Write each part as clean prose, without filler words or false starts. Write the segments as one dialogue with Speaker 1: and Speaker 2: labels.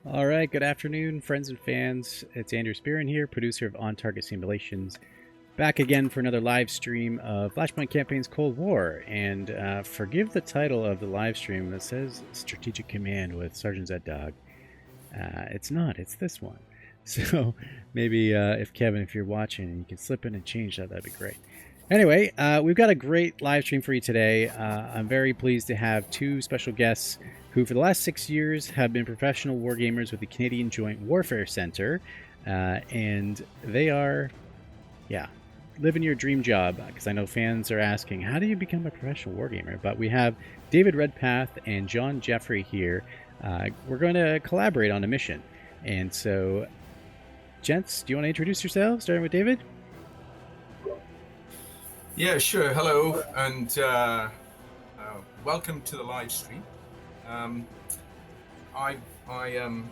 Speaker 1: All right, good afternoon, friends and fans. It's Andrew Spearin here, producer of On Target Simulations, back again for another live stream of Flashpoint Campaign's Cold War. And forgive the title of the live stream that says Strategic Command with Sergeant Zed Dog. It's not, it's this one. So maybe if Kevin, if you're watching, you can slip in and change that, that'd be great. Anyway, we've got a great live stream for you today. I'm very pleased to have two special guests who, for the last 6 years, have been professional wargamers with the Canadian Joint Warfare Center. And they are, yeah, living your dream job. Because I know fans are asking, how do you become a professional wargamer? But we have David Redpath and John Jeffrey here. We're going to collaborate on a mission. And so, gents, do you want to introduce yourselves, starting with David?
Speaker 2: Yeah, sure. Hello, and welcome to the live stream.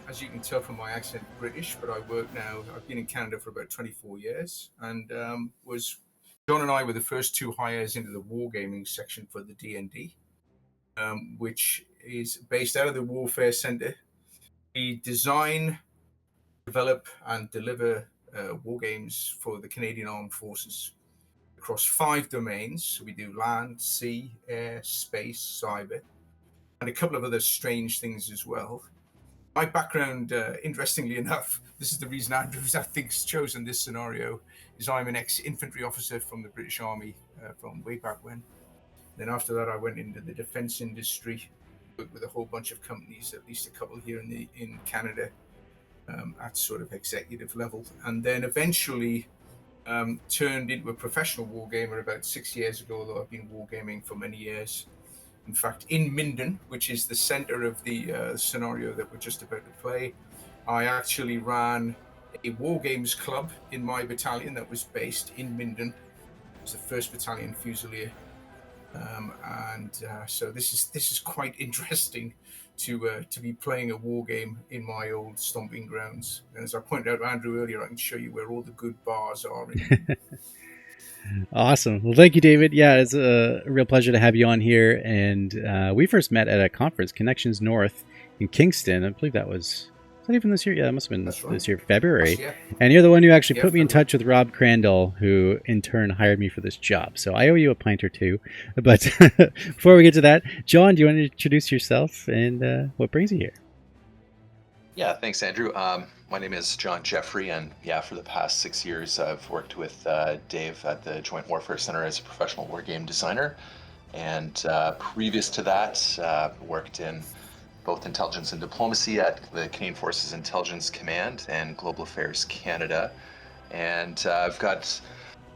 Speaker 2: As you can tell from my accent, British, but I work now. I've been in Canada for about 24 years, and John and I were the first two hires into the wargaming section for the D&D, which is based out of the Warfare Centre. We design, develop, and deliver war games for the Canadian Armed Forces across 5 domains. So we do land, sea, air, space, cyber, and a couple of other strange things as well. My background, interestingly enough, this is the reason Andrews, I think, has chosen this scenario, is I'm an ex-infantry officer from the British Army from way back when. Then after that, I went into the defence industry, worked with a whole bunch of companies, at least a couple here in Canada, at sort of executive level. And then eventually turned into a professional wargamer about 6 years ago, although I've been wargaming for many years. In fact, in Minden, which is the center of the scenario that we're just about to play, I actually ran a war games club in my battalion that was based in Minden. It was the 1st Battalion Fusilier. So this is quite interesting to be playing a war game in my old stomping grounds. And as I pointed out to Andrew earlier, I can show you where all the good bars are in Minden.
Speaker 1: Awesome. Well, thank you, David. Yeah, it's a real pleasure to have you on here. And we first met at a conference, Connections North in Kingston. I believe that was that even this year? Yeah, it must have been
Speaker 2: That's right.
Speaker 1: this year, February.
Speaker 2: Yeah.
Speaker 1: And you're the one who actually
Speaker 2: Yeah,
Speaker 1: put me in
Speaker 2: February.
Speaker 1: touch with Rob Crandall, who in turn hired me for this job. So I owe you a pint or two. But before we get to that, John, do you want to introduce yourself and what brings you here?
Speaker 3: Yeah, thanks, Andrew. My name is John Jeffrey, and yeah, for the past 6 years, I've worked with Dave at the Joint Warfare Center as a professional war game designer. And previous to that, worked in both intelligence and diplomacy at the Canadian Forces Intelligence Command and Global Affairs Canada. And I've got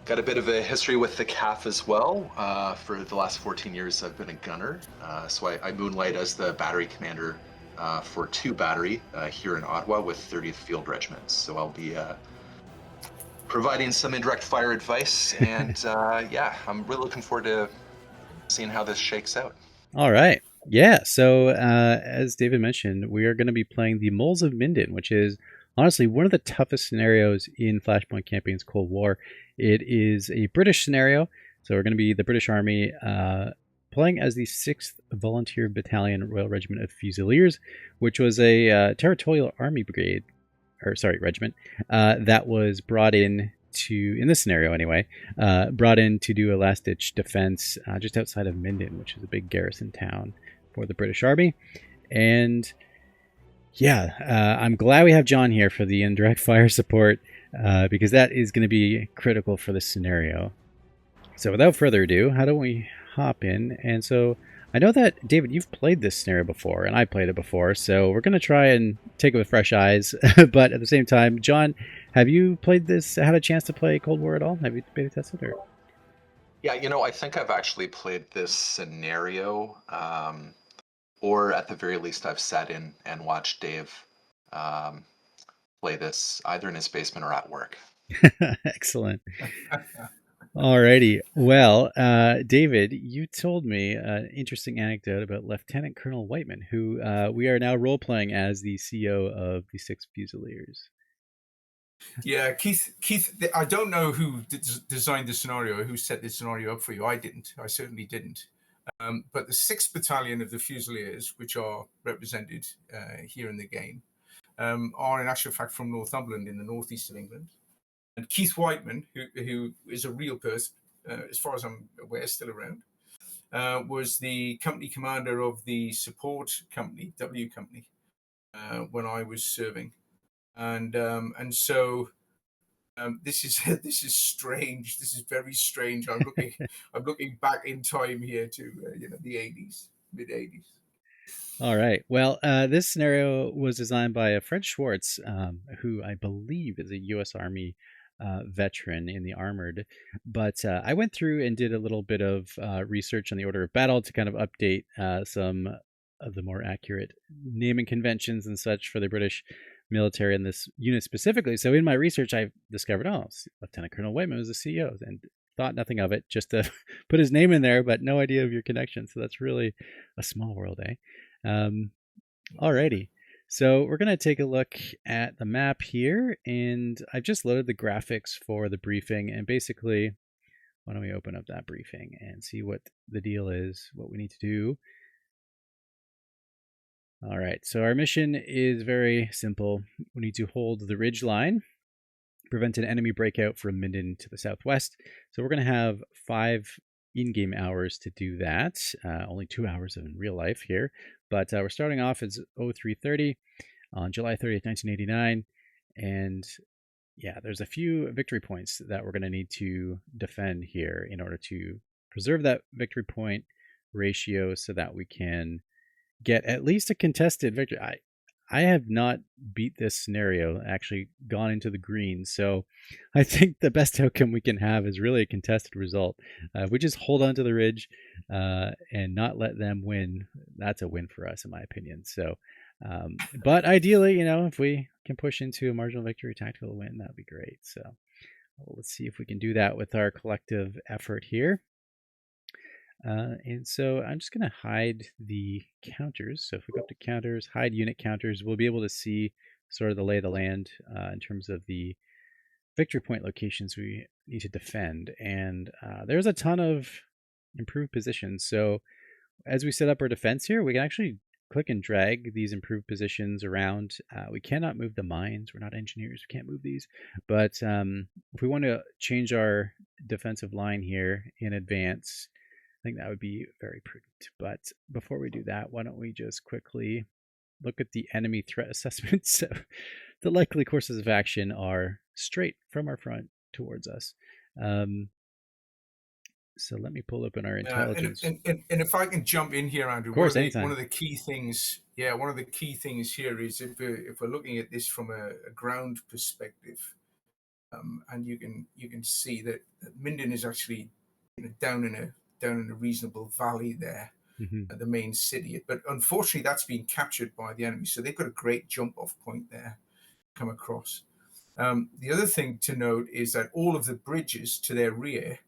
Speaker 3: a bit of a history with the CAF as well. For the last 14 years, I've been a gunner. So I moonlight as the battery commander for 2 battery here in Ottawa with 30th Field Regiment. So I'll be providing some indirect fire advice. And yeah, I'm really looking forward to seeing how this shakes out.
Speaker 1: All right. Yeah. So, as David mentioned, we are going to be playing the Moles of Minden, which is honestly one of the toughest scenarios in Flashpoint Campaign's Cold War. It is a British scenario. So, we're going to be the British Army playing as the 6th Volunteer Battalion Royal Regiment of Fusiliers, which was a territorial army brigade, or sorry, regiment, that was brought in this scenario anyway, brought in to do a last-ditch defense just outside of Minden, which is a big garrison town for the British Army. And yeah, I'm glad we have John here for the indirect fire support because that is going to be critical for this scenario. So without further ado, how do we hop in? And so I know that, David, you've played this scenario before, and I played it before, so we're going to try and take it with fresh eyes. But at the same time, John, have you played this, had a chance to play Cold War at all? Have you beta tested it?
Speaker 3: Yeah, I think I've actually played this scenario, or at the very least, I've sat in and watched Dave um, play this either in his basement or at work.
Speaker 1: Excellent. Alrighty. Well, David, you told me an interesting anecdote about Lieutenant Colonel Whiteman, who we are now role playing as the CEO of the 6 Fusiliers.
Speaker 2: Yeah, Keith. I don't know who designed the scenario, who set this scenario up for you. I didn't. I certainly didn't. But the 6th Battalion of the Fusiliers, which are represented here in the game, are in actual fact from Northumberland in the northeast of England. And Keith Whiteman, who is a real person, as far as I'm aware, still around, was the company commander of the support company, W Company, when I was serving. And so this is this is strange. This is very strange. I'm looking back in time here to the 80s, mid 80s.
Speaker 1: All right. Well, this scenario was designed by Fred Schwartz, who I believe is a U.S. Army veteran in the armored. But I went through and did a little bit of research on the order of battle to kind of update some of the more accurate naming conventions and such for the British military and this unit specifically. So in my research, I discovered, Lieutenant Colonel Whiteman was the CEO, and thought nothing of it, just to put his name in there, but no idea of your connection. So that's really a small world, eh? Alrighty. So we're going to take a look at the map here, and I've just loaded the graphics for the briefing. And basically, why don't we open up that briefing and see what the deal is, what we need to do. All right, so our mission is very simple. We need to hold the ridge line, prevent an enemy breakout from Minden to the southwest. So we're going to have 5 in-game hours to do that. Only 2 hours in real life here. But we're starting off as 0330 on July 30th, 1989. And yeah, there's a few victory points that we're going to need to defend here in order to preserve that victory point ratio so that we can get at least a contested victory. I have not beat this scenario, actually gone into the green. So I think the best outcome we can have is really a contested result. If we just hold on to the ridge and not let them win, that's a win for us, in my opinion. So, but ideally, if we can push into a marginal victory, tactical win, that'd be great. So let's see if we can do that with our collective effort here. And so I'm just going to hide the counters. So if we go up to counters, hide unit counters, we'll be able to see sort of the lay of the land in terms of the victory point locations we need to defend. And there's a ton of improved positions. So as we set up our defense here, we can actually click and drag these improved positions around. We cannot move the mines. We're not engineers. We can't move these. But if we want to change our defensive line here in advance, I think that would be very prudent. But before we do that, why don't we just quickly look at the enemy threat assessment. So the likely courses of action are straight from our front towards us. So let me pull up in our intelligence.
Speaker 2: And if I can jump in here, Andrew,
Speaker 1: of course,
Speaker 2: one of the key things here is if we're looking at this from a ground perspective, and you can see that Minden is actually down in a reasonable valley there, at the main city. But unfortunately, that's been captured by the enemy. So they've got a great jump off point there, come across. The other thing to note is that all of the bridges to their rear,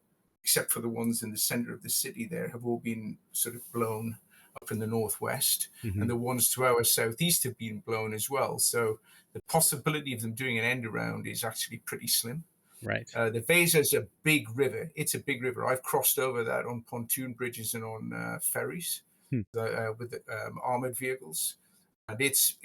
Speaker 2: except for the ones in the center of the city there, have all been sort of blown up in the northwest. And the ones to our southeast have been blown as well. So the possibility of them doing an end around is actually pretty slim.
Speaker 1: Right.
Speaker 2: The Weser's a big river. It's a big river. I've crossed over that on pontoon bridges and on ferries with armored vehicles, and it's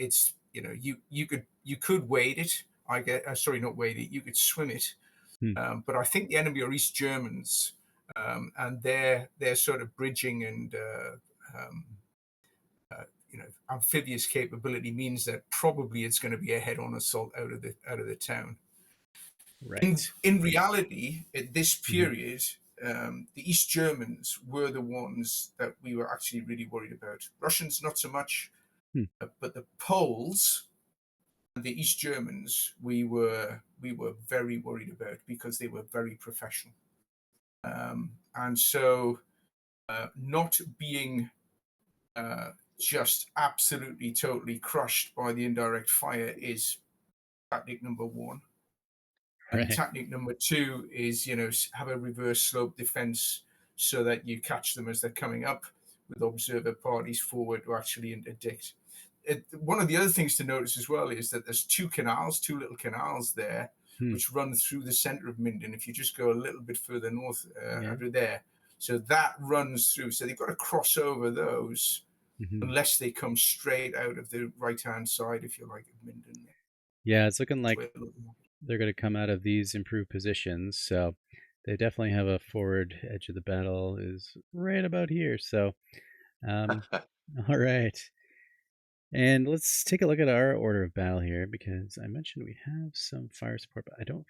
Speaker 2: you could wade it. Not wade it. You could swim it, but I think the enemy are East Germans, and their sort of bridging and amphibious capability means that probably it's going to be a head-on assault out of the town.
Speaker 1: Right.
Speaker 2: In reality, at this period, the East Germans were the ones that we were actually really worried about. Russians, not so much, but the Poles and the East Germans, we were very worried about because they were very professional, and so not being just absolutely totally crushed by the indirect fire is tactic number one. And tactic number two is, have a reverse slope defense so that you catch them as they're coming up with observer parties forward to actually interdict. One of the other things to notice as well is that there's two little canals there, which run through the center of Minden. If you just go a little bit further north under there. So that runs through. So they've got to cross over those unless they come straight out of the right-hand side, if you like, of Minden.
Speaker 1: Yeah, it's looking like they're going to come out of these improved positions. So they definitely have a forward edge of the battle is right about here. So, all right. And let's take a look at our order of battle here, because I mentioned we have some fire support, but I don't.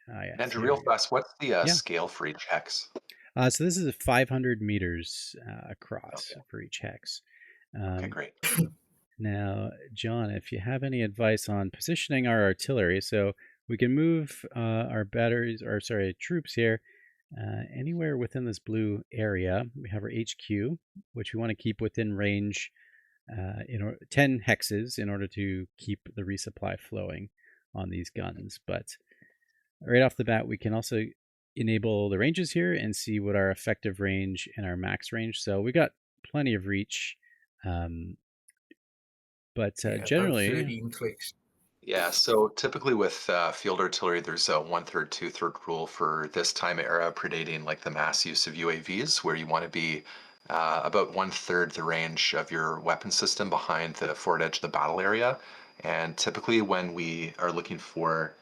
Speaker 1: Yes,
Speaker 3: Andrew, real fast, what's the
Speaker 1: Yeah.
Speaker 3: scale for each hex?
Speaker 1: So this is 500 meters across for each hex.
Speaker 3: Okay, great.
Speaker 1: Now, John, if you have any advice on positioning our artillery, so we can move our batteries, or sorry, troops here anywhere within this blue area. We have our HQ, which we want to keep within range 10 hexes in order to keep the resupply flowing on these guns. But right off the bat, we can also enable the ranges here and see what our effective range and our max range. So we got plenty of reach. But generally,
Speaker 2: 13 clicks.
Speaker 3: Yeah, so typically with field artillery, there's a 1/3, 2/3 rule for this time era, predating like the mass use of UAVs, where you want to be about 1/3 the range of your weapon system behind the forward edge of the battle area. And typically, when we are looking for,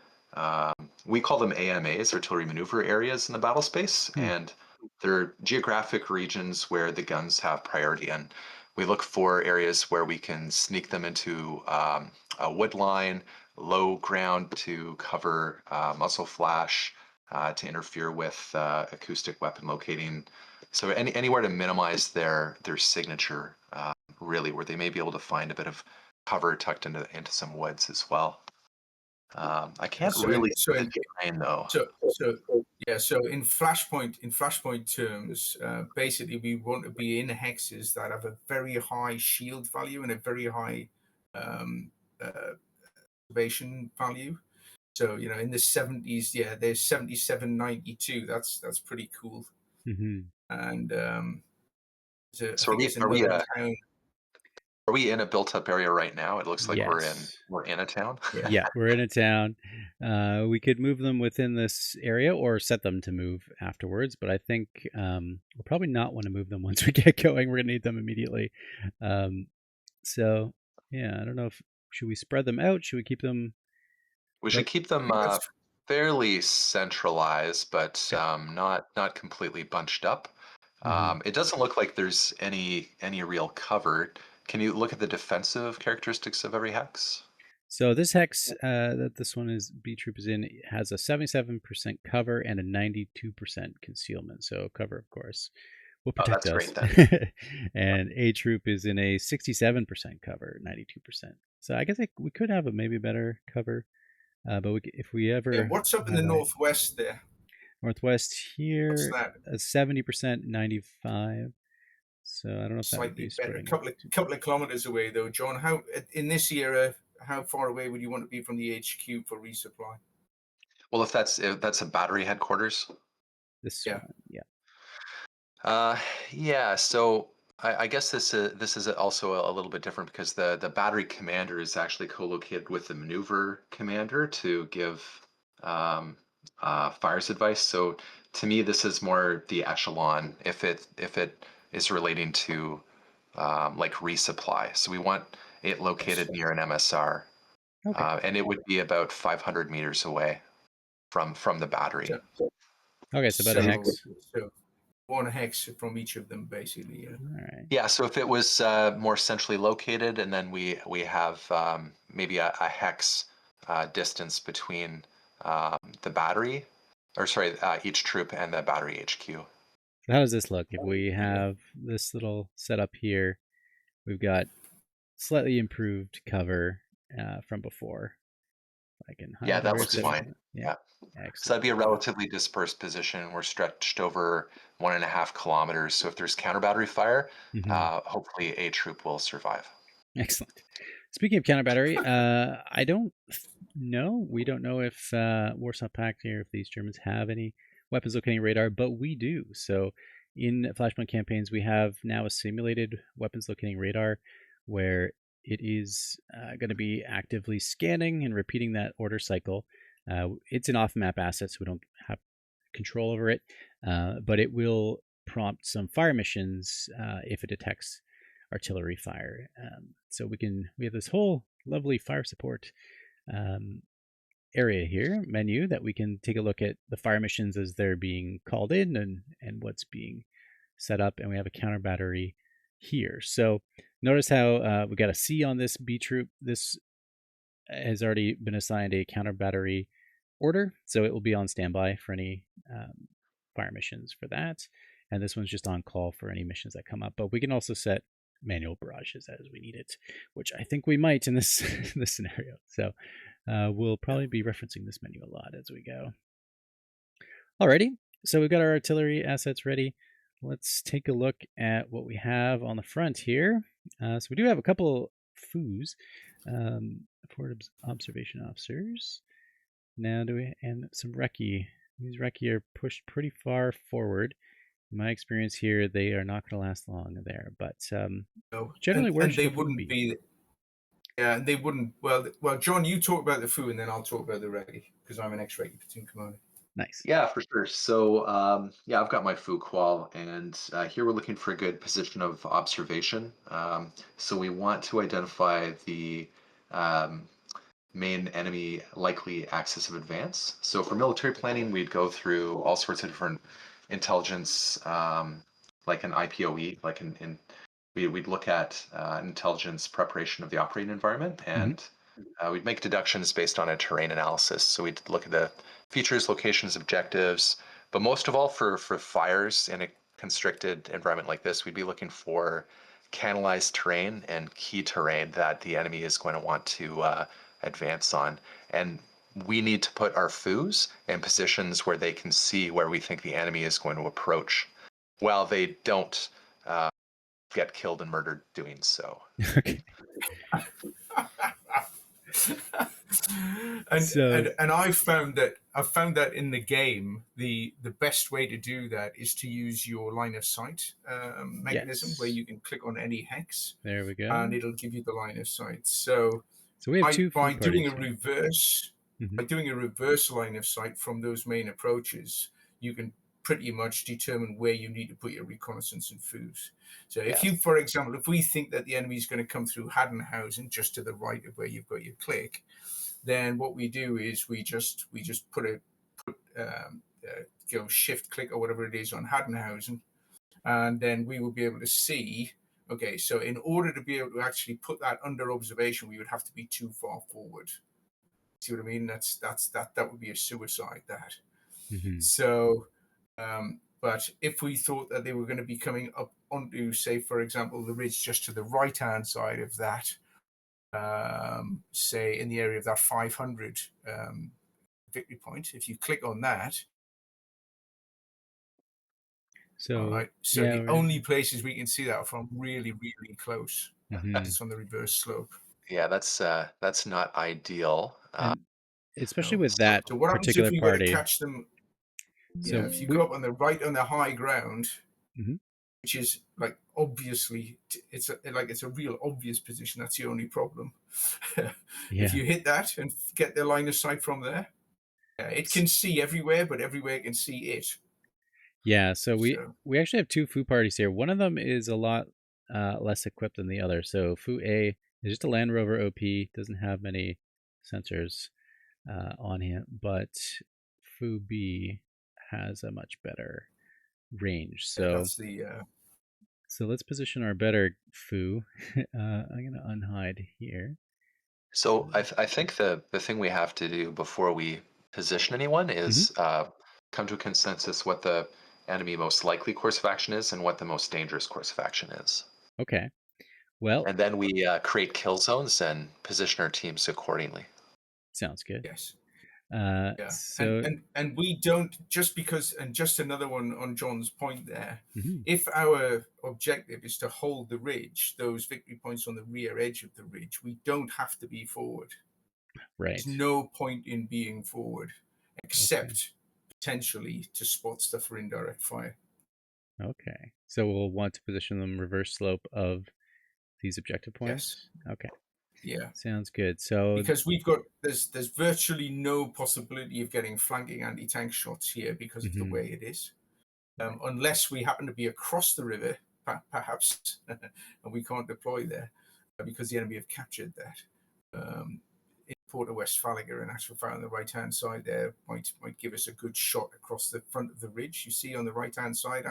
Speaker 3: we call them AMAs, artillery maneuver areas in the battle space, and they're geographic regions where the guns have priority. And we look for areas where we can sneak them into a wood line, low ground to cover muzzle flash, to interfere with acoustic weapon locating. So anywhere to minimize their signature, really, where they may be able to find a bit of cover tucked into some woods as well. I can't really see the terrain though.
Speaker 2: So in Flashpoint terms, basically we want to be in hexes that have a very high shield value and a very high observation value. So in the 70s, there's 7792. That's pretty cool. And
Speaker 3: so are we in a built-up area right now? It looks like we're in a town.
Speaker 1: Yeah, we're in a town. We could move them within this area or set them to move afterwards, but I think we'll probably not want to move them once we get going. We're gonna need them immediately. So yeah, I don't know if should we spread them out? Should we keep them?
Speaker 3: We should keep them fairly centralized, but not completely bunched up. It doesn't look like there's any real cover. Can you look at the defensive characteristics of every hex?
Speaker 1: So this hex that this one is B Troop is in has a 77% cover and a 92% concealment. So cover, of course, will protect us.
Speaker 3: That's great, then.
Speaker 1: And A Troop is in a 67% cover, 92%. So I guess we could have a maybe better cover, but if we ever.
Speaker 2: What's up in the northwest there?
Speaker 1: Northwest here, a 70%, 95. So I don't know if that would be
Speaker 2: better. A couple of kilometers away though, John. How in this era? How far away would you want to be from the HQ for resupply?
Speaker 3: Well, if that's a battery headquarters. Yeah. So I guess this is also a little bit different because the battery commander is actually co-located with the maneuver commander to give fires advice. So to me, this is more the echelon if it is relating to like resupply. So we want it located near an MSR, and it would be about 500 meters away from the battery.
Speaker 1: Okay, so about a hex.
Speaker 2: So one hex from each of them, basically. Yeah.
Speaker 1: All right.
Speaker 3: Yeah. So if it was more centrally located, and then we have maybe a hex distance between the battery, or sorry, each troop and the battery HQ.
Speaker 1: How does this look? If we have this little setup here, we've got slightly improved cover from before.
Speaker 3: Yeah, that looks fine. Yeah.
Speaker 1: Excellent.
Speaker 3: So that'd be a relatively dispersed position. We're stretched over 1.5 kilometers. So if there's counter battery fire, hopefully a troop will survive.
Speaker 1: Excellent. Speaking of counter battery, I don't know. We don't know if Warsaw Pact here, if these Germans have any weapons locating radar, but we do. So in Flashpoint campaigns, we have now a simulated weapons locating radar where it is going to be actively scanning and repeating that order cycle. It's an off-map asset, so we don't have control over it, but it will prompt some fire missions if it detects artillery fire. So we have this whole lovely fire support area here, menu, that we can take a look at the fire missions as they're being called in and what's being set up. And we have a counter battery here. So notice how we got a C on this B troop. This has already been assigned a counter battery order, so it will be on standby for any fire missions for that. And this one's just on call for any missions that come up. But we can also set manual barrages as we need it, which I think we might in this this scenario. So we'll probably be referencing this menu a lot as we go. Alrighty, so we've got our artillery assets ready. Let's take a look at what we have on the front here. So we do have a couple foos, forward observation officers. Now and some recce. These recce are pushed pretty far forward. In my experience here, they are not going to last long there. But generally, where should
Speaker 2: they
Speaker 1: the
Speaker 2: wouldn't be? Yeah, and they wouldn't. Well, John, you talk about the foo, and then I'll talk about the recce because I'm an ex-recce platoon commander.
Speaker 1: Nice.
Speaker 3: Yeah, for sure. So, yeah, I've got my foo qual, and here we're looking for a good position of observation. So we want to identify the main enemy likely axis of advance. So for military planning, we'd go through all sorts of different intelligence, like an IPOE, like we'd look at intelligence preparation of the operating environment, and we'd make deductions based on a terrain analysis. So we'd look at the features, locations, objectives, but most of all for fires in a constricted environment like this, we'd be looking for canalized terrain and key terrain that the enemy is going to want to advance on. And we need to put our foos in positions where they can see where we think the enemy is going to approach, while they don't get killed and murdered doing so.
Speaker 1: Okay.
Speaker 2: And I've found that in the game, the best way to do that is to use your line of sight mechanism, where you can click on any hex.
Speaker 1: There we go.
Speaker 2: And it'll give you the line of sight. So
Speaker 1: we have two
Speaker 2: by doing a reverse, by doing a reverse line of sight from those main approaches, you can pretty much determine where you need to put your reconnaissance and foos. So if you, for example, if we think that the enemy is going to come through Haddenhausen just to the right of where you've got your click, then what we do is we just go shift click or whatever it is on Haddenhausen, and then we will be able to see. Okay, so in order to be able to actually put that under observation, we would have to be too far forward. See what I mean? That would be a suicide. That. So, but if we thought that they were going to be coming up onto, say, for example, the ridge just to the right-hand side of that, say in the area of that 500 victory point, if you click on that. So the only places we can see that from really, really close. It's on the reverse slope.
Speaker 3: Yeah, that's not ideal.
Speaker 1: Especially with that
Speaker 2: so what
Speaker 1: particular
Speaker 2: happens if
Speaker 1: party.
Speaker 2: To catch them? So if you go up on the right on the high ground, which is like obviously it's a real obvious position. That's the only problem. If you hit that and get the line of sight from there, it can see everywhere, but everywhere can see it.
Speaker 1: Yeah, so we actually have two foo parties here. One of them is a lot less equipped than the other. So foo A is just a Land Rover OP, doesn't have many sensors on him, but foo B has a much better range. So
Speaker 2: that's the
Speaker 1: so let's position our better foo. I'm gonna unhide here.
Speaker 3: So I think the thing we have to do before we position anyone is come to a consensus what the enemy most likely course of action is and what the most dangerous course of action is.
Speaker 1: Okay. Well,
Speaker 3: and then we create kill zones and position our teams accordingly.
Speaker 1: Sounds good.
Speaker 2: Yes.
Speaker 1: So
Speaker 2: and we don't, just because, and just another one on John's point there, if our objective is to hold the ridge, those victory points on the rear edge of the ridge, we don't have to be forward.
Speaker 1: Right.
Speaker 2: There's no point in being forward except potentially to spot stuff for indirect fire.
Speaker 1: Okay. So we'll want to position them reverse slope of these objective points?
Speaker 2: Yes.
Speaker 1: Okay.
Speaker 2: Yeah.
Speaker 1: Sounds good. So
Speaker 2: because there's virtually no possibility of getting flanking anti-tank shots here because of the way it is. Unless we happen to be across the river perhaps, and we can't deploy there because the enemy have captured that. In Porta Westfalica, in actual fact, on the right-hand side there might give us a good shot across the front of the ridge. You see on the right-hand side,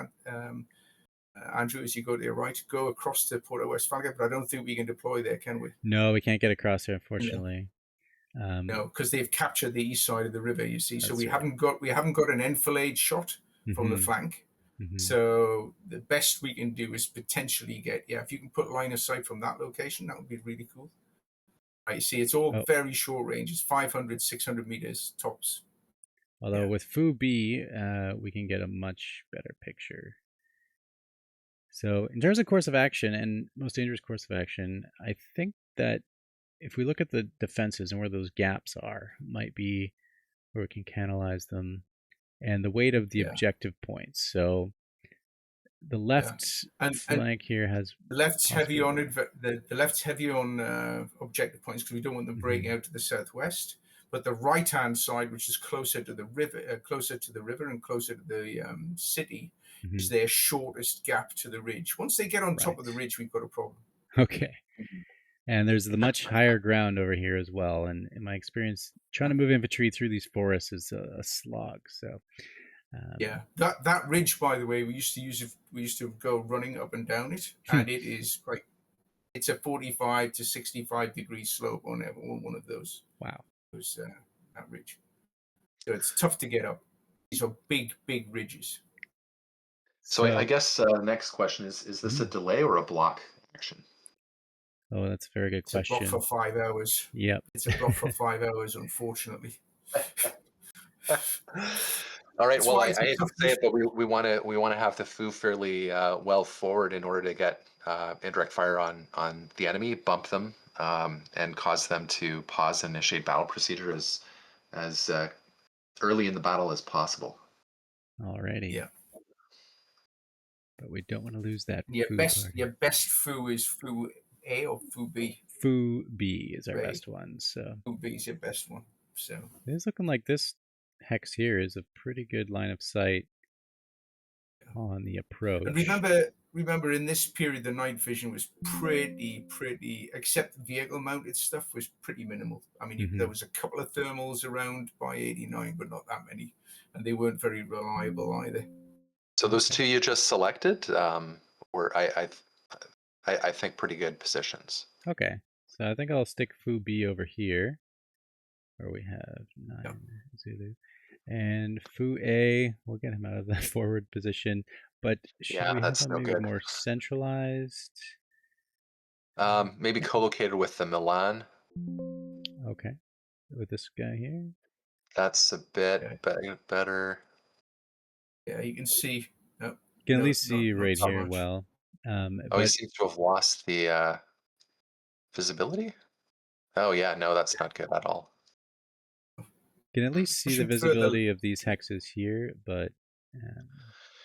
Speaker 2: Andrew, as you go to your right, go across to Porta Westfalica, but I don't think we can deploy there, can we?
Speaker 1: No, we can't get across there, unfortunately.
Speaker 2: No, because they've captured the east side of the river. You see, so we
Speaker 1: right.
Speaker 2: haven't got an enfilade shot from the flank. So the best we can do is potentially get, if you can put line of sight from that location, that would be really cool. Right, you see, it's all very short range. It's 500, 600 meters tops.
Speaker 1: Although with Fu B, we can get a much better picture. So in terms of course of action and most dangerous course of action, I think that if we look at the defenses and where those gaps are, might be where we can canalize them, and the weight of the objective points. So the left flank here has
Speaker 2: the left's heavy on the left's heavy on objective points because we don't want them breaking out to the southwest. But the right-hand side, which is closer to the river, and closer to the city, is their shortest gap to the ridge. Once they get on top of the ridge, we've got a problem.
Speaker 1: Okay. And there's the much higher ground over here as well. And in my experience, trying to move infantry through these forests is a slog. So
Speaker 2: that ridge, by the way, we used to go running up and down it, and it is like it's a 45 to 65 degree slope on one of those.
Speaker 1: Wow.
Speaker 2: That ridge. So it's tough to get up. These are big ridges.
Speaker 3: So I guess next question is this a delay or a block action?
Speaker 1: Oh, that's a very good question.
Speaker 2: It's a block for 5 hours.
Speaker 1: Yep.
Speaker 2: It's a block for 5 hours, unfortunately.
Speaker 3: All right. Well, I hate to say it, but we want to have the Fu fairly well forward in order to get indirect fire on the enemy, bump them, and cause them to pause and initiate battle procedure as early in the battle as possible.
Speaker 1: Alrighty.
Speaker 2: Yeah.
Speaker 1: But we don't want to lose that.
Speaker 2: Your best Fu is Fu A or Fu B?
Speaker 1: Fu B is our best one. So
Speaker 2: Fu B is your best one. So
Speaker 1: it's looking like this hex here is a pretty good line of sight on the approach.
Speaker 2: And remember in this period the night vision was pretty except vehicle mounted stuff was pretty minimal. I mean there was a couple of thermals around by 89, but not that many, and they weren't very reliable either.
Speaker 3: So those two you just selected were I think pretty good positions.
Speaker 1: Okay, so I think I'll stick Fu B over here where we have 9 Zulu. And Fu A, we'll get him out of the forward position. But should we have him maybe more centralized?
Speaker 3: Maybe co-located with the Milan.
Speaker 1: Okay, with this guy here.
Speaker 3: That's a bit better.
Speaker 2: Yeah, you can see.
Speaker 1: You can at least see right here much. Well.
Speaker 3: He seems to have lost the visibility. Oh yeah, no, that's not good at all.
Speaker 1: You can at least see the visibility of these hexes here, but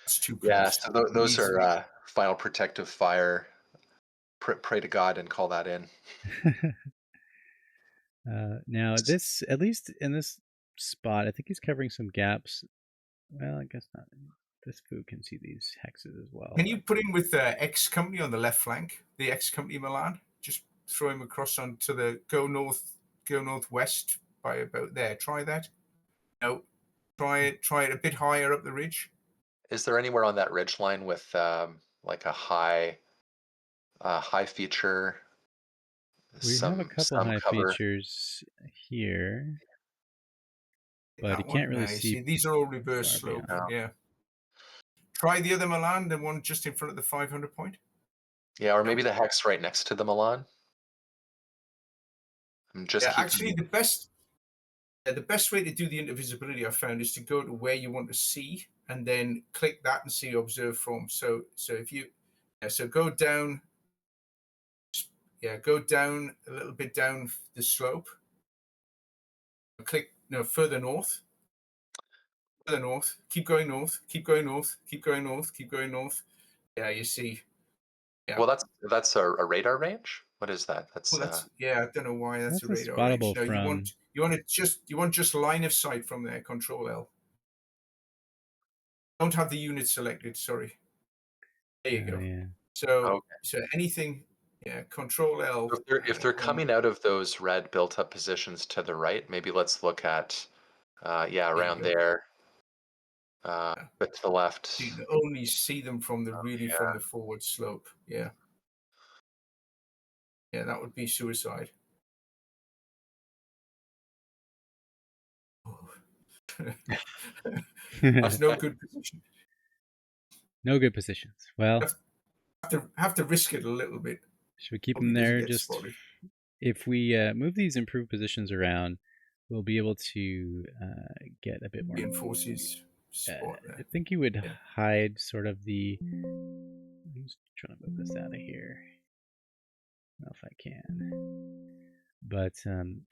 Speaker 2: it's too close.
Speaker 3: So those are final protective fire. Pray to God and call that in.
Speaker 1: Now this, at least in this spot, I think he's covering some gaps. Well, I guess not. This Fu can see these hexes as well.
Speaker 2: Can you put him with the X company on the left flank? The X company Milan. Just throw him across onto the go northwest by about there. Try that. No, try it a bit higher up the ridge.
Speaker 3: Is there anywhere on that ridge line with like a high feature?
Speaker 1: We have a couple high features here, but you can't really see.
Speaker 2: These are all reverse slope. Yeah. Try the other Milan, the one just in front of the 500 point.
Speaker 3: Yeah, or maybe the hex right next to the Milan.
Speaker 2: Actually, the best way to do the invisibility I found is to go to where you want to see and then click that and see observe from. So if you go down, go down a little bit down the slope. Click further north. Further north. Keep going north. Keep going north. Keep going north. Keep going north. Yeah, you see.
Speaker 3: Yeah. Well, that's a radar range. What is that? That's
Speaker 2: I don't know why that's a radar range. No, you want just line of sight from there. Control L. Don't have the unit selected. Sorry. There you go.
Speaker 1: Yeah.
Speaker 2: So anything, Control L.
Speaker 3: If they're coming out of those red built-up positions to the right, maybe let's look at, around there. But to the left.
Speaker 2: You can only see them from the from the forward slope. Yeah. Yeah, that would be suicide. That's no good position.
Speaker 1: No good positions. Well,
Speaker 2: have to risk it a little bit.
Speaker 1: Should we keep them there? Just if we move these improved positions around, we'll be able to get a bit more.
Speaker 2: Reinforces.
Speaker 1: I think you would hide sort of the. I'm just trying to move this out of here. I don't know if I can. But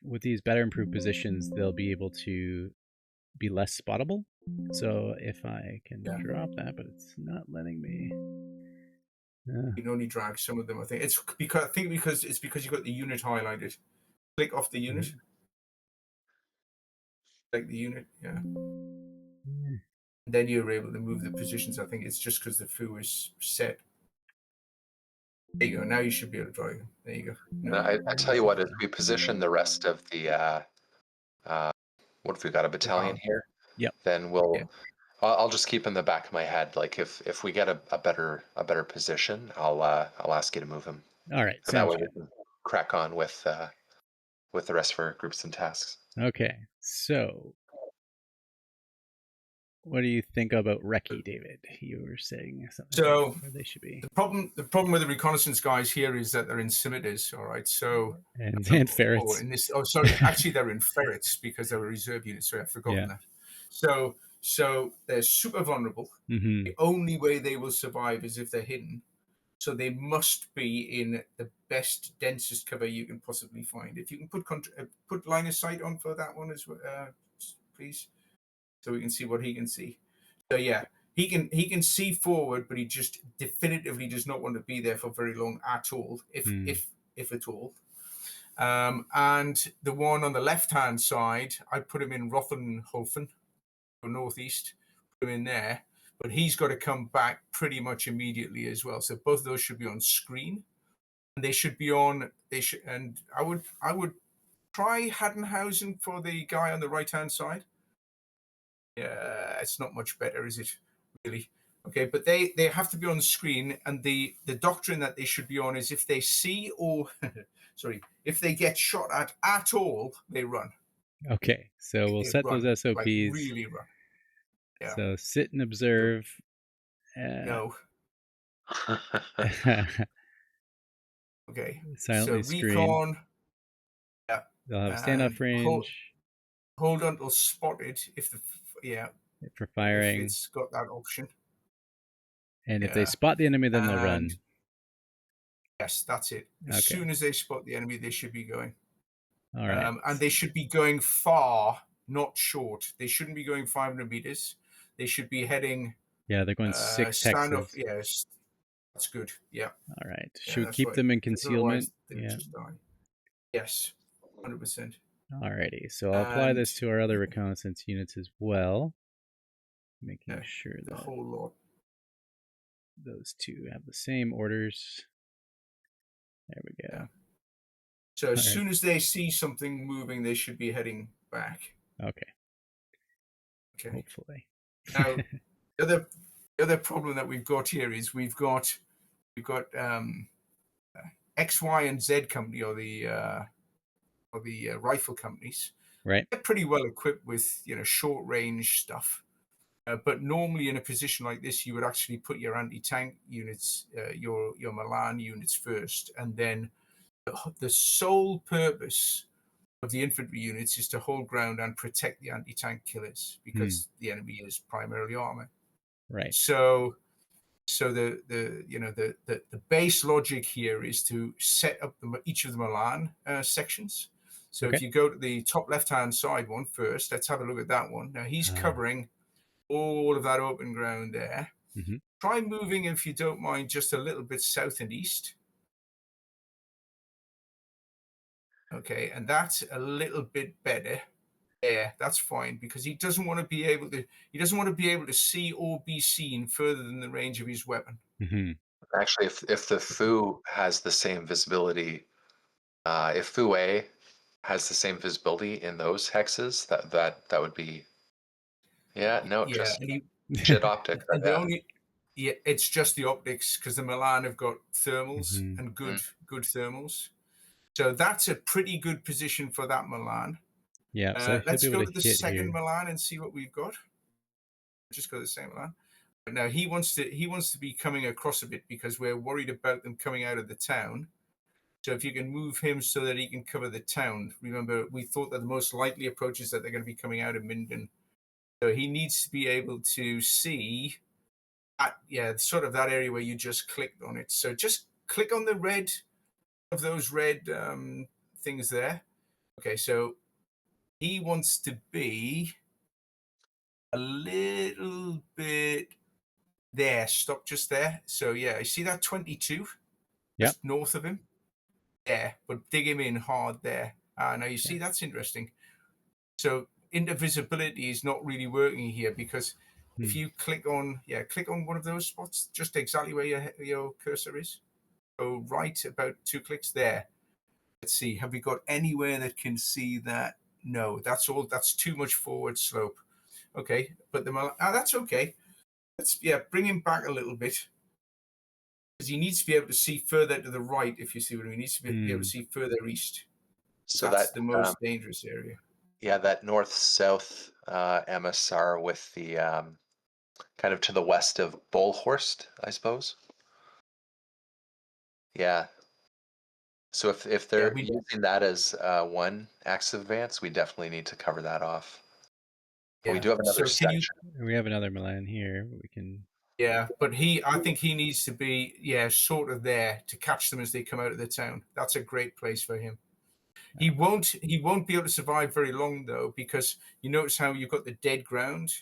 Speaker 1: with these better improved positions, they'll be able to be less spottable. So if I can drop that, but it's not letting me.
Speaker 2: You can only drag some of them. I think it's because you've got the unit highlighted. Click off the unit. Like the unit, Then you're able to move the positions. I think it's just because the foo is set. There you go. Now you should be able to drag them. There you go.
Speaker 3: No. I tell you what, if we position the rest of the, what if we got a battalion here?
Speaker 1: Yep.
Speaker 3: Then we'll. Yeah. I'll just keep in the back of my head, like if we get a better position, I'll ask you to move him.
Speaker 1: All right.
Speaker 3: So that way we can crack on with the rest of our groups and tasks.
Speaker 1: Okay. So, what do you think about Recce, David? You were saying something.
Speaker 2: So
Speaker 1: where they should be.
Speaker 2: The problem with the reconnaissance guys here is that they're in scimitars, all right. So
Speaker 1: and ferrets.
Speaker 2: Actually they're in ferrets because they're a reserve unit. So I've forgotten that. So they're super vulnerable.
Speaker 1: Mm-hmm.
Speaker 2: The only way they will survive is if they're hidden. So they must be in the best, densest cover you can possibly find. If you can put line of sight on for that one as well, please, so we can see what he can see. So he can see forward, but he just definitively does not want to be there for very long at all, if at all. And the one on the left-hand side, I put him in Rothenhofen, northeast, put him in there, but he's got to come back pretty much immediately as well. So both of those should be on screen, and they should be on. And I would try Haddenhausen for the guy on the right-hand side. Yeah, it's not much better, is it? Really? Okay, but they have to be on the screen, and the doctrine that they should be on is if they see or if they get shot at all, they run.
Speaker 1: Okay, so we'll set those SOPs.
Speaker 2: Like really run. Yeah.
Speaker 1: So sit and observe.
Speaker 2: No. Okay.
Speaker 1: Silently
Speaker 2: so recon.
Speaker 1: Screen. Yeah. They'll have standoff range.
Speaker 2: Hold until spotted
Speaker 1: for firing.
Speaker 2: If it's got that option.
Speaker 1: And if they spot the enemy, then they'll run.
Speaker 2: Yes, that's it. As soon as they spot the enemy, they should be going.
Speaker 1: All right.
Speaker 2: And they should be going far, not short. They shouldn't be going 500 meters. They should be heading.
Speaker 1: Yeah, they're going 6 hexes.
Speaker 2: Yes, that's good. Yeah.
Speaker 1: All right. Should we keep them in concealment?
Speaker 2: Yeah. Yes, 100%.
Speaker 1: Alrighty. So I'll apply this to our other reconnaissance units as well, making sure that
Speaker 2: the whole lot.
Speaker 1: Those two have the same orders. There we go.
Speaker 2: Yeah. So as soon as they see something moving, they should be heading back.
Speaker 1: Okay.
Speaker 2: Hopefully. Now, the other problem that we've got here is we've got X, Y, and Z company, or the rifle companies.
Speaker 1: Right.
Speaker 2: They're pretty well equipped with short range stuff. But normally in a position like this, you would actually put your anti-tank units, your Milan units first, and then the sole purpose of the infantry units is to hold ground and protect the anti-tank killers, because the enemy is primarily armor.
Speaker 1: Right.
Speaker 2: So the base logic here is to set up each of the Milan sections. So if you go to the top left-hand side one first, let's have a look at that one. Now he's covering all of that open ground there.
Speaker 1: Mm-hmm.
Speaker 2: Try moving, if you don't mind, just a little bit south and east. Okay, and that's a little bit better. Yeah, that's fine, because he doesn't want to be able to see or be seen further than the range of his weapon.
Speaker 1: Mm-hmm.
Speaker 3: Actually, if the foo has the same visibility, if foo A has the same visibility in those hexes, that would be, yeah, no,
Speaker 2: Yeah,
Speaker 3: just shit optic.
Speaker 2: and the
Speaker 3: Yeah.
Speaker 2: only yeah, it's just the optics because the Milan have got thermals
Speaker 1: Mhm.
Speaker 2: and good thermals. So that's a pretty good position for that Milan.
Speaker 1: Yeah, so he'll be
Speaker 2: Let's
Speaker 1: able
Speaker 2: go
Speaker 1: to
Speaker 2: to the
Speaker 1: hit
Speaker 2: second
Speaker 1: here.
Speaker 2: Milan and see what we've got. Just go to the same Milan. But now he wants to be coming across a bit because we're worried about them coming out of the town. So if you can move him so that he can cover the town. Remember, we thought that the most likely approach is that they're going to be coming out of Minden. So he needs to be able to see sort of that area where you just clicked on it. So just click on the red of those red things there. Okay, so he wants to be a little bit there. Stop just there. So yeah, you see that 22
Speaker 1: Yep.
Speaker 2: just north of him? There, but dig him in hard there. Now you see that's interesting. So indivisibility is not really working here because if you click on one of those spots, just exactly where your cursor is. Go right about 2 clicks there. Let's see, have we got anywhere that can see that? No, that's all. That's too much forward slope. Okay, but that's okay. Let's bring him back a little bit because he needs to be able to see further to the right. If you see what I mean, he needs to be able to see further east.
Speaker 3: So
Speaker 2: That's
Speaker 3: that
Speaker 2: the most dangerous area.
Speaker 3: yeah, that north-south MSR with the kind of to the west of Bullhorst, I suppose. Yeah. So if
Speaker 2: Yeah,
Speaker 3: they're using that as one axis of advance, we definitely need to cover that off. But we do have another section.
Speaker 1: We have another Milan here. We can.
Speaker 2: Yeah, but I think he needs to be sort of there to catch them as they come out of the town. That's a great place for him. He won't be able to survive very long though, because you notice how you've got the dead ground,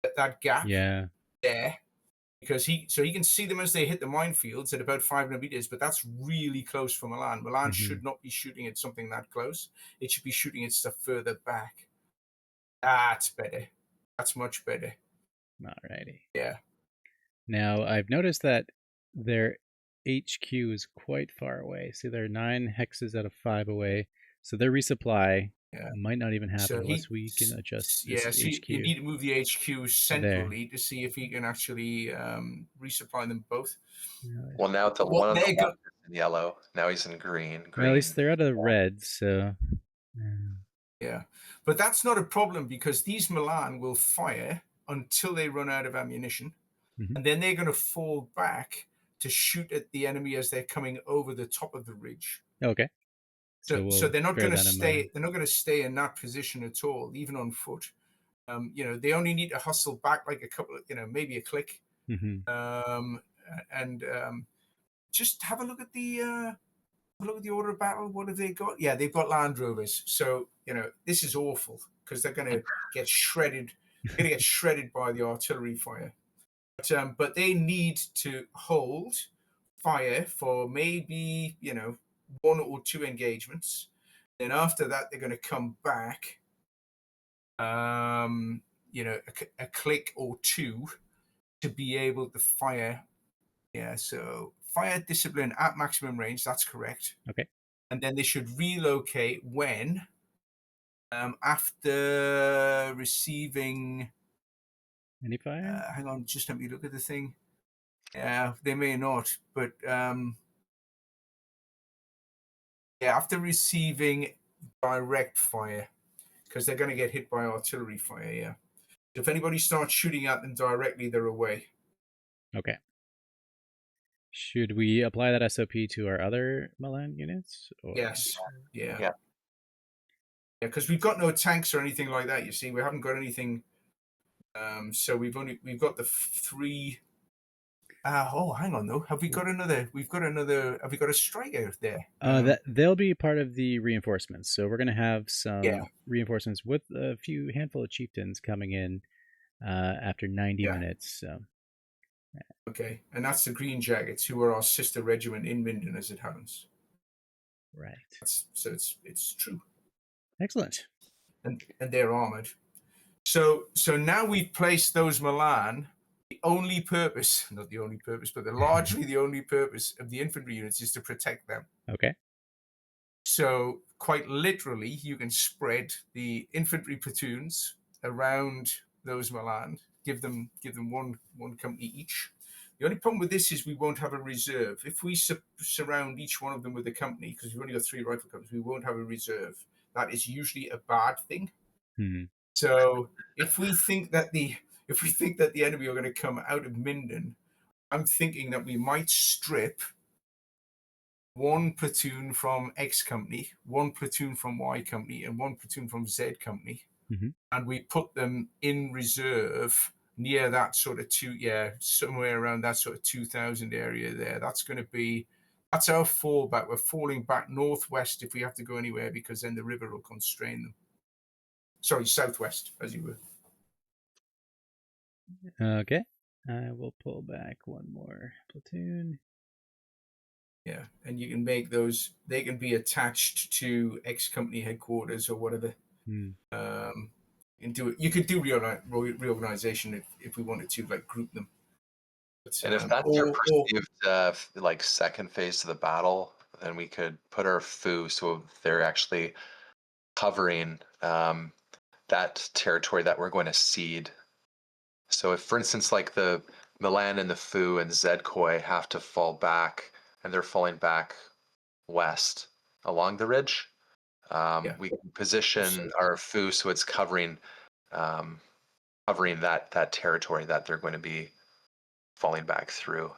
Speaker 2: that gap there, because he can see them as they hit the minefields at about 500 meters, but that's really close for Milan. Milan should not be shooting at something that close. It should be shooting at stuff further back. That's better. That's much better.
Speaker 1: Alrighty.
Speaker 2: Yeah.
Speaker 1: Now I've noticed that their HQ is quite far away. See, they're 9 hexes out of 5 away. So their resupply might not even happen unless we can adjust this HQ.
Speaker 2: You need to move the HQ centrally to see if he can actually resupply them both.
Speaker 3: Well, now the one on the left is in yellow. Now he's in green.
Speaker 1: Well, at least they're out of red, so...
Speaker 2: Yeah, but that's not a problem because these Milan will fire until they run out of ammunition, and then they're going to fall back to shoot at the enemy as they're coming over the top of the ridge.
Speaker 1: Okay.
Speaker 2: So they're not going to stay. They're not going to stay in that position at all, even on foot. They only need to hustle back like a couple of, maybe a click, and just have a look at the order of battle. What have they got? Yeah, they've got Land Rovers. So this is awful because they're going to get shredded. They're going to get shredded by the artillery fire. But they need to hold fire for maybe 1 or 2 engagements. Then after that, they're going to come back, a click or 2 to be able to fire. Yeah, so fire discipline at maximum range. That's correct.
Speaker 1: Okay.
Speaker 2: And then they should relocate when after receiving
Speaker 1: any fire.
Speaker 2: Hang on, just let me look at the thing. Yeah, they may not, but after receiving direct fire, because they're going to get hit by artillery fire. Yeah, if anybody starts shooting at them directly, they're away.
Speaker 1: Okay. Should we apply that SOP to our other Milan units? Or?
Speaker 2: Yes. Yeah, because we've got no tanks or anything like that. You see, we haven't got anything. So we've got the 3. Hang on though. Have we got another? Have we got a striker there?
Speaker 1: They'll be part of the reinforcements. So we're going to have some reinforcements with a handful of chieftains coming in after 90 minutes. So.
Speaker 2: Okay, and that's the Green Jackets, who are our sister regiment in Minden, as it happens.
Speaker 1: Right.
Speaker 2: So it's true.
Speaker 1: Excellent.
Speaker 2: And they're armored. So now we've placed those Milan only purpose, not the only purpose, but largely the only purpose of the infantry units is to protect them.
Speaker 1: Okay.
Speaker 2: So quite literally, you can spread the infantry platoons around those Milan, give them one company each. The only problem with this is we won't have a reserve. If we surround each one of them with a company, because we've only got 3 rifle companies, we won't have a reserve. That is usually a bad thing. So if we think that the enemy are going to come out of Minden, I'm thinking that we might strip 1 platoon from X company, 1 platoon from Y company, and 1 platoon from Z company, and we put them in reserve near that sort of somewhere around that sort of 2,000 area there. That's our fallback. We're falling back northwest if we have to go anywhere, because then the river will constrain them. Sorry, southwest, as you were.
Speaker 1: Okay. I will pull back 1 more platoon.
Speaker 2: Yeah, and you can make those. They can be attached to X company headquarters or whatever. And do it. You could do reorganization if we wanted to, like group them. But,
Speaker 3: and if that's your perceived like second phase of the battle, then we could put our foo so they're actually covering that territory that we're going to cede. So if, for instance, like the Milan and the Foo and Zedkoi have to fall back, and they're falling back west along the ridge, we can position our Foo so it's covering that territory that they're going to be falling back through.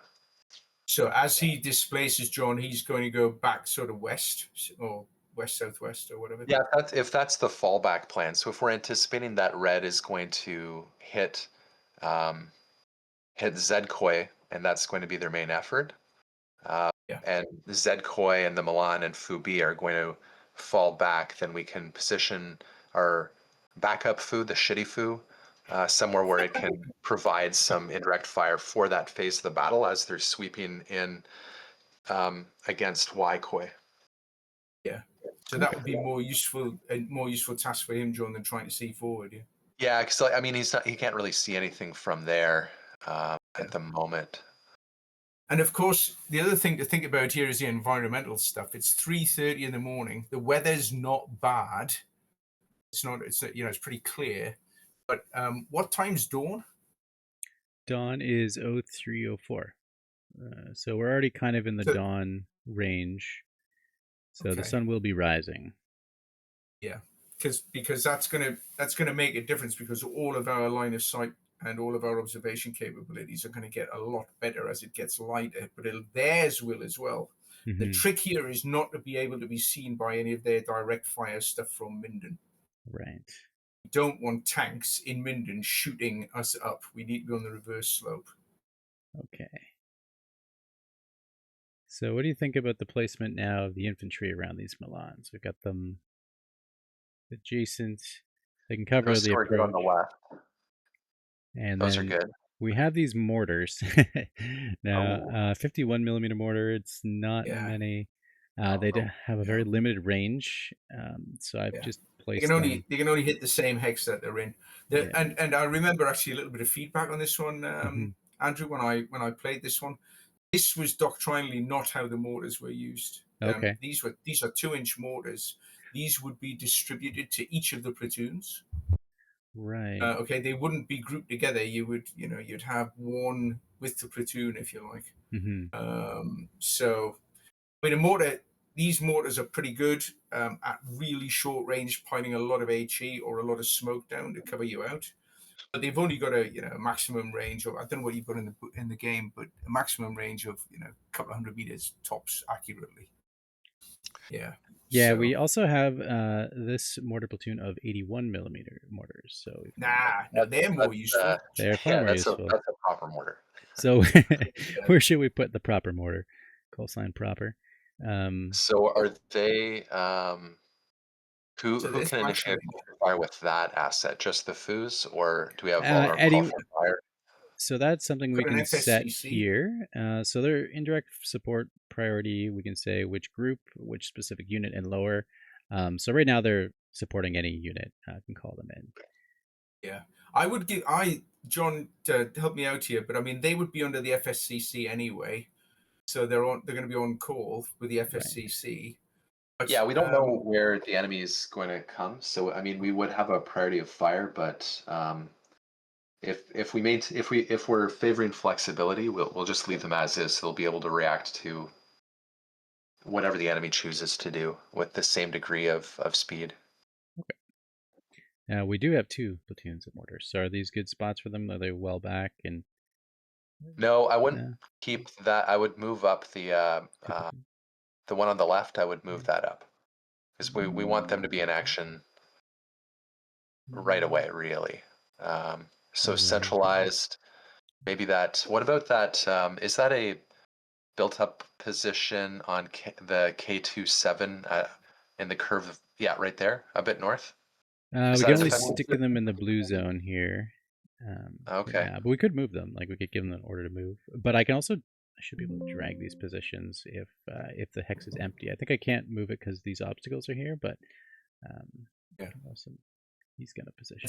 Speaker 2: So as he displaces John, he's going to go back sort of west or west southwest or whatever.
Speaker 3: Yeah, if that's the fallback plan. So if we're anticipating that red is going to hit Zedkoi, and that's going to be their main effort. And Zedkoi and the Milan and Fubi are going to fall back, then we can position our backup Fu, the shitty Fu, somewhere where it can provide some indirect fire for that phase of the battle as they're sweeping in against Waikoi.
Speaker 2: Yeah. So that would be more useful task for him, John, than trying to see forward. Yeah.
Speaker 3: Yeah, because I mean, he can't really see anything from there at the moment.
Speaker 2: And of course, the other thing to think about here is the environmental stuff. It's 3:30 in the morning. The weather's not bad. It's pretty clear. But what time's dawn?
Speaker 1: Dawn is 03:04. So we're already kind of in the dawn range. So the sun will be rising.
Speaker 2: Yeah, because that's gonna make a difference, because all of our line of sight and all of our observation capabilities are going to get a lot better as it gets lighter, but theirs will as well. The trick here is not to be able to be seen by any of their direct fire stuff from Minden.
Speaker 1: Right.
Speaker 2: We don't want tanks in Minden shooting us up. We need to be on the reverse slope.
Speaker 1: Okay. So what do you think about the placement now of the infantry around these Milans? We've got them adjacent. They can cover the approach.
Speaker 3: On the left.
Speaker 1: And
Speaker 3: those
Speaker 1: then
Speaker 3: are good.
Speaker 1: We have these mortars. Now, 51 millimeter mortar, it's not many. They have a very limited range. So I've just placed
Speaker 2: they can only hit the same hex that they're in. And I remember actually a little bit of feedback on this one, Andrew, when I played this one. This was doctrinally not how the mortars were used.
Speaker 1: Okay.
Speaker 2: These are 2-inch mortars. These would be distributed to each of the platoons.
Speaker 1: Right.
Speaker 2: Okay, they wouldn't be grouped together. You'd have one with the platoon, if you like. So, I mean, these mortars are pretty good at really short range, piling a lot of HE or a lot of smoke down to cover you out. But they've only got a maximum range of, I don't know what you've got in the game, but a maximum range of a couple of 100 meters tops accurately. Yeah.
Speaker 1: Yeah, so we also have this mortar platoon of 81 millimeter mortars. So
Speaker 2: they're more useful.
Speaker 1: They're far more useful.
Speaker 3: That's a proper mortar.
Speaker 1: So where should we put the proper mortar? Call sign proper.
Speaker 3: So are they? Who can initiate fire with that asset? Just the Foos, or do we have all our call for fire?
Speaker 1: So that's something we can set here. So their indirect support priority, we can say which group, which specific unit, and lower. So right now they're supporting any unit. I can call them in.
Speaker 2: Yeah, I would give John to help me out here, but I mean they would be under the FSCC anyway, so they're going to be on call with the FSCC. But,
Speaker 3: yeah, we don't know where the enemy is going to come, so I mean we would have a priority of fire, but if we're favoring flexibility, we'll just leave them as is. So they'll be able to react to whatever the enemy chooses to do with the same degree of speed.
Speaker 1: Okay. Now we do have 2 platoons of mortars. So are these good spots for them? Are they well back? And
Speaker 3: no, I wouldn't keep that. I would move up the one on the left. I would move that up because we want them to be in action right away, really. So centralized. Maybe that. What about that? Is that a built-up position on the K27 in the curve? Yeah, right there, a bit north.
Speaker 1: We can only stick them in the blue zone here.
Speaker 3: Okay.
Speaker 1: Yeah, but we could move them. Like we could give them an order to move. But I should be able to drag these positions if the hex is empty. I think I can't move it because these obstacles are here. But
Speaker 2: yeah,
Speaker 1: he's got a position.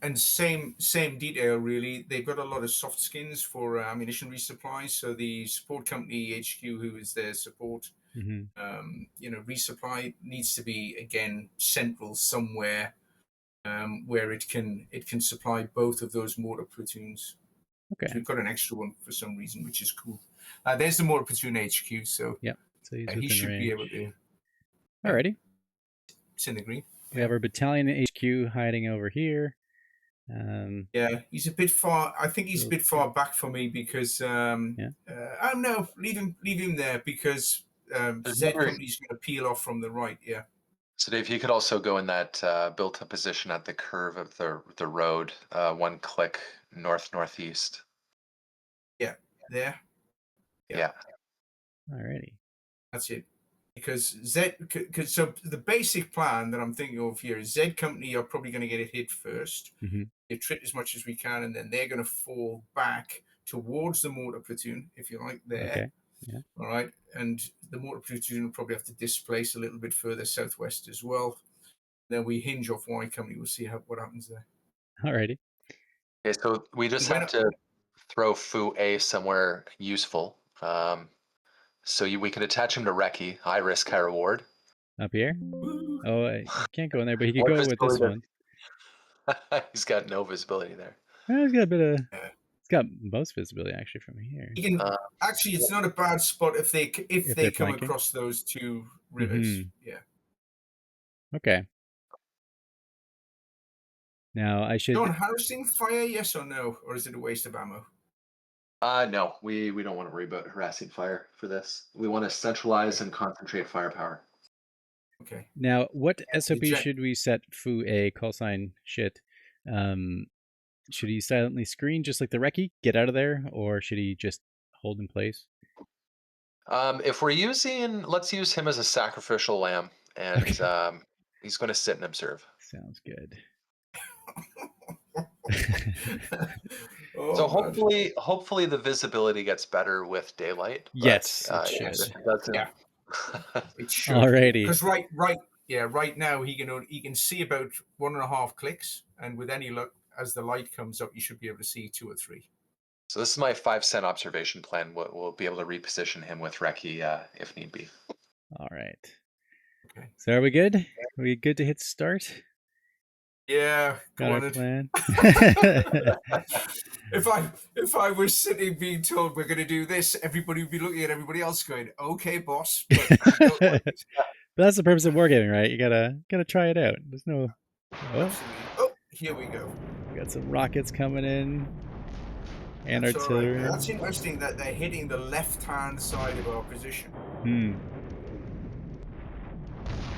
Speaker 2: And same detail really. They've got a lot of soft skins for ammunition resupply. So the support company HQ, who is their support, resupply needs to be again central somewhere where it can supply both of those mortar platoons.
Speaker 1: Okay.
Speaker 2: So we've got an extra one for some reason, which is cool. There's the mortar platoon HQ. So
Speaker 1: yeah, so
Speaker 2: he should be able to.
Speaker 1: Alrighty.
Speaker 2: It's in the green.
Speaker 1: We have our battalion HQ hiding over here.
Speaker 2: Yeah, he's a bit far. I think he's a bit far back for me because no, leave him there because Z company's going to peel off from the right. Yeah.
Speaker 3: So Dave, he could also go in that built-up position at the curve of the road, 1 click northeast.
Speaker 2: Yeah, there.
Speaker 3: Yeah.
Speaker 1: Alrighty.
Speaker 2: That's it. Because so the basic plan that I'm thinking of here is Z company are probably going to get hit first. Get tripped as much as we can, and then they're going to fall back towards the mortar platoon, if you like, there.
Speaker 1: Okay. Yeah.
Speaker 2: All right. And the mortar platoon will probably have to displace a little bit further southwest as well. Then we hinge off Y company. We'll see what happens there.
Speaker 1: Alrighty.
Speaker 3: Okay, so we just have to throw Fu A somewhere useful. So we could attach him to Recce, high risk, high reward.
Speaker 1: Up here? Oh, he can't go in there, but he could go with this one.
Speaker 3: He's got no visibility there.
Speaker 1: He's got a bit of. He's got most visibility actually from here.
Speaker 2: He can actually. It's not a bad spot if they come flanking across those 2 rivers. Yeah.
Speaker 1: Okay. Now I should.
Speaker 2: John, harassing fire, yes or no, or is it a waste of ammo?
Speaker 3: No, we don't want to worry about harassing fire for this. We want to centralize and concentrate firepower.
Speaker 2: Okay.
Speaker 1: Now, what SOP should we set Fu A call sign shit? Should he silently screen just like the Recce, get out of there, or should he just hold in place?
Speaker 3: If we're let's use him as a sacrificial lamb, and he's going to sit and observe.
Speaker 1: Sounds good.
Speaker 3: So hopefully the visibility gets better with daylight.
Speaker 1: Yes, it should.
Speaker 2: Yeah. It should.
Speaker 1: Alrighty.
Speaker 2: Because right now he can see about 1.5 clicks, and with any luck, as the light comes up, you should be able to see 2 or 3.
Speaker 3: So this is my 5-cent observation plan. We'll be able to reposition him with Recce if need be.
Speaker 1: All right.
Speaker 2: Okay.
Speaker 1: So are we good? Are we good to hit start?
Speaker 2: Yeah,
Speaker 1: got our plan.
Speaker 2: If I was sitting being told we're going to do this, everybody would be looking at everybody else going, "Okay, boss."
Speaker 1: But that's the purpose of wargaming, right? You gotta try it out. There's no.
Speaker 2: Oh, here we go.
Speaker 1: We got some rockets coming in, and that's artillery.
Speaker 2: Right. That's interesting that they're hitting the left-hand side of our position.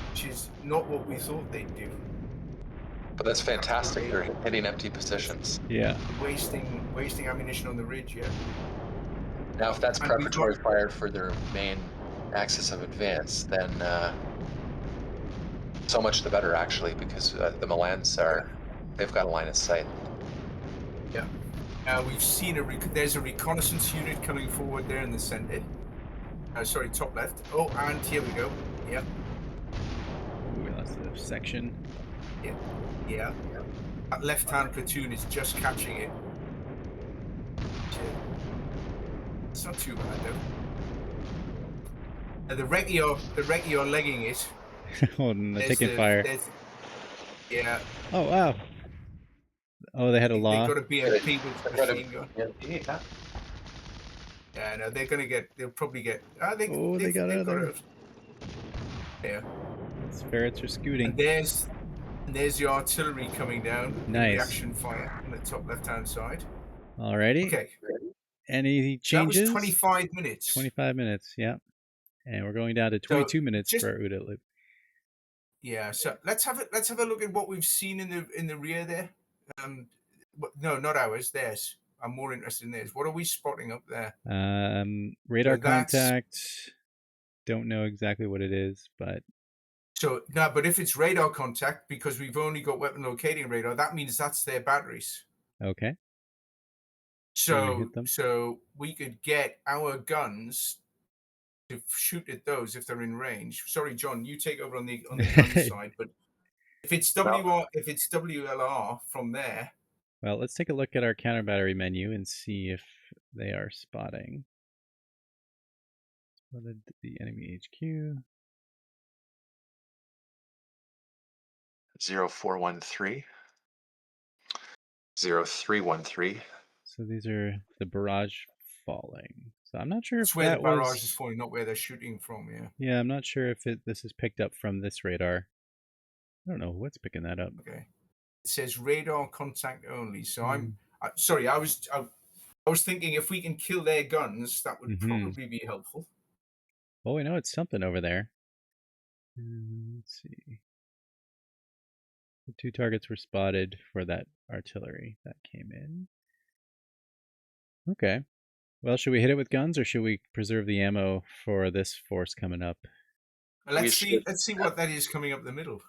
Speaker 2: Which is not what we thought they'd do.
Speaker 3: But that's fantastic. They're hitting empty positions.
Speaker 1: Yeah.
Speaker 2: Wasting ammunition on the ridge, yeah.
Speaker 3: Now, if that's preparatory fire for their main axis of advance, then so much the better, actually, because the Milans they've got a line of sight.
Speaker 2: Yeah. We've seen there's a reconnaissance unit coming forward there in the center. Sorry, top left. Oh, and here we go. Yeah.
Speaker 1: Ooh, the section.
Speaker 2: Yeah. That left-hand platoon is just catching it. It's not too bad though. The recce are legging it.
Speaker 1: Oh, and taking fire.
Speaker 2: Yeah.
Speaker 1: Oh wow. Oh, they had a
Speaker 2: They
Speaker 1: law.
Speaker 2: got a BMP with machine gun.
Speaker 3: Yeah.
Speaker 2: Yeah, no, they're gonna get. They'll probably get.
Speaker 1: They got out of there.
Speaker 2: Yeah.
Speaker 1: These ferrets are scooting.
Speaker 2: And there's the artillery coming down.
Speaker 1: Nice.
Speaker 2: Reaction fire on the top left-hand side.
Speaker 1: Alrighty.
Speaker 2: Okay.
Speaker 1: Any changes?
Speaker 2: That was 25 minutes.
Speaker 1: 25 minutes, yeah. And we're going down to 22 minutes for Udit Loop.
Speaker 2: Yeah, so let's have a look at what we've seen in the rear there. No, not ours. Theirs. I'm more interested in theirs. What are we spotting up there?
Speaker 1: Radar contact. Don't know exactly what it is, but
Speaker 2: but if it's radar contact, because we've only got weapon locating radar, that means that's their batteries.
Speaker 1: Okay.
Speaker 2: So we could get our guns to shoot at those if they're in range. Sorry, John, you take over on the gun side, but if it's WLR from there.
Speaker 1: Well, let's take a look at our counter battery menu and see if they are spotting. Spotted the enemy HQ.
Speaker 3: 0413. 0313.
Speaker 1: So these are the barrage falling. So I'm not sure
Speaker 2: if where the barrage is falling, not where they're shooting from.
Speaker 1: Yeah, I'm not sure if this is picked up from this radar. I don't know what's picking that up.
Speaker 2: Okay. It says radar contact only. So I'm sorry. I was thinking if we can kill their guns, that would probably be helpful.
Speaker 1: Well, we know it's something over there. Let's see. The 2 targets were spotted for that artillery that came in. Okay. Well, should we hit it with guns, or should we preserve the ammo for this force coming up?
Speaker 2: Let's see what that is coming up the middle.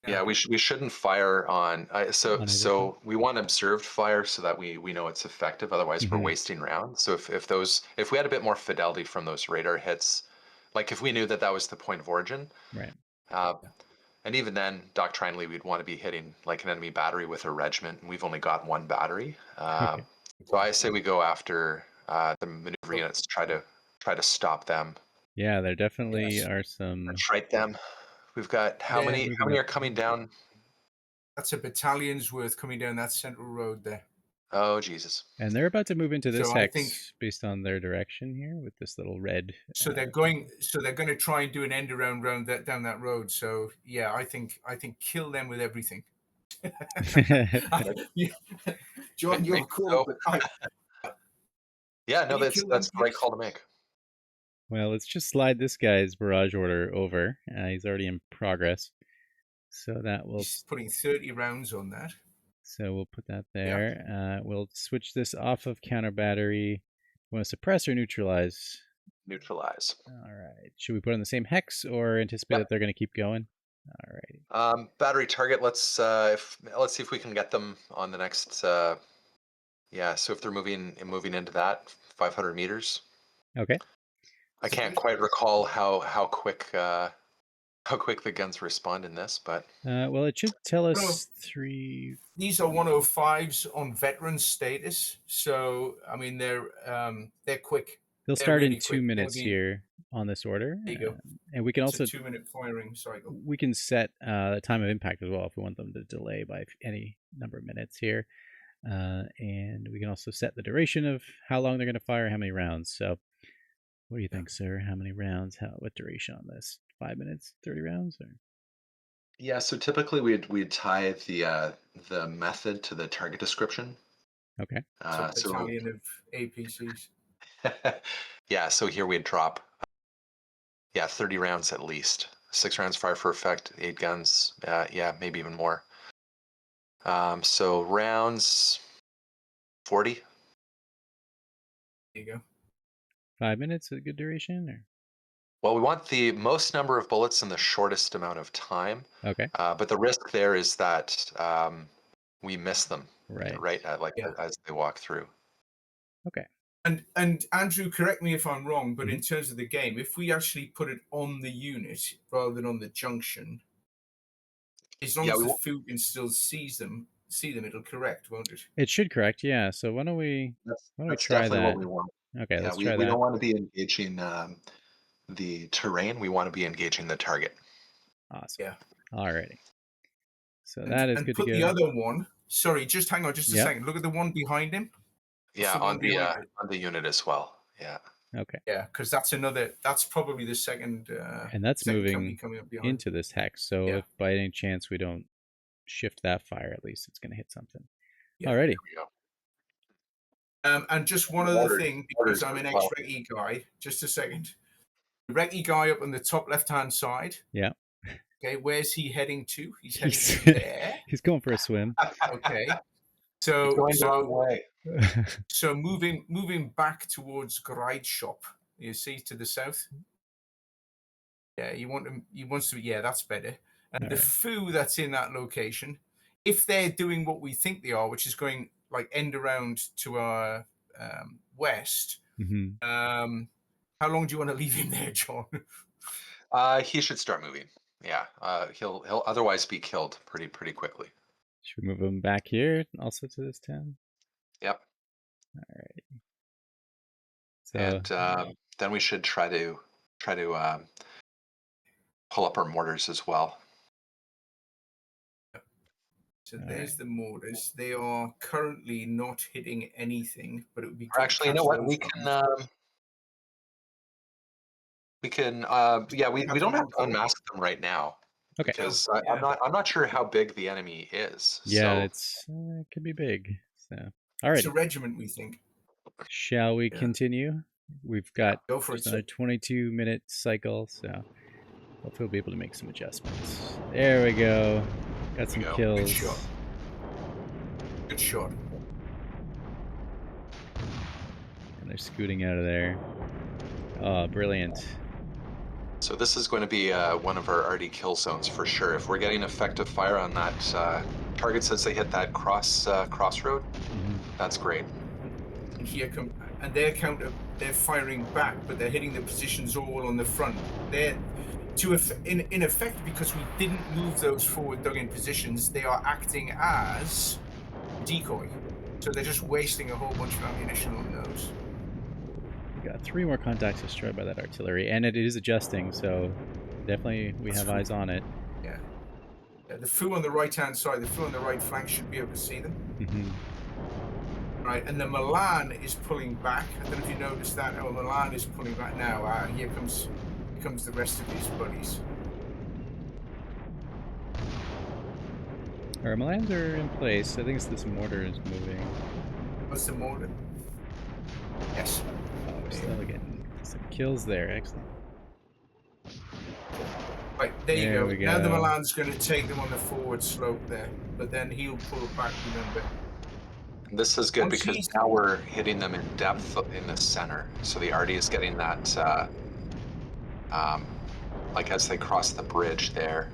Speaker 3: Yeah, we shouldn't fire on. So we want observed fire so that we know it's effective. Otherwise, we're wasting rounds. So if we had a bit more fidelity from those radar hits, like if we knew that was the point of origin,
Speaker 1: right?
Speaker 3: And even then, doctrinally, we'd want to be hitting like an enemy battery with a regiment, and we've only got 1 battery. So I say we go after the maneuver units to try to stop them.
Speaker 1: Yeah, there definitely are some.
Speaker 3: Right them. We've got how many are coming down?
Speaker 2: That's a battalion's worth coming down that central road there.
Speaker 3: Oh Jesus!
Speaker 1: And they're about to move into this hex based on their direction here with this little red.
Speaker 2: So they're going to try and do an end around down that road. So yeah, I think kill them with everything. John, you're cool.
Speaker 3: Yeah, no, that's the right call to make.
Speaker 1: Well, let's just slide this guy's barrage order over. He's already in progress. So that will...
Speaker 2: He's putting 30 rounds on that.
Speaker 1: So we'll put that there. Yeah. We'll switch this off of counter battery. Want to suppress or neutralize?
Speaker 3: Neutralize.
Speaker 1: All right. Should we put on the same hex or anticipate that they're going to keep going? All right.
Speaker 3: Battery target. Let's see if we can get them on the next. So if they're moving into that 500 meters.
Speaker 1: Okay.
Speaker 3: I can't quite recall how quick the guns respond in this, but
Speaker 1: well, it should tell us 3.
Speaker 2: These are 105s on veteran status, so I mean they're quick.
Speaker 1: They'll start in 2 minutes here on this order.
Speaker 2: There you go.
Speaker 1: And we can also
Speaker 2: 2-minute firing cycle.
Speaker 1: We can set the time of impact as well if we want them to delay by any number of minutes here, and we can also set the duration of how long they're going to fire, how many rounds. So. What do you think, sir? How many rounds? What duration on this? 5 minutes, 30 rounds, or?
Speaker 3: Yeah. So typically we'd tie the method to the target description.
Speaker 1: Okay.
Speaker 2: So battalion of APCs.
Speaker 3: Yeah. So here we'd drop. 30 rounds at least. 6 rounds fire for effect. 8 guns. Maybe even more. So rounds 40.
Speaker 2: There you go.
Speaker 1: 5 minutes is a good duration, or?
Speaker 3: Well, we want the most number of bullets in the shortest amount of time.
Speaker 1: Okay.
Speaker 3: But the risk there is that we miss them.
Speaker 1: Right.
Speaker 3: As they walk through.
Speaker 1: Okay.
Speaker 2: And Andrew, correct me if I'm wrong, but in terms of the game, if we actually put it on the unit rather than on the junction, As long as the food can still see them, it'll correct, won't it?
Speaker 1: It should correct, yeah. So why don't we try
Speaker 3: definitely
Speaker 1: that?
Speaker 3: what we want.
Speaker 1: Okay,
Speaker 3: Yeah,
Speaker 1: let's
Speaker 3: we
Speaker 1: try that.
Speaker 3: don't want to be engaging the terrain. We want to be engaging the target.
Speaker 1: Awesome.
Speaker 2: Yeah.
Speaker 1: Alrighty. So that is good to go.
Speaker 2: And put the other one. Sorry, just hang on just a second. Look at the one behind him.
Speaker 3: Yeah, on the unit as well. Yeah.
Speaker 1: Okay.
Speaker 2: Yeah, because that's probably the second.
Speaker 1: And that's moving
Speaker 2: coming up behind.
Speaker 1: into this hex. So if by any chance we don't shift that fire, at least it's going to hit something. Yeah. Alrighty.
Speaker 2: And just one other thing, because I'm an ex-Recce guy. Just a second. The Recce guy up on the top left-hand side.
Speaker 1: Yeah.
Speaker 2: Okay, where's he heading to? He's heading to there.
Speaker 1: He's going for a swim.
Speaker 2: Okay. So
Speaker 3: going the wrong way.
Speaker 2: So moving back towards Gride Shop, you see to the south. Yeah, you want him. He wants to. Yeah, that's better. And the foo that's in that location, if they're doing what we think they are, which is going like end around to our west, how long do you want to leave him there, John?
Speaker 3: He should start moving. Yeah, he'll otherwise be killed pretty quickly.
Speaker 1: Should we move him back here also to this town?
Speaker 3: Yep.
Speaker 1: All right.
Speaker 3: So, and then we should try to pull up our mortars as well.
Speaker 2: So there's the mortars. They are currently not hitting anything, but it would be good.
Speaker 3: Actually, you know what? We can we don't have to unmask them right now.
Speaker 1: Okay.
Speaker 3: Because I'm not sure how big the enemy is.
Speaker 1: Yeah, so. It could be big. So all right.
Speaker 2: It's a regiment, we think.
Speaker 1: Shall we continue? We've got another 22-minute cycle, so hopefully we'll be able to make some adjustments. There we go. Got some kills.
Speaker 2: Good shot. Good shot.
Speaker 1: And they're scooting out of there. Oh, brilliant.
Speaker 3: So this is going to be one of our RD kill zones for sure. If we're getting effective fire on that target says they hit that crossroad, that's great.
Speaker 2: And here come, and they're firing back, but they're hitting the positions all on the front. They're in effect, because we didn't move those forward dug-in positions, they are acting as decoy. So they're just wasting a whole bunch of ammunition on those.
Speaker 1: We got 3 more contacts destroyed by that artillery, and it is adjusting, so definitely we have eyes on it.
Speaker 2: Yeah. The foo on the right-hand side, the foo on the right flank should be able to see them. Right, and the Milan is pulling back. I don't know if you noticed that. Oh, Milan is pulling back now. Here comes the rest of his buddies.
Speaker 1: Our Milans are in place. I think it's this mortar is moving.
Speaker 2: What's the mortar? Yes.
Speaker 1: Oh, we're still getting some kills there. Excellent.
Speaker 2: Right, there you go. Now the Milan's going to take them on the forward slope there, but then he'll pull back, remember.
Speaker 3: This is good because now we're hitting them in depth in the center. So the RD is getting that, like as they cross the bridge there.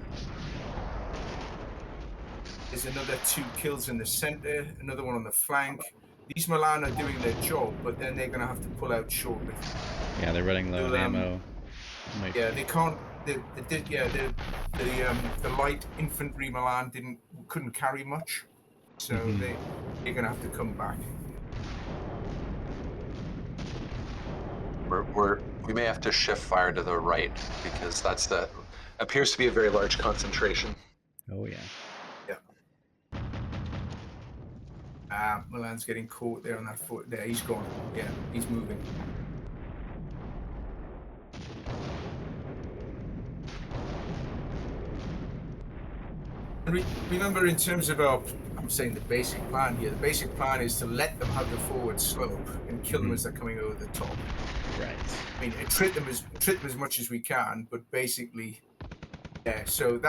Speaker 2: There's another 2 kills in the center, another one on the flank. These Milan are doing their job, but then they're going to have to pull out shortly.
Speaker 1: Yeah, they're running low on ammo.
Speaker 2: Yeah, they can't. The light infantry Milan couldn't carry much. So they're going to have to come back.
Speaker 3: We may have to shift fire to the right because appears to be a very large concentration.
Speaker 1: Oh yeah.
Speaker 2: Yeah. Milan's getting caught there on that foot. There, he's gone. Yeah, he's moving. Remember, in terms of I'm saying the basic plan here. The basic plan is to let them have the forward slope and kill them as they're coming over the top.
Speaker 1: Right.
Speaker 2: I mean, trip them as much as we can, but basically, yeah. So 2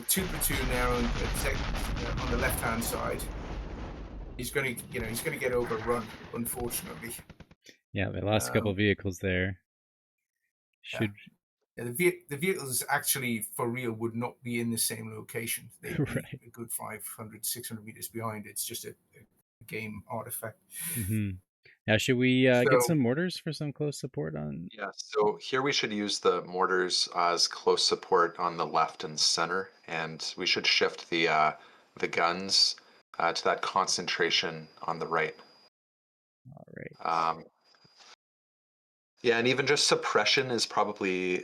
Speaker 2: platoon now on the left hand side. He's going to get overrun, unfortunately.
Speaker 1: Yeah, they lost a couple vehicles there.
Speaker 2: The vehicles actually, for real, would not be in the same location. They'd be a good 500, 600 meters behind. It's just a game artifact.
Speaker 1: And Now, should we get
Speaker 2: So
Speaker 1: some mortars for some close support on?
Speaker 3: Yeah, so here we should use the mortars as close support on the left and center, and we should shift the guns to that concentration on the right.
Speaker 1: All right.
Speaker 3: Yeah, and even just suppression is probably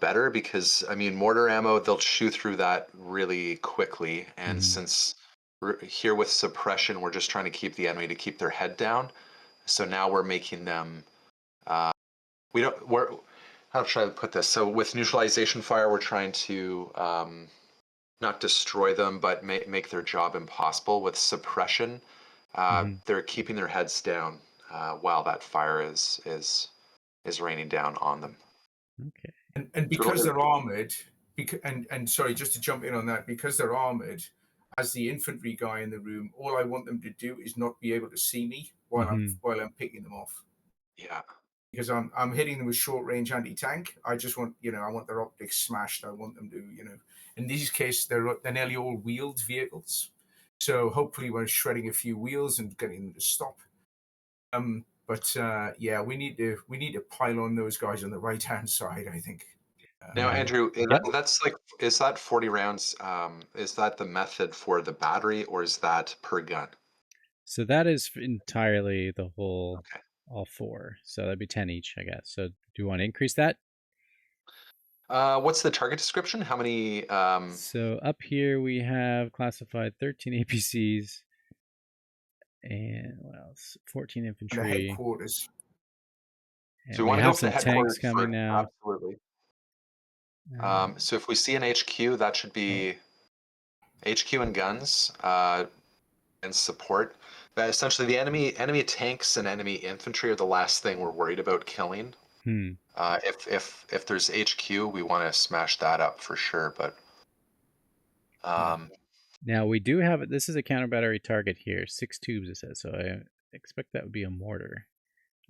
Speaker 3: better because, I mean, mortar ammo, they'll chew through that really quickly. And since we're here with suppression, we're just trying to keep the enemy to keep their head down. So now we're making them, how should I put this? So with neutralization fire, we're trying to not destroy them, but make their job impossible. With suppression, they're keeping their heads down while that fire is raining down on them.
Speaker 1: Okay.
Speaker 2: and because they're armored, and sorry, just to jump in on that, because they're armored, as the infantry guy in the room, all I want them to do is not be able to see me while I'm picking them off.
Speaker 3: Yeah.
Speaker 2: Because I'm hitting them with short range anti-tank. I just want, I want their optics smashed. I want them to, in these cases, they're nearly all wheeled vehicles. So hopefully we're shredding a few wheels and getting them to stop. But yeah, we need to pile on those guys on the right hand side, I think.
Speaker 3: Now, Andrew,
Speaker 1: Yep.
Speaker 3: is that 40 rounds? Is that the method for the battery, or is that per gun?
Speaker 1: So that is entirely the whole,
Speaker 3: Okay.
Speaker 1: all 4. So that'd be 10 each, I guess. So do you want to increase that?
Speaker 3: What's the target description? How many?
Speaker 1: So up here we have classified 13 APCs and what else? 14 infantry.
Speaker 2: And the headquarters.
Speaker 1: And
Speaker 3: so we
Speaker 1: we
Speaker 3: want to
Speaker 1: have
Speaker 3: go for
Speaker 1: some
Speaker 3: the headquarters
Speaker 1: tanks coming
Speaker 3: first.
Speaker 1: now.
Speaker 3: Absolutely. So if we see an HQ, that should be HQ and guns and support. But essentially, the enemy tanks and enemy infantry are the last thing we're worried about killing. If there's HQ, we want to smash that up for sure. But
Speaker 1: now we do have, this is a counter battery target here, 6 tubes it says, so I expect that would be a mortar.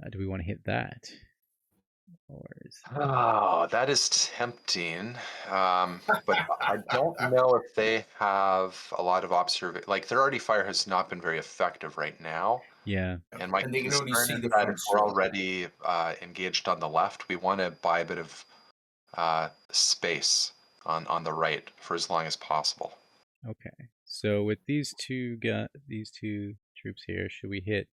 Speaker 1: Do we want to hit that? Or is
Speaker 3: that is tempting. But I don't know if they have a lot of observation. Like their already fire has not been very effective right now.
Speaker 1: Yeah.
Speaker 3: And my
Speaker 2: they can only
Speaker 3: concern
Speaker 2: see
Speaker 3: is
Speaker 2: the
Speaker 3: that
Speaker 2: front
Speaker 3: if we're
Speaker 2: side.
Speaker 3: already engaged on the left, we want to buy a bit of space on the right for as long as possible.
Speaker 1: Okay. So with these two troops here, should we hit?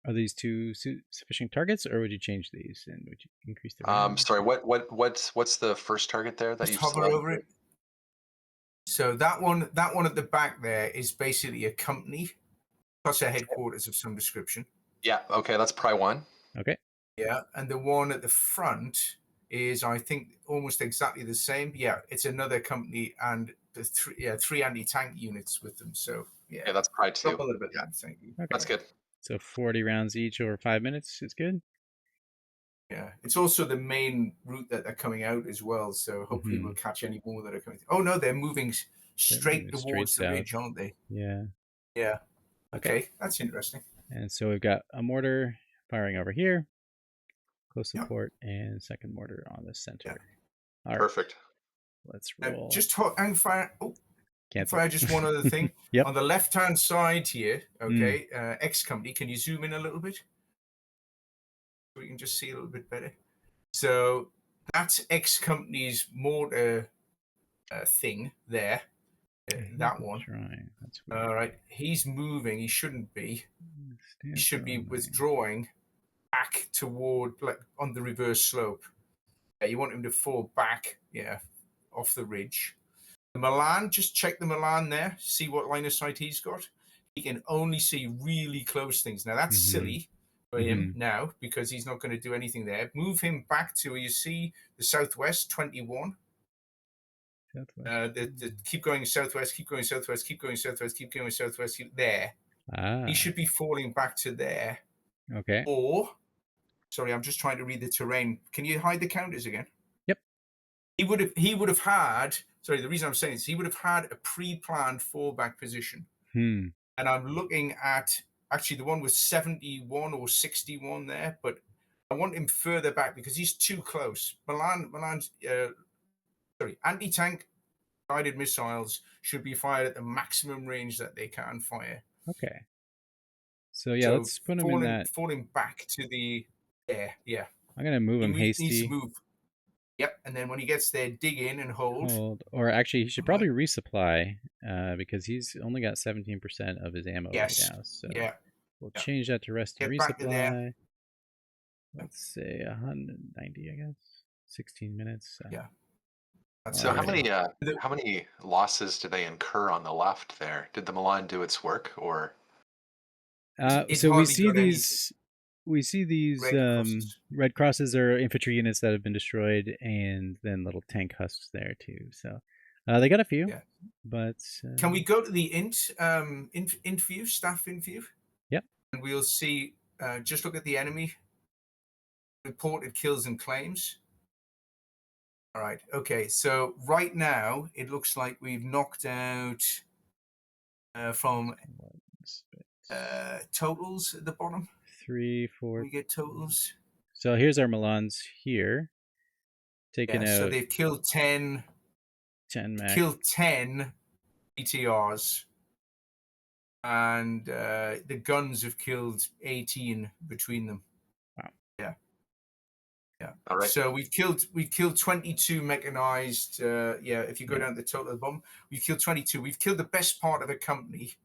Speaker 1: Are these two sufficient targets, or would you change these and would you increase the range?
Speaker 3: Sorry, what's the first target there that
Speaker 2: Just
Speaker 3: you
Speaker 2: hover over it. So that one at the back there is basically a company plus a headquarters of some description.
Speaker 3: Yeah. Okay, that's Pry 1.
Speaker 1: Okay.
Speaker 2: Yeah, and the one at the front is, I think, almost exactly the same. Yeah, it's another company and the three anti-tank units with them. So yeah,
Speaker 3: that's Pry 2.
Speaker 2: Drop a little bit. Yeah, thank you.
Speaker 1: Okay.
Speaker 3: That's good.
Speaker 1: So 40 rounds each over 5 minutes is good.
Speaker 2: Yeah, it's also the main route that they're coming out as well. So hopefully we'll catch any more that are coming. Oh no, they're moving straight towards the ridge, aren't they?
Speaker 1: Yeah.
Speaker 2: Yeah. Okay, that's interesting.
Speaker 1: And so we've got a mortar firing over here, close support, and second mortar on the center.
Speaker 2: Yeah.
Speaker 1: All right.
Speaker 3: Perfect.
Speaker 1: Let's roll.
Speaker 2: Just hang fire. Oh,
Speaker 1: Cancel.
Speaker 2: fire. Just one other thing.
Speaker 1: Yep.
Speaker 2: On the left-hand side here, okay, X company. Can you zoom in a little bit? So we can just see a little bit better. So that's X company's mortar thing there. That one.
Speaker 1: That's weird.
Speaker 2: All right. He's moving. He shouldn't be. He should be withdrawing back toward, like, on the reverse slope. Yeah, you want him to fall back, off the ridge. The Milan, just check the Milan there. See what line of sight he's got. He can only see really close things. Now, that's silly for him now because he's not going to do anything there. Move him back to, you see, the southwest, 21. Keep going southwest, keep going southwest, keep going southwest, keep going southwest. There. He should be falling back to there.
Speaker 1: Okay.
Speaker 2: Or, sorry, I'm just trying to read the terrain. Can you hide the counters again?
Speaker 1: Yep.
Speaker 2: He would have had. Sorry, the reason I'm saying this, he would have had a pre-planned fallback position. And I'm looking at actually the one with 71 or 61 there, but I want him further back because he's too close. Milan's anti-tank guided missiles should be fired at the maximum range that they can fire.
Speaker 1: Okay. So yeah,
Speaker 2: So
Speaker 1: let's put him in that.
Speaker 2: falling back to the air. Yeah.
Speaker 1: I'm gonna move him
Speaker 2: Needs to
Speaker 1: hasty.
Speaker 2: move. Yep. And then when he gets there, dig in and hold.
Speaker 1: Or actually, he should probably resupply because he's only got 17% of his ammo
Speaker 2: Yes.
Speaker 1: right now. So
Speaker 2: Yeah.
Speaker 1: we'll change that to rest and
Speaker 2: Get back to there.
Speaker 1: resupply. Let's say 190, I guess. 16 minutes. So.
Speaker 2: Yeah.
Speaker 3: So how many losses do they incur on the left there? Did the Milan do its work, or?
Speaker 1: So we see these red crosses are infantry units that have been destroyed, and then little tank husks there too. So they got a few.
Speaker 2: Yeah.
Speaker 1: But
Speaker 2: can we go to the int view, staff int view?
Speaker 1: Yep.
Speaker 2: And we'll see. Just look at the enemy reported kills and claims. All right. Okay. So right now it looks like we've knocked out from totals at the bottom.
Speaker 1: 3, 4.
Speaker 2: We get totals.
Speaker 1: So here's our Milans here. Taken out.
Speaker 2: So they've killed 10.
Speaker 1: 10 max.
Speaker 2: Killed 10 ETRs, and the guns have killed 18 between them.
Speaker 1: Wow.
Speaker 2: Yeah.
Speaker 3: All right.
Speaker 2: So we've killed 22 mechanized. If you go down to the total of the bomb, we've killed 22. We've killed the best part of a company.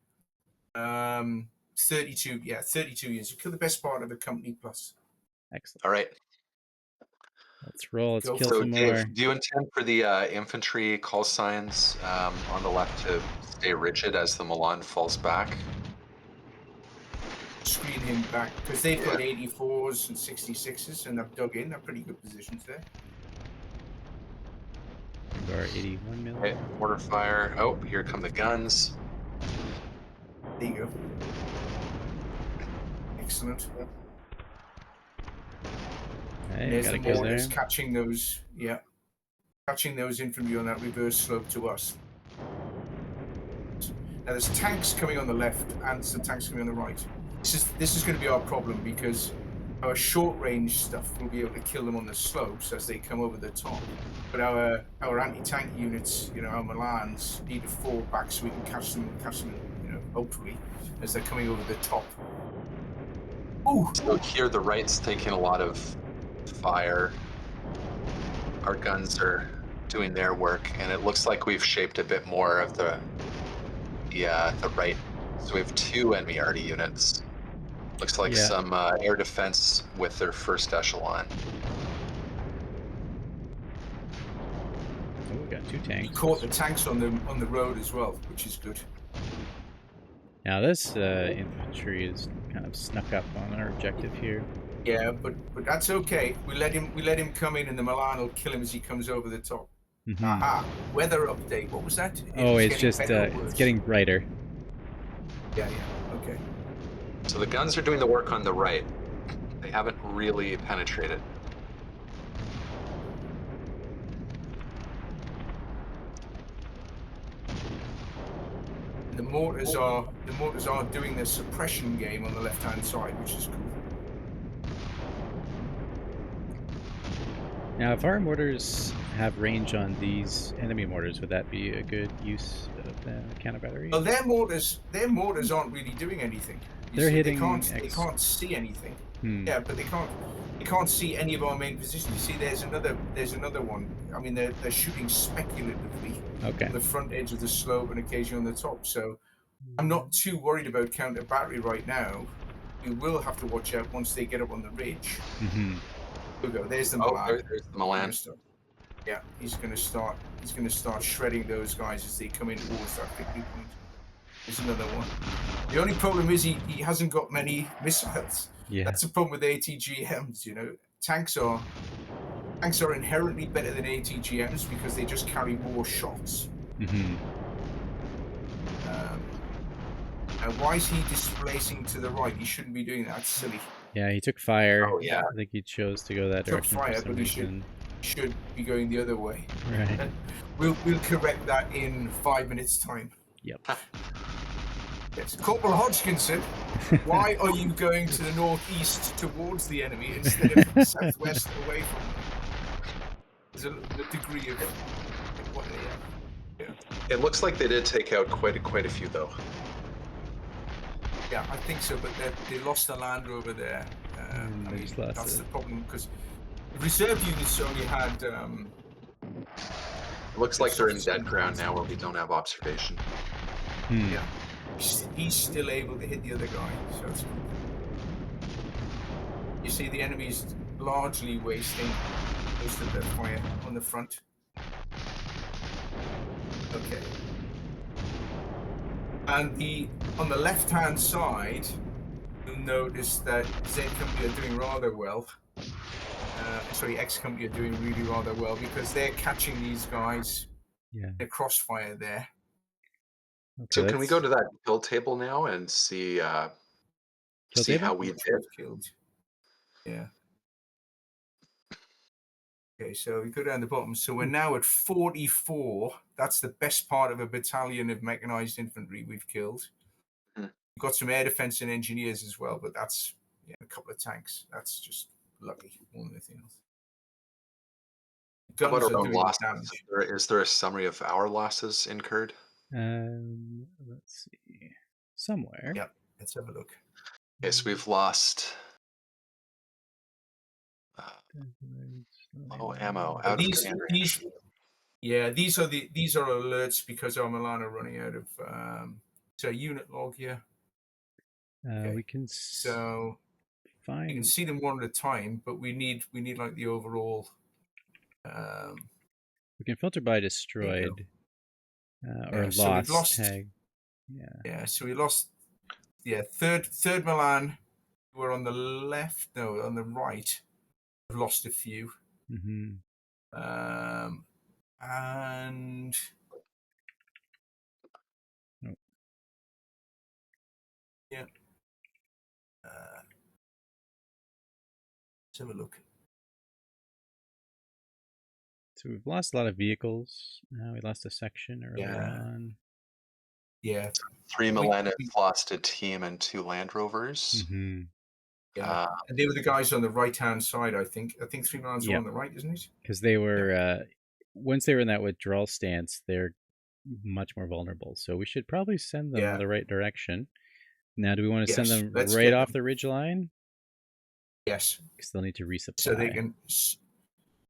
Speaker 2: 32. Yeah, 32 units. We've killed the best part of a company plus.
Speaker 1: Excellent.
Speaker 3: All right.
Speaker 1: Let's roll. Let's kill some
Speaker 3: Dave,
Speaker 1: more.
Speaker 3: do you intend for the infantry call signs on the left to stay rigid as the Milan falls back?
Speaker 2: Screen him back because they've got 84s and 66s, and they've dug in. They're pretty good positions there.
Speaker 1: Our 81 million.
Speaker 3: Okay, mortar fire. Oh, here come the guns.
Speaker 2: There you go. Excellent.
Speaker 1: Hey,
Speaker 2: there's
Speaker 1: gotta
Speaker 2: the
Speaker 1: kill
Speaker 2: mortars
Speaker 1: there.
Speaker 2: catching those infantry on that reverse slope to us. Now there's tanks coming on the left and some tanks coming on the right. This is going to be our problem because our short range stuff will be able to kill them on the slopes as they come over the top. But our anti-tank units, our Milans, need to fall back so we can catch them, hopefully, as they're coming over the top. Ooh.
Speaker 3: So here the right's taking a lot of fire. Our guns are doing their work, and it looks like we've shaped a bit more of the right. So we have 2 enemy arty units. Looks like some air defense with their first echelon.
Speaker 1: Oh, we got 2 tanks.
Speaker 2: We caught the tanks on the road as well, which is good.
Speaker 1: Now this infantry is kind of snuck up on our objective here.
Speaker 2: Yeah, but that's okay. We let him come in, and the Milan will kill him as he comes over the top.
Speaker 1: Mm-hmm.
Speaker 2: Aha! Weather update. What was that?
Speaker 1: It's just it's getting brighter.
Speaker 2: Yeah. Okay.
Speaker 3: So the guns are doing the work on the right. They haven't really penetrated.
Speaker 2: The mortars are doing their suppression game on the left-hand side, which is cool.
Speaker 1: Now, if our mortars have range on these enemy mortars, would that be a good use of the counter battery?
Speaker 2: Well, their mortars aren't really doing anything.
Speaker 1: They're hitting.
Speaker 2: They can't see anything. Yeah, but they can't see any of our main positions. You see, there's another one. I mean, they're shooting speculatively on the front edge of the slope and occasionally on the top. So I'm not too worried about counter battery right now. We will have to watch out once they get up on the ridge.
Speaker 1: Mm-hmm.
Speaker 2: There we go. There's the Milan.
Speaker 3: There's the Milan.
Speaker 2: Yeah, he's going to start shredding those guys as they come in towards that picnic point. There's another one. The only problem is he hasn't got many missiles.
Speaker 1: Yeah.
Speaker 2: That's the problem with ATGMs. Tanks are inherently better than ATGMs because they just carry more shots.
Speaker 1: Mm-hmm.
Speaker 2: And why is he displacing to the right? He shouldn't be doing that. That's silly.
Speaker 1: Yeah, he took fire.
Speaker 2: Oh yeah.
Speaker 1: I think he chose to go that direction.
Speaker 2: Took fire,
Speaker 1: for some
Speaker 2: but
Speaker 1: reason.
Speaker 2: he should be going the other way.
Speaker 1: Right.
Speaker 2: We'll correct that in 5 minutes' time.
Speaker 1: Yep.
Speaker 2: Yes. Corporal Hodgkinson, why are you going to the northeast towards the enemy instead of southwest away from them? There's a degree of what they
Speaker 3: It looks like they did take out quite a few though.
Speaker 2: Yeah, I think so, but they lost the Land Rover there. I mean, that's the problem, because the reserve units only had...
Speaker 3: Looks like they're in dead ground now where we don't have observation.
Speaker 2: Yeah. He's still able to hit the other guy, so it's good. You see the enemy's largely wasting most of their fire on the front. Okay. And on the left-hand side, you'll notice that Z Company are doing rather well. Sorry, X Company are doing really rather well, because they're catching these guys in a crossfire there.
Speaker 1: Okay,
Speaker 3: so can we go to that kill table now and see how we did?
Speaker 2: Killed. Yeah. Okay, so we go down the bottom. So we're now at 44. That's the best part of a battalion of mechanized infantry we've killed. We've got some air defense and engineers as well, but that's a couple of tanks. That's just lucky more than anything else.
Speaker 3: Guns are doing losses. Is there a summary of our losses incurred?
Speaker 1: Let's see. Somewhere.
Speaker 2: Yeah, let's have a look.
Speaker 3: Okay, so we've lost ammo out
Speaker 2: these
Speaker 3: of
Speaker 2: these are alerts because our Milan are running out of so unit log here.
Speaker 1: Okay. We can
Speaker 2: you can see them one at a time, but we need like the overall.
Speaker 1: We can filter by destroyed or lost,
Speaker 2: so we've lost
Speaker 1: tag.
Speaker 2: Yeah, so we lost. Yeah, third Milan. We're on the left. No, on the right. We've lost a few. And yeah. Let's have a look.
Speaker 1: So we've lost a lot of vehicles. We lost a section earlier on.
Speaker 2: Yeah.
Speaker 3: 3 Milan have lost a team and 2 Land Rovers.
Speaker 2: Yeah. And they were the guys on the right-hand side, I think. I think 3 Milans were on the right, isn't it?
Speaker 1: Because they were, once they were in that withdrawal stance, they're much more vulnerable. So we should probably send them in the right direction. Now, do we want to send them right off the ridge line?
Speaker 2: Yes.
Speaker 1: Because they'll need to resupply.
Speaker 2: So they can,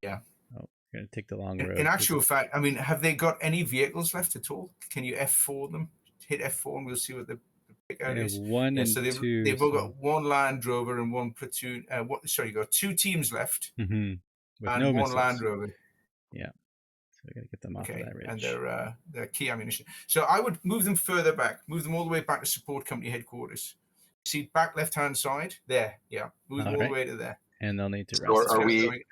Speaker 2: yeah.
Speaker 1: Oh, we're going to take the long road.
Speaker 2: In actual fact, I mean, have they got any vehicles left at all? Can you F4 them? Hit F4 and we'll see what the pickout is.
Speaker 1: One and
Speaker 2: so
Speaker 1: two.
Speaker 2: They've all got one Land Rover and one platoon. You've got 2 teams left.
Speaker 1: With
Speaker 2: and
Speaker 1: no
Speaker 2: one
Speaker 1: missiles.
Speaker 2: Land Rover.
Speaker 1: Yeah. So we got to get them off of that ridge.
Speaker 2: And their key ammunition. So I would move them further back. Move them all the way back to support company headquarters. See back left-hand side? There. Yeah. Move them all the way to there.
Speaker 1: And they'll need to
Speaker 3: rest. Are we...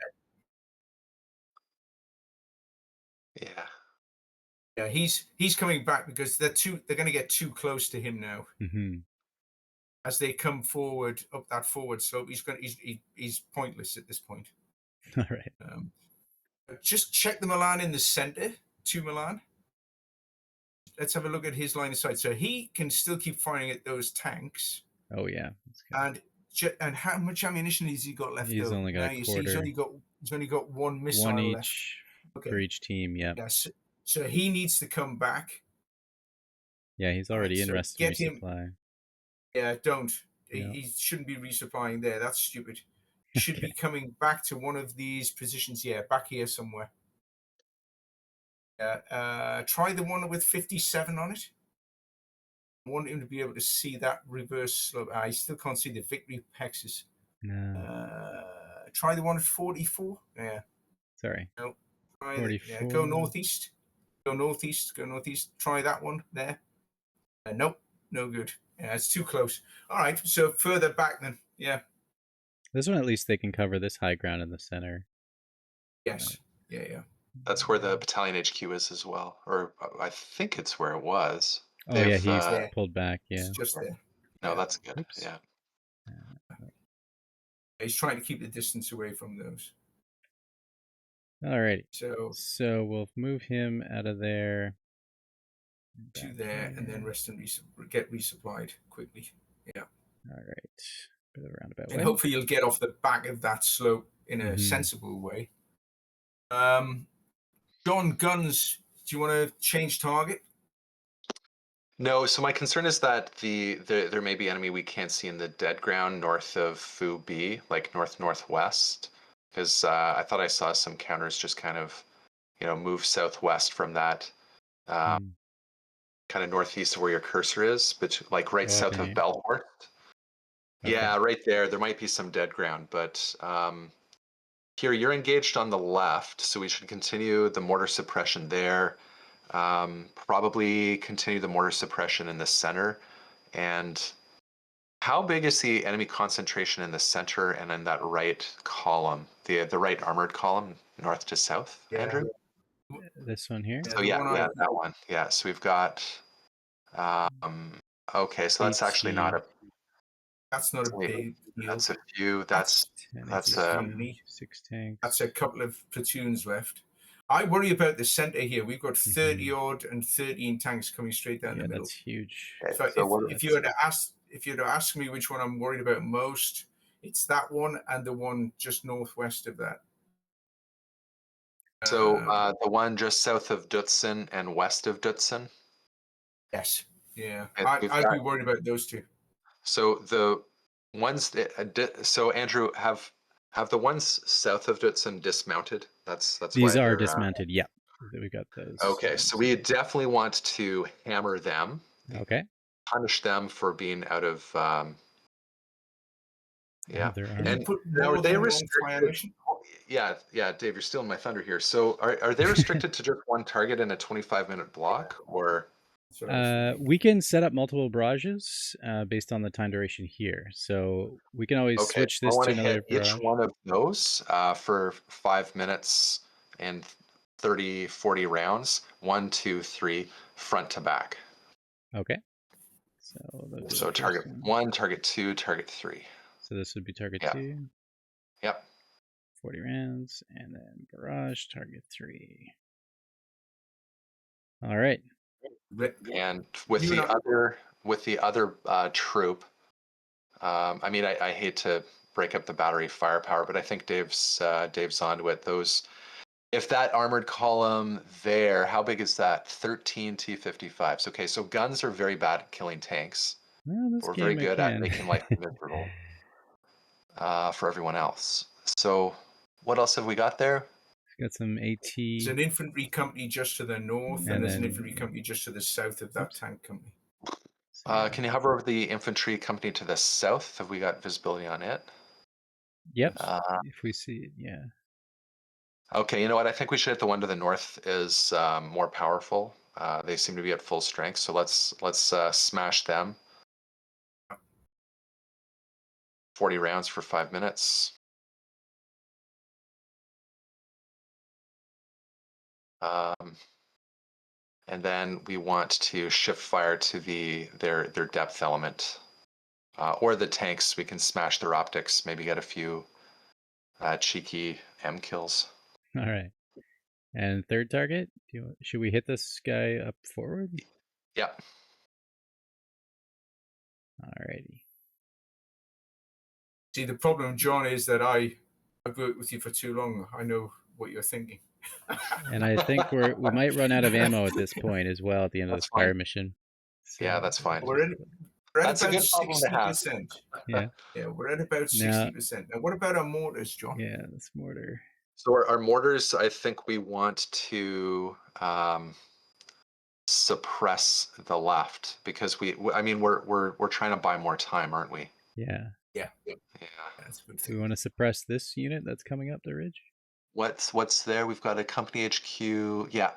Speaker 2: Yeah, he's coming back because they're going to get too close to him now. As they come forward up that forward slope, he's pointless at this point.
Speaker 1: All right.
Speaker 2: Just check the Milan in the center. 2 Milan. Let's have a look at his line of sight. So he can still keep firing at those tanks.
Speaker 1: Oh yeah.
Speaker 2: And how much ammunition has he got left?
Speaker 1: He's only got a quarter.
Speaker 2: He's only got 1 missile left.
Speaker 1: For each team. Yeah.
Speaker 2: So he needs to come back.
Speaker 1: Yeah, he's already in rest and resupply.
Speaker 2: Yeah, don't. He shouldn't be resupplying there. That's stupid. He should be coming back to one of these positions. Yeah, back here somewhere. Try the one with 57 on it. I want him to be able to see that reverse slope. I still can't see the victory hexes.
Speaker 1: No.
Speaker 2: Try the one at 44. Yeah.
Speaker 1: Sorry.
Speaker 2: No.
Speaker 1: 44.
Speaker 2: Go northeast. Go northeast. Try that one there. Nope. No good. Yeah, it's too close. All right. So further back then. Yeah.
Speaker 1: This one, at least they can cover this high ground in the center.
Speaker 2: Yes. Yeah.
Speaker 3: That's where the battalion HQ is as well. Or I think it's where it was.
Speaker 1: Oh, yeah, he's pulled back. Yeah.
Speaker 2: It's just there.
Speaker 3: No, that's good. Oops. Yeah.
Speaker 2: He's trying to keep the distance away from those.
Speaker 1: Alrighty. So we'll move him out of there.
Speaker 2: To there, and then rest and get resupplied quickly. Yeah.
Speaker 1: All right. Bit of a roundabout
Speaker 2: and hopefully you'll get off the back of that slope in a sensible way. John, guns. Do you want to change target?
Speaker 3: No, so my concern is that there may be enemy we can't see in the dead ground north of Fu B, like northwest, because I thought I saw some counters just kind of, move southwest from that,
Speaker 1: Hmm.
Speaker 3: kind of northeast of where your cursor is, but like right
Speaker 1: Oh, up
Speaker 3: south
Speaker 1: in
Speaker 3: of
Speaker 1: here.
Speaker 3: Belfort.
Speaker 1: Okay.
Speaker 3: Yeah, right there. There might be some dead ground, but here you're engaged on the left, so we should continue the mortar suppression there. Probably continue the mortar suppression in the center. And how big is the enemy concentration in the center and in that right column, the right armored column, north to south,
Speaker 2: Yeah.
Speaker 3: Andrew?
Speaker 1: This one here.
Speaker 2: Yeah,
Speaker 3: So
Speaker 2: the
Speaker 3: yeah,
Speaker 2: one
Speaker 3: yeah, that one. Yeah, so we've got. Um, okay, so that's actually not
Speaker 1: 18,
Speaker 3: a.
Speaker 2: that's not a
Speaker 3: Wait,
Speaker 2: big deal.
Speaker 3: that's a few.
Speaker 2: That's
Speaker 1: 10
Speaker 3: That's
Speaker 2: just
Speaker 3: a.
Speaker 1: infantry,
Speaker 2: company.
Speaker 1: 6
Speaker 2: That's
Speaker 1: tanks.
Speaker 2: a couple of platoons left. I worry about the center here. We've got 30
Speaker 1: Mhm.
Speaker 2: odd and 13 tanks coming straight down
Speaker 1: Yeah,
Speaker 2: the middle.
Speaker 1: that's huge.
Speaker 3: Okay,
Speaker 2: So
Speaker 3: so what?
Speaker 2: if you had to ask me which one I'm worried about most, it's that one and the one just northwest of that.
Speaker 3: So the one just south of Dutzen and west of Dutzen.
Speaker 2: Yes. Yeah.
Speaker 3: And we've
Speaker 2: I'd
Speaker 3: got
Speaker 2: be worried about those two.
Speaker 3: so the ones that, so Andrew, have the ones south of Dutzen dismounted? That's
Speaker 1: These
Speaker 3: why
Speaker 1: are
Speaker 3: they're
Speaker 1: dismounted. Yeah, we got those
Speaker 3: okay. So
Speaker 1: ones.
Speaker 3: we definitely want to hammer them,
Speaker 1: Okay.
Speaker 3: punish them for being out of yeah.
Speaker 1: Their
Speaker 2: Can you
Speaker 1: armor.
Speaker 3: And
Speaker 2: put
Speaker 3: now are
Speaker 2: more
Speaker 3: they
Speaker 2: than one fire
Speaker 3: restricted?
Speaker 2: mission?
Speaker 3: Yeah, yeah, Dave, you're stealing my thunder here. So are they restricted to just one target in a 25-minute block, or?
Speaker 2: That's what I was thinking.
Speaker 1: We can set up multiple barrages based on the time duration here. So we can always
Speaker 3: Okay,
Speaker 1: switch
Speaker 3: I
Speaker 1: this
Speaker 3: want
Speaker 1: to
Speaker 3: to hit
Speaker 1: another
Speaker 3: each
Speaker 1: barrage.
Speaker 3: one of those for 5 minutes and 30, 40 rounds. 1, 2, 3, front to back.
Speaker 1: Okay. So those are the
Speaker 3: So target
Speaker 1: first one.
Speaker 3: 1, target 2, target 3.
Speaker 1: So this would be target
Speaker 3: Yeah.
Speaker 1: 2,
Speaker 3: Yep.
Speaker 1: 40 rounds, and then barrage target 3. All right.
Speaker 3: And with
Speaker 2: You and
Speaker 3: the other troop, I mean, I hate to break up the battery firepower, but I think Dave's onto it. Those, if that armored column there, how big is that? 13 T-55s. Okay, so guns are very bad at killing tanks.
Speaker 1: Well, this
Speaker 3: We're very
Speaker 1: game I
Speaker 3: good at
Speaker 1: can.
Speaker 3: making life miserable for everyone else. So, what else have we got there?
Speaker 1: Got some AT.
Speaker 2: There's an infantry company just to the north, and there's an
Speaker 1: then,
Speaker 2: infantry company just to the south of that tank company.
Speaker 1: So, yeah.
Speaker 3: Can you hover over the infantry company to the south? Have we got visibility on it?
Speaker 1: Yep. If we see it, yeah.
Speaker 3: Okay, you know what? I think we should hit the one to the north is more powerful. They seem to be at full strength, so let's smash them. 40 rounds for 5 minutes. And then we want to shift fire to their depth element, or the tanks. We can smash their optics. Maybe get a few cheeky M kills.
Speaker 1: All right. And third target, should we hit this guy up forward?
Speaker 3: Yep.
Speaker 1: Alrighty.
Speaker 2: See, the problem, John, is that I've worked with you for too long. I know what you're thinking.
Speaker 1: And I think we might run out of ammo at this point as well at the end of
Speaker 3: That's
Speaker 1: this fire
Speaker 3: fine.
Speaker 1: mission. So,
Speaker 3: Yeah, that's fine.
Speaker 2: We're at
Speaker 3: That's a
Speaker 2: about
Speaker 3: good problem to have.
Speaker 2: 60%.
Speaker 1: Yeah.
Speaker 2: Yeah, we're at about 60%. Now, what about our mortars, John?
Speaker 1: Yeah, this mortar.
Speaker 3: So our mortars, I think we want to suppress the left because I mean, we're trying to buy more time, aren't we?
Speaker 1: Yeah.
Speaker 2: Yeah.
Speaker 3: Yeah.
Speaker 2: That's a good
Speaker 1: Do
Speaker 2: thing.
Speaker 1: we want to suppress this unit that's coming up the ridge?
Speaker 3: What's there? We've got a company HQ. Yeah,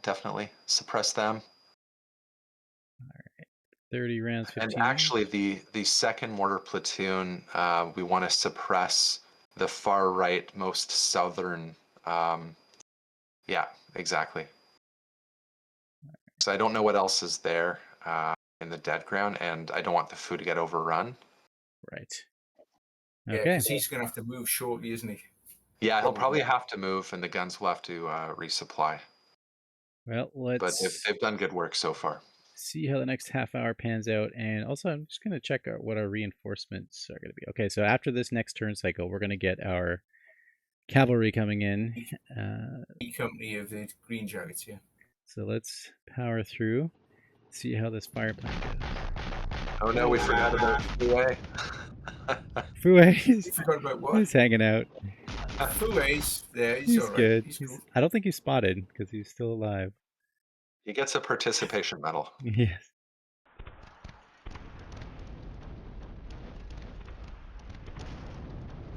Speaker 3: definitely suppress them.
Speaker 1: 30 rounds, 15
Speaker 3: And actually, the second mortar platoon, we want to suppress the far right, most southern. Yeah, exactly. So I don't know what else is there in the dead ground, and I don't want the food to get overrun.
Speaker 1: Right.
Speaker 2: Yeah,
Speaker 1: Okay.
Speaker 2: because he's going to have to move shortly, isn't he?
Speaker 3: Yeah, he'll probably have to move, and the guns will have to resupply.
Speaker 1: Well,
Speaker 3: But
Speaker 1: let's
Speaker 3: they've done good work so far.
Speaker 1: see how the next half hour pans out. And also, I'm just going to check out what our reinforcements are going to be. Okay, so after this next turn cycle, we're going to get our cavalry coming in.
Speaker 2: The company of the Green Jackets, yeah.
Speaker 1: So let's power through. See how this fire plant goes.
Speaker 3: Oh no, we forgot about Fouet.
Speaker 1: Fouet
Speaker 2: You forgot about what?
Speaker 1: he's hanging out.
Speaker 2: Fouet's there. He's
Speaker 1: He's
Speaker 2: all right.
Speaker 1: good.
Speaker 2: He's cool.
Speaker 1: I don't think he's spotted because he's still alive.
Speaker 3: He gets a participation medal.
Speaker 1: Yes.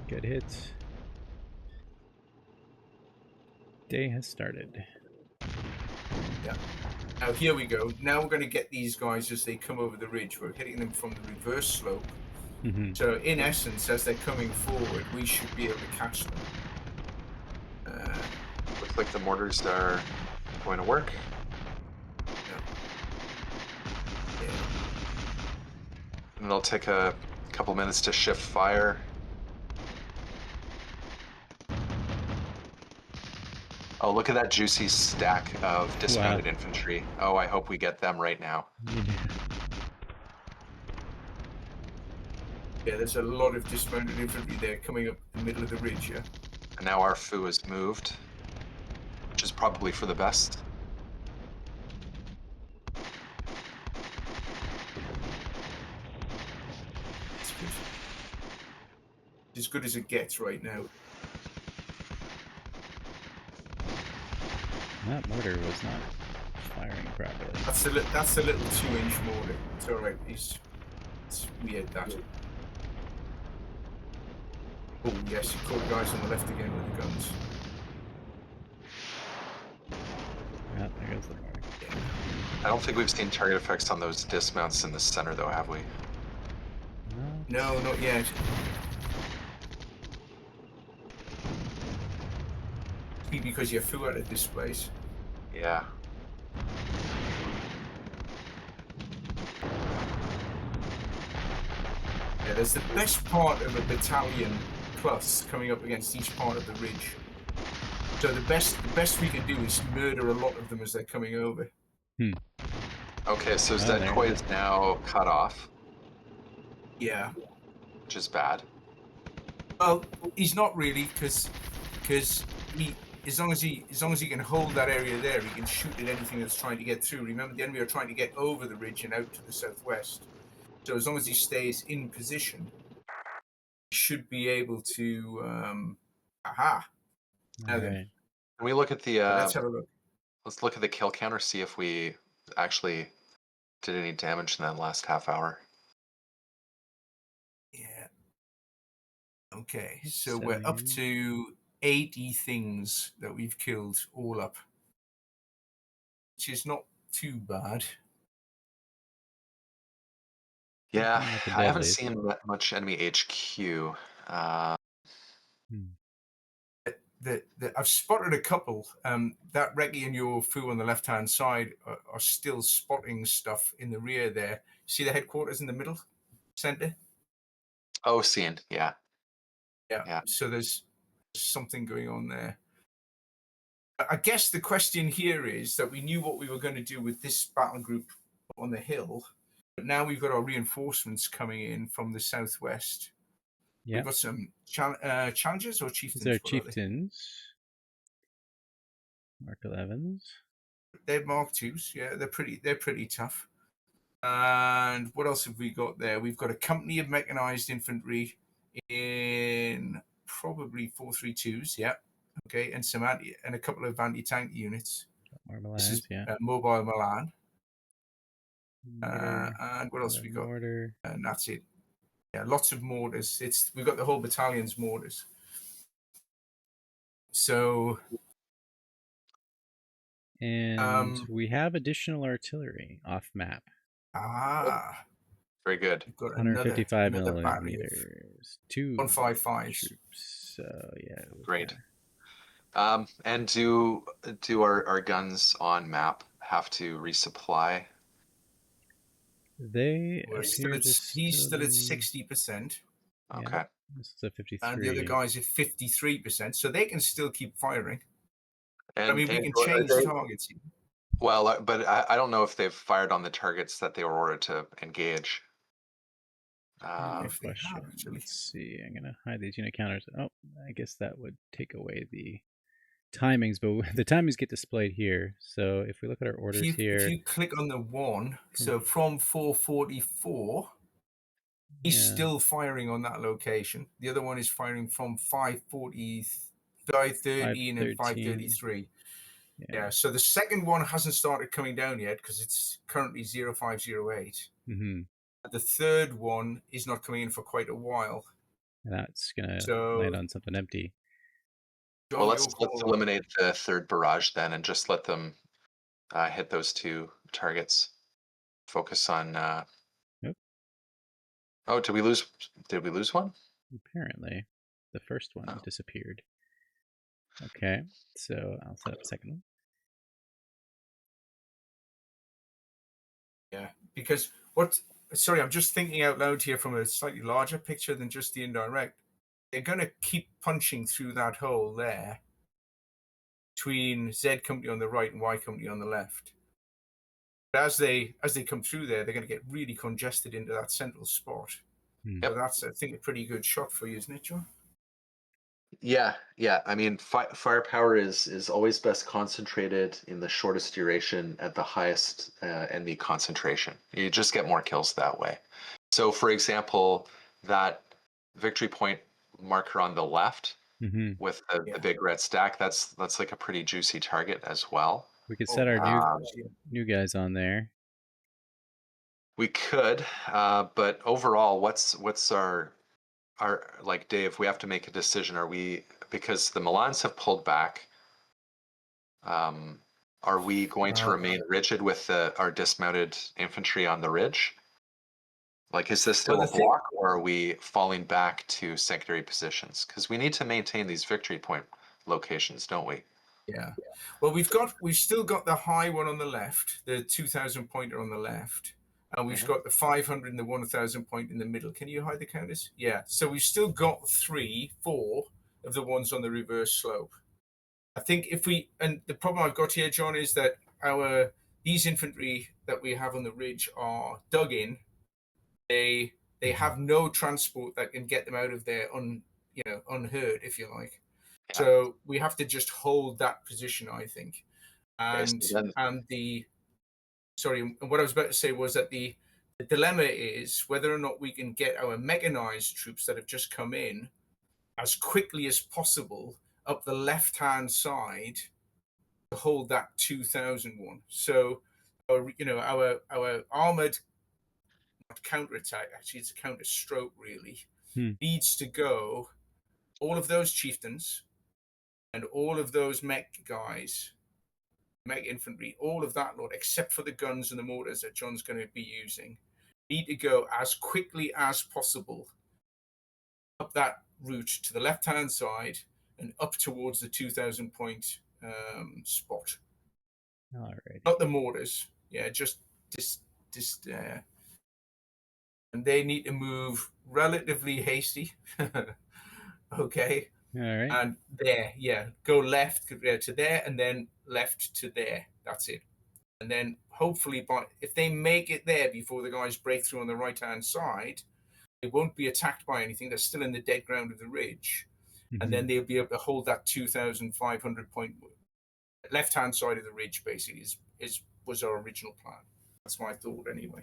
Speaker 1: Good hits. Day has started.
Speaker 2: Yeah. Now here we go. Now we're going to get these guys as they come over the ridge. We're hitting them from the reverse slope.
Speaker 1: Mm-hmm.
Speaker 2: So in essence, as they're coming forward, we should be able to catch them.
Speaker 3: Looks like the mortars are going to work.
Speaker 2: Yeah.
Speaker 3: And it'll take a couple minutes to shift fire. Oh, look at that juicy stack of dismounted infantry. Oh, I hope we get them right now.
Speaker 2: Yeah, there's a lot of dismounted infantry there coming up the middle of the ridge, yeah.
Speaker 3: And now our foo is moved, which is probably for the best.
Speaker 2: It's good. As good as it gets right now.
Speaker 1: That mortar was not firing properly.
Speaker 2: That's a little 2-inch mortar. It's all right. It's weird that. Oh yes, you caught guys on the left again with the guns.
Speaker 1: Yeah, there goes the mortar.
Speaker 3: I don't think we've seen target effects on those dismounts in the center, though, have we?
Speaker 2: No, not yet. Be because you're full out of this place.
Speaker 3: Yeah.
Speaker 2: Yeah, there's the best part of a battalion plus coming up against each part of the ridge. So the best we can do is murder a lot of them as they're coming over.
Speaker 3: Okay, so Zedkoi is now cut off.
Speaker 2: Yeah.
Speaker 3: Which is bad.
Speaker 2: Well, he's not really, because he, as long as he can hold that area there, he can shoot at anything that's trying to get through. Remember, the enemy are trying to get over the ridge and out to the southwest. So as long as he stays in position, he should be able to. Aha! Now then,
Speaker 3: Can we look at the?
Speaker 2: let's have a look.
Speaker 3: Let's look at the kill counter. See if we actually did any damage in that last half hour.
Speaker 2: Yeah. Okay, so we're up to 80 things that we've killed all up, which is not too bad.
Speaker 3: Yeah, I haven't seen that much enemy HQ.
Speaker 2: I've spotted a couple. That Reki and your foo on the left-hand side are still spotting stuff in the rear there. See the headquarters in the middle center?
Speaker 3: Oh, seen. Yeah.
Speaker 2: Yeah. So there's something going on there. I guess the question here is that we knew what we were going to do with this battle group on the hill, but now we've got our reinforcements coming in from the southwest. Yeah. We've got some challengers or chieftains.
Speaker 1: These are chieftains. Mark 11s.
Speaker 2: They're Mark 2s. Yeah, they're pretty tough. And what else have we got there? We've got a company of mechanized infantry in probably 432s. Yeah. Okay, and a couple of anti-tank units. This is Mobile Milan. And what else have we got?
Speaker 1: Mortar.
Speaker 2: And that's it. Yeah, lots of mortars. We've got the whole battalion's mortars. So,
Speaker 1: and we have additional artillery off map.
Speaker 3: Very good.
Speaker 2: We've got
Speaker 1: 155 millimeters. 2
Speaker 2: 155
Speaker 1: troops. So yeah.
Speaker 3: Great. And do our guns on map have to resupply?
Speaker 2: He's still at 60%.
Speaker 3: Okay.
Speaker 1: Yeah, this is a 53.
Speaker 2: And the other guy's at 53%, so they can still keep firing.
Speaker 3: And,
Speaker 2: we can change targets.
Speaker 3: Well, but I don't know if they've fired on the targets that they were ordered to engage.
Speaker 2: If they have, actually.
Speaker 1: Let's see. I'm gonna hide these unit counters. Oh, I guess that would take away the timings, but the timings get displayed here. So if we look at our orders
Speaker 2: if
Speaker 1: here,
Speaker 2: you click on the one, so from 444, he's still firing on that location. The other one is firing from 540, 513 and 533. Yeah, so the second one hasn't started coming down yet because it's currently 0508.
Speaker 1: Mm-hmm.
Speaker 2: The third one is not coming in for quite a while.
Speaker 1: And that's going to land on something empty.
Speaker 3: Well, let's eliminate the third barrage then and just let them hit those two targets. Focus on...
Speaker 1: Nope.
Speaker 3: Oh, did we lose one?
Speaker 1: Apparently. The first one disappeared. Okay, so I'll set up a second one.
Speaker 2: Yeah, because sorry, I'm just thinking out loud here from a slightly larger picture than just the indirect. They're going to keep punching through that hole there between Z company on the right and Y company on the left. But as they come through there, they're going to get really congested into that central spot. So that's, I think, a pretty good shot for you, isn't it, John?
Speaker 3: Yeah. I mean, firepower is always best concentrated in the shortest duration at the highest enemy concentration. You just get more kills that way. So, for example, that victory point marker on the left with the big red stack, that's like a pretty juicy target as well.
Speaker 1: We could set our new guys on there.
Speaker 3: We could, but overall, what's our like, Dave, we have to make a decision. Are we, because the Milans have pulled back, are we going to remain rigid with our dismounted infantry on the ridge? Like, is this still a block, or are we falling back to secondary positions? Because we need to maintain these victory point locations, don't we?
Speaker 2: Yeah. Well, we've still got the high one on the left, the 2,000 pointer on the left, and we've got the 500 and the 1,000 point in the middle. Can you hide the counters? Yeah. So we've still got 4 of the ones on the reverse slope. I think and the problem I've got here, John, is that these infantry that we have on the ridge are dug in. They have no transport that can get them out of there unhurt, if you like. Yeah. So we have to just hold that position, I think. And what I was about to say was that the dilemma is whether or not we can get our mechanized troops that have just come in as quickly as possible up the left-hand side to hold that 2,000 one. So, our armored counterattack, actually it's a counter stroke really, needs to go all of those chieftains and all of those mech guys, mech infantry, all of that lot, except for the guns and the mortars that John's going to be using, need to go as quickly as possible up that route to the left-hand side and up towards the 2,000 point spot.
Speaker 1: All right.
Speaker 2: Not the mortars. Yeah, just and they need to move relatively hasty. Okay.
Speaker 1: All right.
Speaker 2: And go left to there and then left to there. That's it. And then hopefully, if they make it there before the guys break through on the right-hand side, they won't be attacked by anything. They're still in the dead ground of the ridge. And then they'll be able to hold that 2,500 point left-hand side of the ridge, basically, was our original plan. That's my thought, anyway.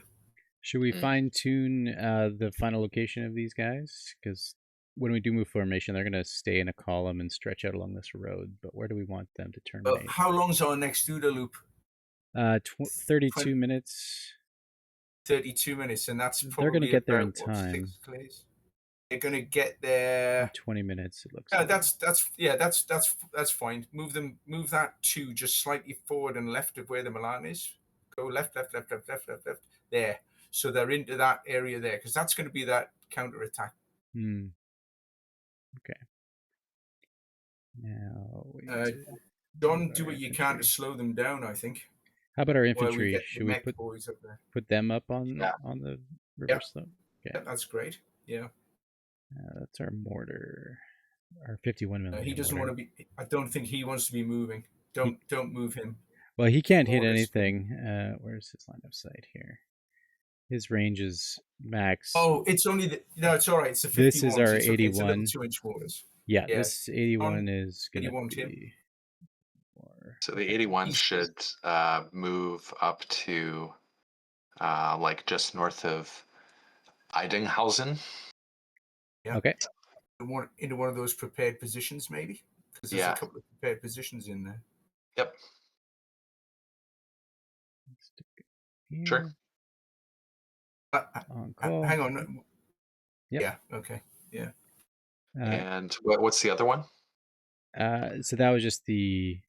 Speaker 1: Should we fine-tune the final location of these guys? Because when we do move formation, they're going to stay in a column and stretch out along this road. But where do we want them to terminate?
Speaker 2: How long's our next OODA loop?
Speaker 1: 32 minutes.
Speaker 2: 32 minutes, and that's probably
Speaker 1: they're going to get there in time.
Speaker 2: They're going to get there
Speaker 1: in 20 minutes. It looks.
Speaker 2: That's fine. Move that 2 just slightly forward and left of where the Milan is. Go left. There. So they're into that area there because that's going to be that counter attack.
Speaker 1: Okay. Now,
Speaker 2: John, do what you can to slow them down, I think.
Speaker 1: How about our infantry? Should we put them up on the river slope?
Speaker 2: Okay. Yeah, that's great. Yeah.
Speaker 1: That's our mortar. Our 51 millimeter.
Speaker 2: He doesn't want to be. I don't think he wants to be moving. Don't move him.
Speaker 1: Well, he can't hit anything. Where's his line of sight here? His range is max.
Speaker 2: Oh, it's only no, it's all right. It's a 51.
Speaker 1: This is our 81.
Speaker 2: It's 2-inch mortars.
Speaker 1: Yeah, this 81 is going to be
Speaker 3: So the 81 should move up to like just north of Eidinghausen.
Speaker 2: Yeah.
Speaker 1: Okay.
Speaker 2: Into one of those prepared positions, maybe, because there's a couple of prepared positions in there.
Speaker 3: Yep.
Speaker 1: Sure.
Speaker 2: On call. Hang on. Yep. Yeah. Okay. Yeah.
Speaker 3: And what's the other one?
Speaker 1: So that was just the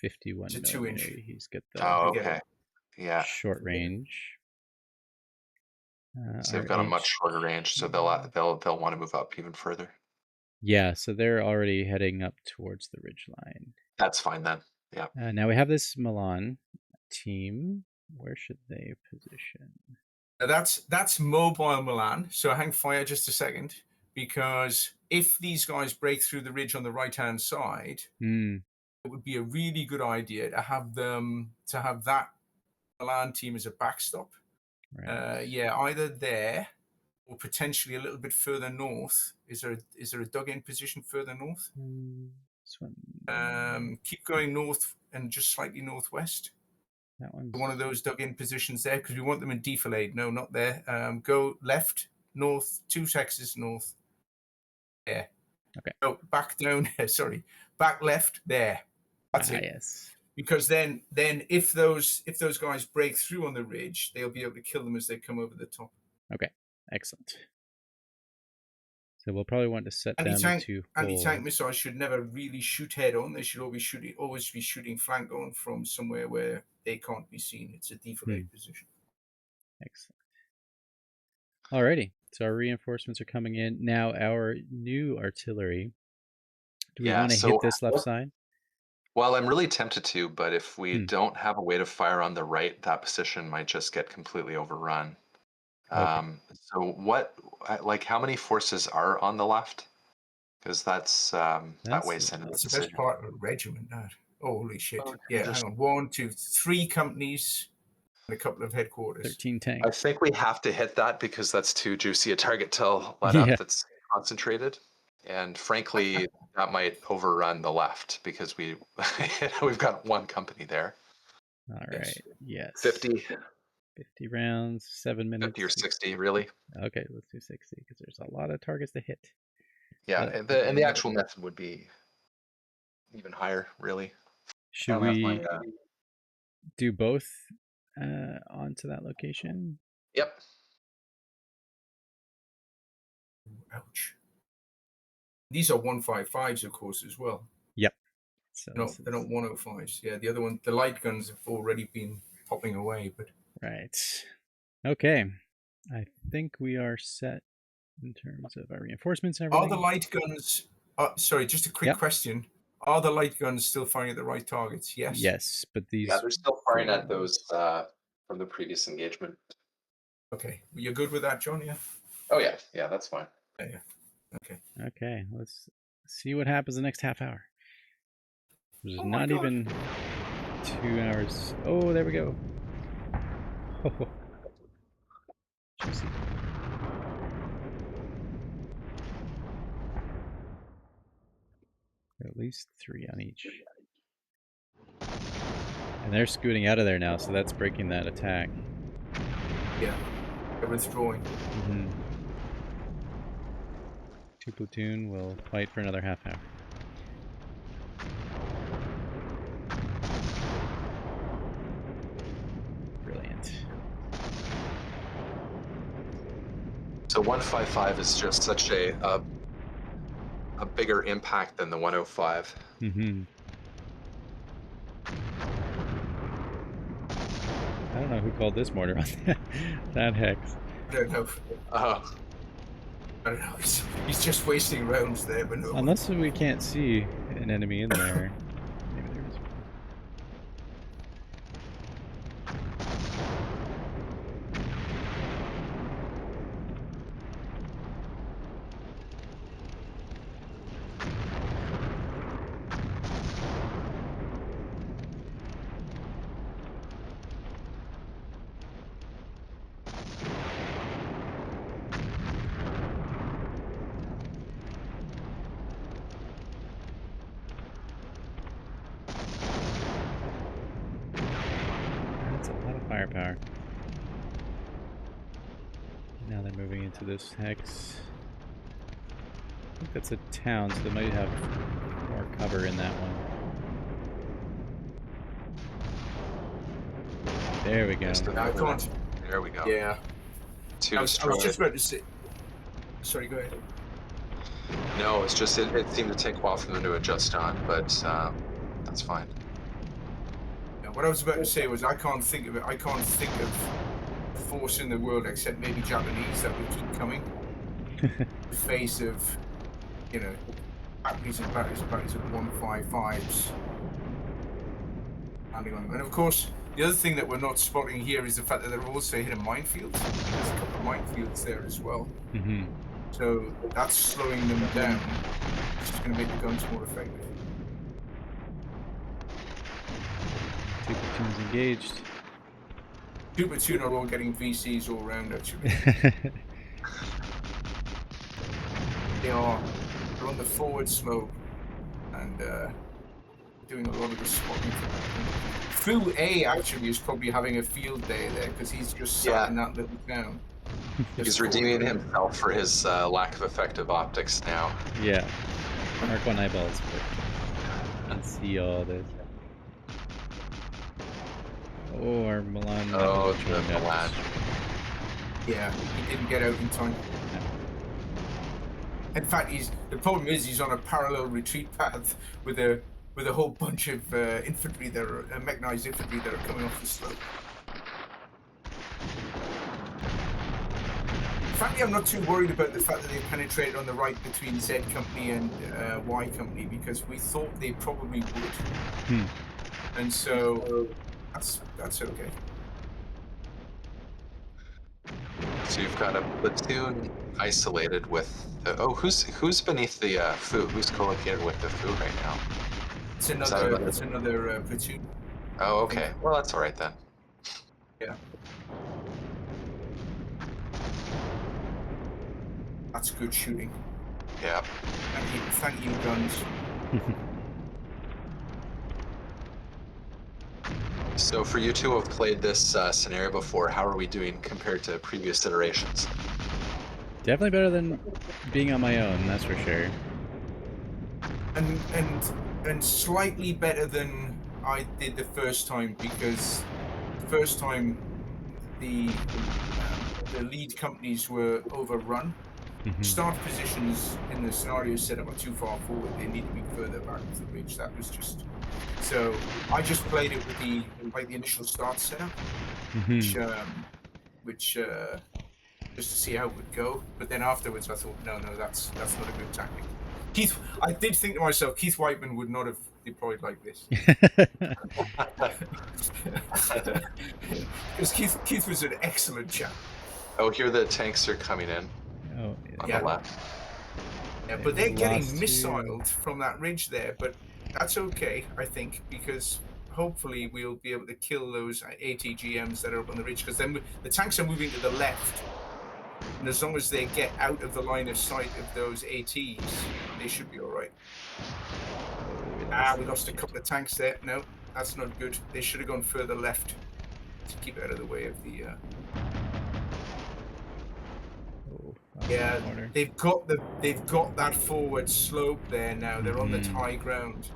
Speaker 1: 51
Speaker 2: it's a 2-inch.
Speaker 1: He's got the
Speaker 3: okay. Yeah.
Speaker 1: Short range.
Speaker 3: So they've got a much shorter range, so they'll want to move up even further.
Speaker 1: Yeah, so they're already heading up towards the ridgeline.
Speaker 3: That's fine then. Yeah.
Speaker 1: Now we have this Milan team. Where should they position?
Speaker 2: That's mobile Milan. So hang fire just a second, because if these guys break through the ridge on the right-hand side, it would be a really good idea to have that Milan team as a backstop. Right. Either there or potentially a little bit further north. Is there a dug-in position further north?
Speaker 1: This one.
Speaker 2: Keep going north and just slightly northwest.
Speaker 1: That one's
Speaker 2: one of those dug-in positions there, because we want them in defilade. No, not there. Go left, north, 2 Texas north. There.
Speaker 1: Okay.
Speaker 2: So back down. Sorry, back left. There. That's it.
Speaker 1: Yes.
Speaker 2: Because then if those guys break through on the ridge, they'll be able to kill them as they come over the top.
Speaker 1: Okay. Excellent. So we'll probably want to set them to
Speaker 2: anti-tank missiles should never really shoot head on. They should always be shooting flank on from somewhere where they can't be seen. It's a defilade position.
Speaker 1: Excellent. Alrighty. So our reinforcements are coming in. Now our new artillery. Do we want to hit this left side?
Speaker 3: Well, I'm really tempted to, but if we don't have a way to fire on the right, that position might just get completely overrun. Okay. So how many forces are on the left? Because that's that weighs into the
Speaker 2: That's the
Speaker 3: decision.
Speaker 2: best part of a regiment, that. Holy shit. Hang on. 1, 2, 3 companies and a couple of headquarters.
Speaker 1: 13 tanks.
Speaker 3: I think we have to hit that because that's too juicy a target to let up that's concentrated. And frankly, that might overrun the left because we've got 1 company there.
Speaker 1: All right. Yes.
Speaker 3: 50
Speaker 1: rounds, 7 minutes.
Speaker 3: 50 or 60, really?
Speaker 1: Okay, let's do 60 because there's a lot of targets to hit.
Speaker 3: Yeah, and the actual method would be even higher, really.
Speaker 1: Should we do both onto that location?
Speaker 3: Yep.
Speaker 2: Ouch. These are 155s, of course, as well.
Speaker 1: Yep.
Speaker 2: So they're not 105s. Yeah, the other one, the light guns have already been popping away, but.
Speaker 1: Right. Okay. I think we are set in terms of our reinforcements and everything.
Speaker 2: Are the light guns... sorry, just a quick question. Are the light guns still firing at the right targets? Yes?
Speaker 1: Yes, but these...
Speaker 3: Yeah, they're still firing at those from the previous engagement.
Speaker 2: Okay. You're good with that, John, yeah?
Speaker 3: Oh, yeah. Yeah, that's fine.
Speaker 2: Yeah. Okay.
Speaker 1: Okay, let's see what happens the next half hour. There's not even 2 hours. Oh, there we go. Oh. Juicy. At least 3 on each. And they're scooting out of there now, so that's breaking that attack.
Speaker 2: Yeah, they're withdrawing.
Speaker 1: 2 platoon will fight for another half hour. Brilliant.
Speaker 3: So 155 is just such a bigger impact than the 105.
Speaker 1: I don't know who called this mortar on that hex.
Speaker 2: I don't know. I don't know. He's just wasting rounds there, but no.
Speaker 1: Unless we can't see an enemy in there. Maybe there is. firepower. Now they're moving into this hex. I think that's a town, so they might have more cover in that one. There we go.
Speaker 2: I can't.
Speaker 3: There we go.
Speaker 2: Yeah.
Speaker 3: Two
Speaker 2: I was just about to say. Sorry, go ahead.
Speaker 3: No, it's just it seemed to take a while for them to adjust on, but that's fine.
Speaker 2: Yeah, what I was about to say was I can't think of it. I can't think of force in the world except maybe Japanese that would keep coming. The face of, you know, batteries and batteries and batteries of 155s. Landing on them. And of course, the other thing that we're not spotting here is the fact that they're also hitting minefields. There's a couple of minefields there as well.
Speaker 1: Mm-hmm.
Speaker 2: So that's slowing them down, which is going to make the guns more effective.
Speaker 1: 2 platoons engaged.
Speaker 2: 2 platoon are all getting VCs all around, actually. They're on the forward smoke and doing a lot of the spotting. Fu A actually is probably having a field day there because he's just sat in that little town.
Speaker 3: He's redeeming himself for his lack of effective optics now.
Speaker 1: Yeah. Mark 1 eyeballs. Let's see all this. Oh, our Milan.
Speaker 3: Oh, the Milan.
Speaker 2: Yeah, he didn't get out in time. In fact, the problem is he's on a parallel retreat path with a whole bunch of infantry that are mechanized infantry that are coming off the slope. Frankly, I'm not too worried about the fact that they penetrated on the right between Z Company and Y Company because we thought they probably would, and so that's okay.
Speaker 3: So you've got a platoon isolated with. Who's beneath the Fu? Who's co-located with the Fu right now?
Speaker 2: It's another platoon.
Speaker 3: Oh, okay. Well, that's all right then.
Speaker 2: Yeah. That's good shooting.
Speaker 3: Yeah.
Speaker 2: Thank you, guns.
Speaker 3: So for you two who have played this scenario before, how are we doing compared to previous iterations?
Speaker 1: Definitely better than being on my own, that's for sure.
Speaker 2: And slightly better than I did the first time because the first time the lead companies were overrun. Start positions in the scenario setup are too far forward. They need to be further back to the ridge. That was just so. I just played it with the initial start setup, which just to see how it would go. But then afterwards, I thought, no, that's not a good tactic. I did think to myself, Keith Whiteman would not have deployed like this. Because Keith was an excellent chap.
Speaker 3: Oh, here the tanks are coming in.
Speaker 1: Oh,
Speaker 3: on the left.
Speaker 2: Yeah, but they're getting missiled from that ridge there, but that's okay, I think, because hopefully we'll be able to kill those ATGMs that are up on the ridge, because then the tanks are moving to the left, and as long as they get out of the line of sight of those ATs, they should be all right. We lost a couple of tanks there. No, that's not good. They should have gone further left to keep out of the way of the... Yeah, they've got that forward slope there now. They're on the high ground,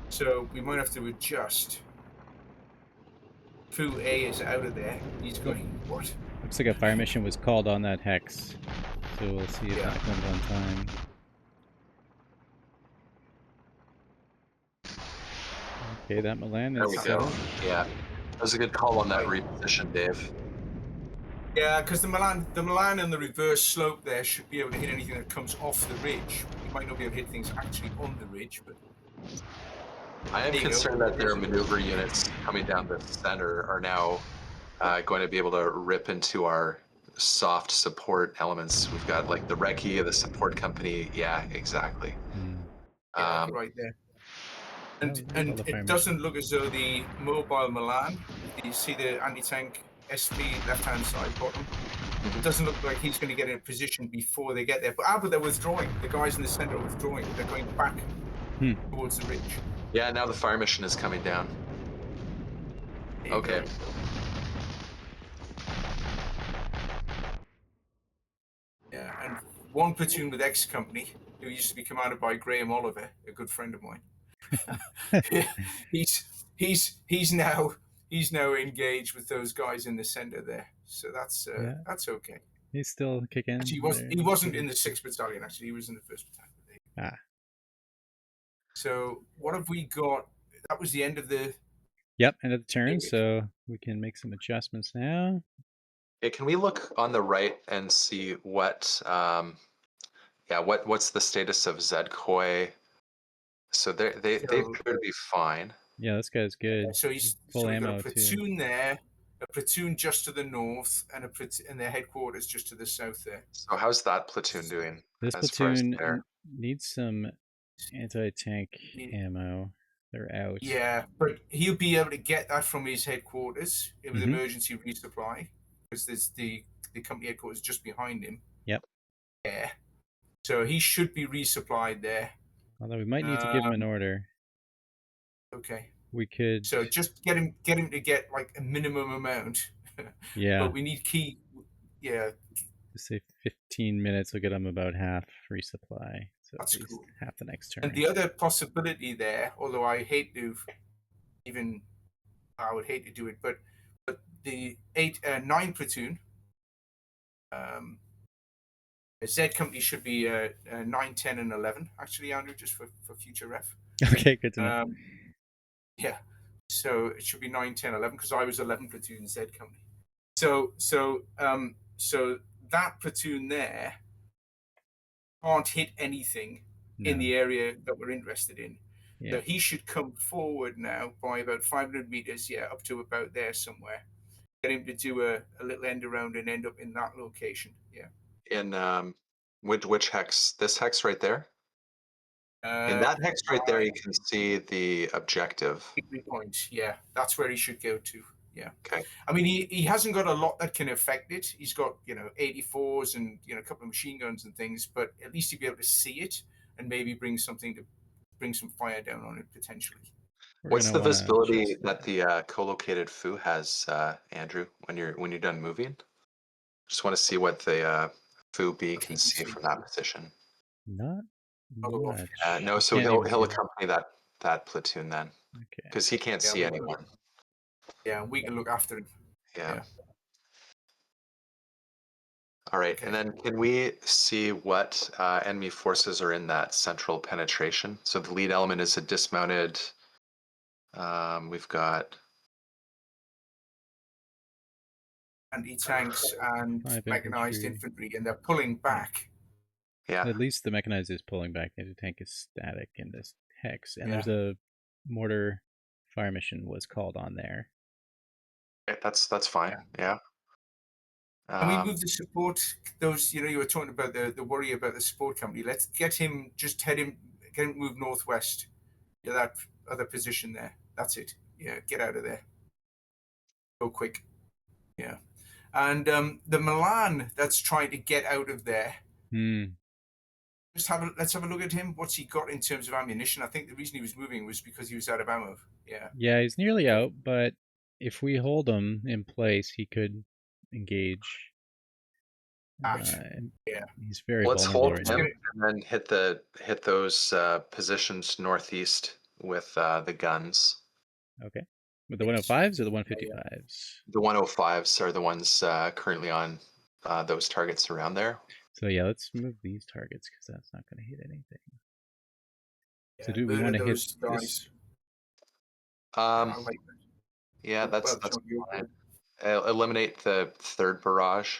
Speaker 2: so we might have to adjust. Fu A is out of there. He's going what?
Speaker 1: Looks like a fire mission was called on that hex, so we'll see if that comes on time. Okay, that Milan is.
Speaker 3: There we go. Yeah, that was a good call on that reposition, Dave.
Speaker 2: Yeah, because the Milan and the reverse slope there should be able to hit anything that comes off the ridge. We might not be able to hit things actually on the ridge, but...
Speaker 3: I am concerned that their maneuver units coming down the center are now going to be able to rip into our soft support elements. We've got like the recce, the support company. Yeah, exactly.
Speaker 2: Right there. And it doesn't look as though the mobile Milan, you see the anti-tank SP left-hand side bottom, it doesn't look like he's going to get in a position before they get there. But they're withdrawing. The guys in the center are withdrawing. They're going back towards the ridge.
Speaker 3: Yeah, now the fire mission is coming down. Okay.
Speaker 2: Yeah, and one platoon with X Company, who used to be commanded by Graham Oliver, a good friend of mine. he's now engaged with those guys in the center there, so that's okay.
Speaker 1: He's still kicking.
Speaker 2: Actually, he wasn't in the 6th Battalion. Actually, he was in the 1st Battalion.
Speaker 1: Ah.
Speaker 2: So what have we got? That was the end of the.
Speaker 1: Yep, end of the turn. So we can make some adjustments now.
Speaker 3: Okay, can we look on the right and see what? What's the status of Zedkoi? So they appear to be fine.
Speaker 1: Yeah, this guy's good.
Speaker 2: So he's
Speaker 1: full
Speaker 2: we've got
Speaker 1: ammo
Speaker 2: a platoon
Speaker 1: too.
Speaker 2: there, a platoon just to the north, and their headquarters just to the south there.
Speaker 3: So how's that platoon doing?
Speaker 1: This platoon needs some anti-tank ammo. They're out.
Speaker 2: Yeah, but he'll be able to get that from his headquarters with emergency resupply, because there's the company headquarters just behind him.
Speaker 1: Yep.
Speaker 2: Yeah. So he should be resupplied there.
Speaker 1: Although we might need to give him an order.
Speaker 2: Okay.
Speaker 1: We could.
Speaker 2: So just get him to get like a minimum amount.
Speaker 1: Yeah.
Speaker 2: But we need key. Yeah.
Speaker 1: Just say 15 minutes will get him about half resupply. So
Speaker 2: that's
Speaker 1: at least
Speaker 2: cool.
Speaker 1: half the next turn.
Speaker 2: And the other possibility there, although I would hate to do it, but the 9 platoon, Z Company should be 9, 10, and 11. Actually, Andrew, just for future ref.
Speaker 1: Okay, good to know.
Speaker 2: Yeah, so it should be 9, 10, 11 because I was 11 platoon Z Company. So that platoon there can't hit anything in the area that we're interested in. Yeah. So he should come forward now by about 500 meters, up to about there somewhere. Get him to do a little end around and end up in that location. Yeah.
Speaker 3: In which hex? This hex right there? In that hex right there, you can see the objective.
Speaker 2: Victory point. Yeah, that's where he should go to. Yeah.
Speaker 3: Okay.
Speaker 2: I mean, he hasn't got a lot that can affect it. He's got 84s and a couple of machine guns and things, but at least he'll be able to see it and maybe bring some fire down on it potentially.
Speaker 3: What's the visibility that the co-located foo has, Andrew? When you're done moving, just want to see what the foo B can see from that position.
Speaker 1: Not much.
Speaker 3: No, so he'll accompany that platoon then. Okay. Because he can't see anyone.
Speaker 2: Yeah, we can look after him.
Speaker 3: Yeah. All right, and then can we see what enemy forces are in that central penetration? So the lead element is a dismounted. We've got
Speaker 2: anti-tanks and mechanized infantry, and they're pulling back.
Speaker 3: Yeah.
Speaker 1: At least the mechanized is pulling back. The anti-tank is static in this hex, and there's a mortar fire mission was called on there.
Speaker 3: That's fine. Yeah.
Speaker 2: And we move the support. Those you were talking about the worry about the support company. Let's get him get him move northwest to that other position there. That's it. Yeah, get out of there. Go quick. Yeah, and the Milan that's trying to get out of there. Let's have a look at him. What's he got in terms of ammunition? I think the reason he was moving was because he was out of ammo. Yeah.
Speaker 1: Yeah, he's nearly out, but if we hold him in place, he could engage.
Speaker 2: Yeah.
Speaker 1: He's very
Speaker 3: Let's hold
Speaker 1: him
Speaker 3: and then hit those positions northeast with the guns.
Speaker 1: Okay. With the 105s or the 155s?
Speaker 3: The 105s are the ones currently on those targets around there.
Speaker 1: So yeah, let's move these targets because that's not going to hit anything. So do we want to hit this?
Speaker 3: Yeah, that's fine. Eliminate the third barrage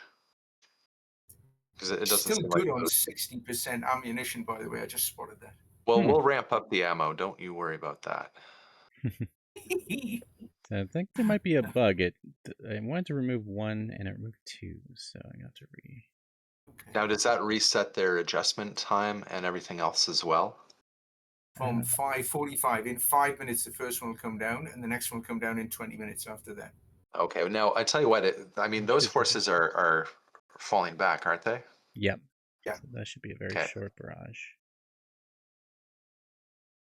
Speaker 3: because it doesn't
Speaker 2: still good on 60% ammunition. By the way, I just spotted that.
Speaker 3: Well, we'll ramp up the ammo. Don't you worry about that.
Speaker 1: So I think there might be a bug. I wanted to remove 1 and it removed 2, so I got to
Speaker 3: Okay. Now, does that reset their adjustment time and everything else as well?
Speaker 2: From 5:45 in 5 minutes, the first one will come down, and the next one will come down in 20 minutes after that.
Speaker 3: Okay. Now, I tell you what. I mean, those forces are falling back, aren't they?
Speaker 1: Yep.
Speaker 2: Yeah.
Speaker 1: So that should be a very short barrage.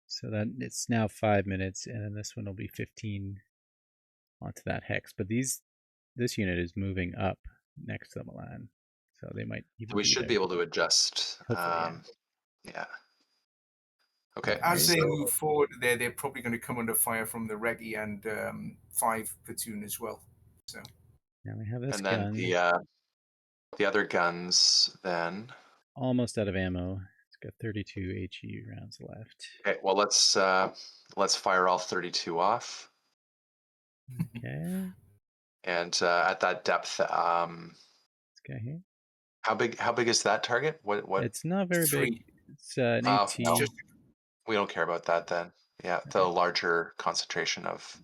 Speaker 1: So that it's now 5 minutes, and then this one will be 15 onto that hex. But this unit is moving up next to the Milan. So they might even
Speaker 3: We
Speaker 1: be
Speaker 3: should
Speaker 1: there.
Speaker 3: be able to adjust.
Speaker 1: Hopefully,
Speaker 3: Yeah. Okay.
Speaker 2: As
Speaker 1: Alright.
Speaker 2: they move forward, they're probably going to come under fire from the Reggie and 5 platoon as well. So
Speaker 1: Now we have this
Speaker 3: And then
Speaker 1: gun.
Speaker 3: the other guns then.
Speaker 1: Almost out of ammo. It's got 32 HE rounds left.
Speaker 3: Okay, well let's fire all 32 off.
Speaker 1: Okay.
Speaker 3: And at that depth,
Speaker 1: This guy here.
Speaker 3: how big is that target? What?
Speaker 1: It's not very
Speaker 2: 3.
Speaker 1: big. It's an
Speaker 3: Oh,
Speaker 1: 18.
Speaker 3: no.
Speaker 2: Just
Speaker 3: We don't care about that then. Yeah, the larger concentration of.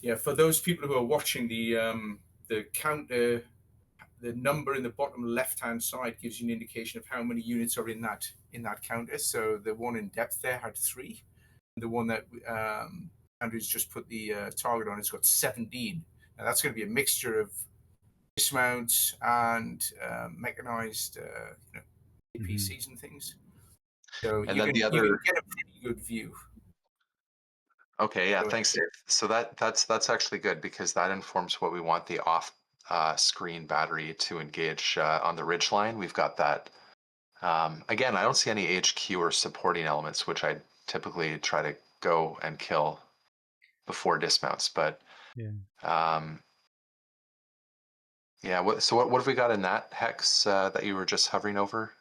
Speaker 2: Yeah, for those people who are watching, the counter, the number in the bottom left-hand side gives you an indication of how many units are in that counter. So the one in depth there had 3. The one that Andrew's just put the target on has got 17. Now that's going to be a mixture of dismounts and mechanized, APCs and things. So
Speaker 3: And
Speaker 2: you
Speaker 3: then
Speaker 2: can get a pretty good view.
Speaker 3: Okay, yeah, thanks, Dave. So that's actually good because that informs what we want the off screen battery to engage on the ridge line. We've got that. Again, I don't see any HQ or supporting elements, which I typically try to go and kill before dismounts. But so what have we got in that hex that you were just hovering over,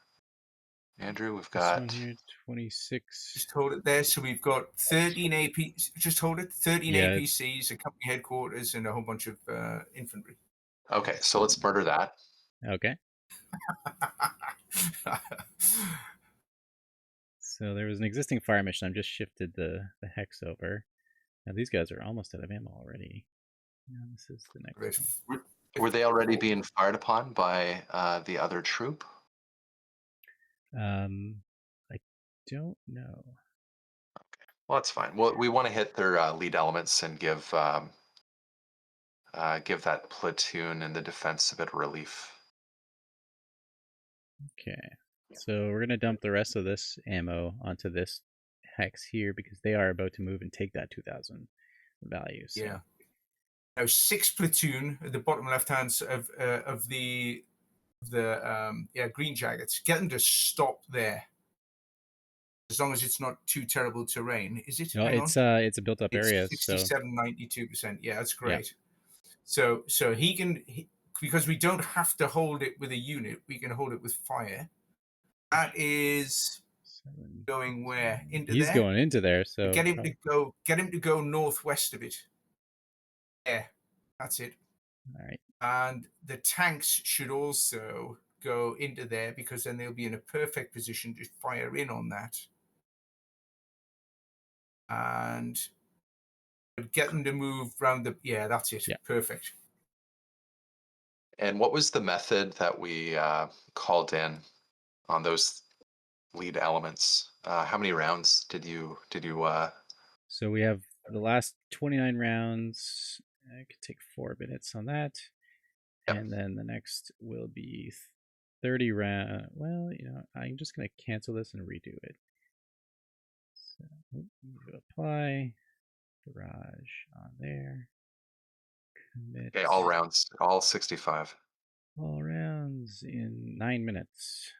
Speaker 3: Andrew? We've got
Speaker 1: this one here, 26.
Speaker 2: Just hold it there. So we've got 13 APCs. Just hold it. 13 APCs, a company headquarters, and a whole bunch of infantry.
Speaker 3: Okay, so let's murder that.
Speaker 1: Okay. So there was an existing fire mission. I've just shifted the hex over. Now these guys are almost out of ammo already. Now this is the next one.
Speaker 3: Were they already being fired upon by the other troop?
Speaker 1: I don't know.
Speaker 3: Okay, well that's fine. Well, we want to hit their lead elements and give that platoon and the defense a bit of relief.
Speaker 1: Okay, so we're gonna dump the rest of this ammo onto this hex here because they are about to move and take that 2,000 value. So.
Speaker 2: Yeah. Now 6 platoon at the bottom left hand of the green jackets. Get them to stop there. As long as it's not too terrible terrain, is it?
Speaker 1: No, it's a built up area.
Speaker 2: 67, 92%. Yeah, that's great.
Speaker 1: Yeah.
Speaker 2: So he can, because we don't have to hold it with a unit, we can hold it with fire. That is going where? Into
Speaker 1: He's
Speaker 2: there?
Speaker 1: going into there. So
Speaker 2: get him to go northwest of it. Yeah, that's it.
Speaker 1: All right.
Speaker 2: And the tanks should also go into there because then they'll be in a perfect position to fire in on that. And get them to move around the. Yeah, that's it.
Speaker 1: Yeah.
Speaker 2: Perfect.
Speaker 3: And what was the method that we called in on those lead elements? How many rounds did you?
Speaker 1: So we have the last 29 rounds. I could take 4 minutes on that. Yep. And then the next will be 30 round. Well, I'm just going to cancel this and redo it. So apply. Garage on there. Commit.
Speaker 3: Okay, all rounds, all 65.
Speaker 1: All rounds in 9 minutes.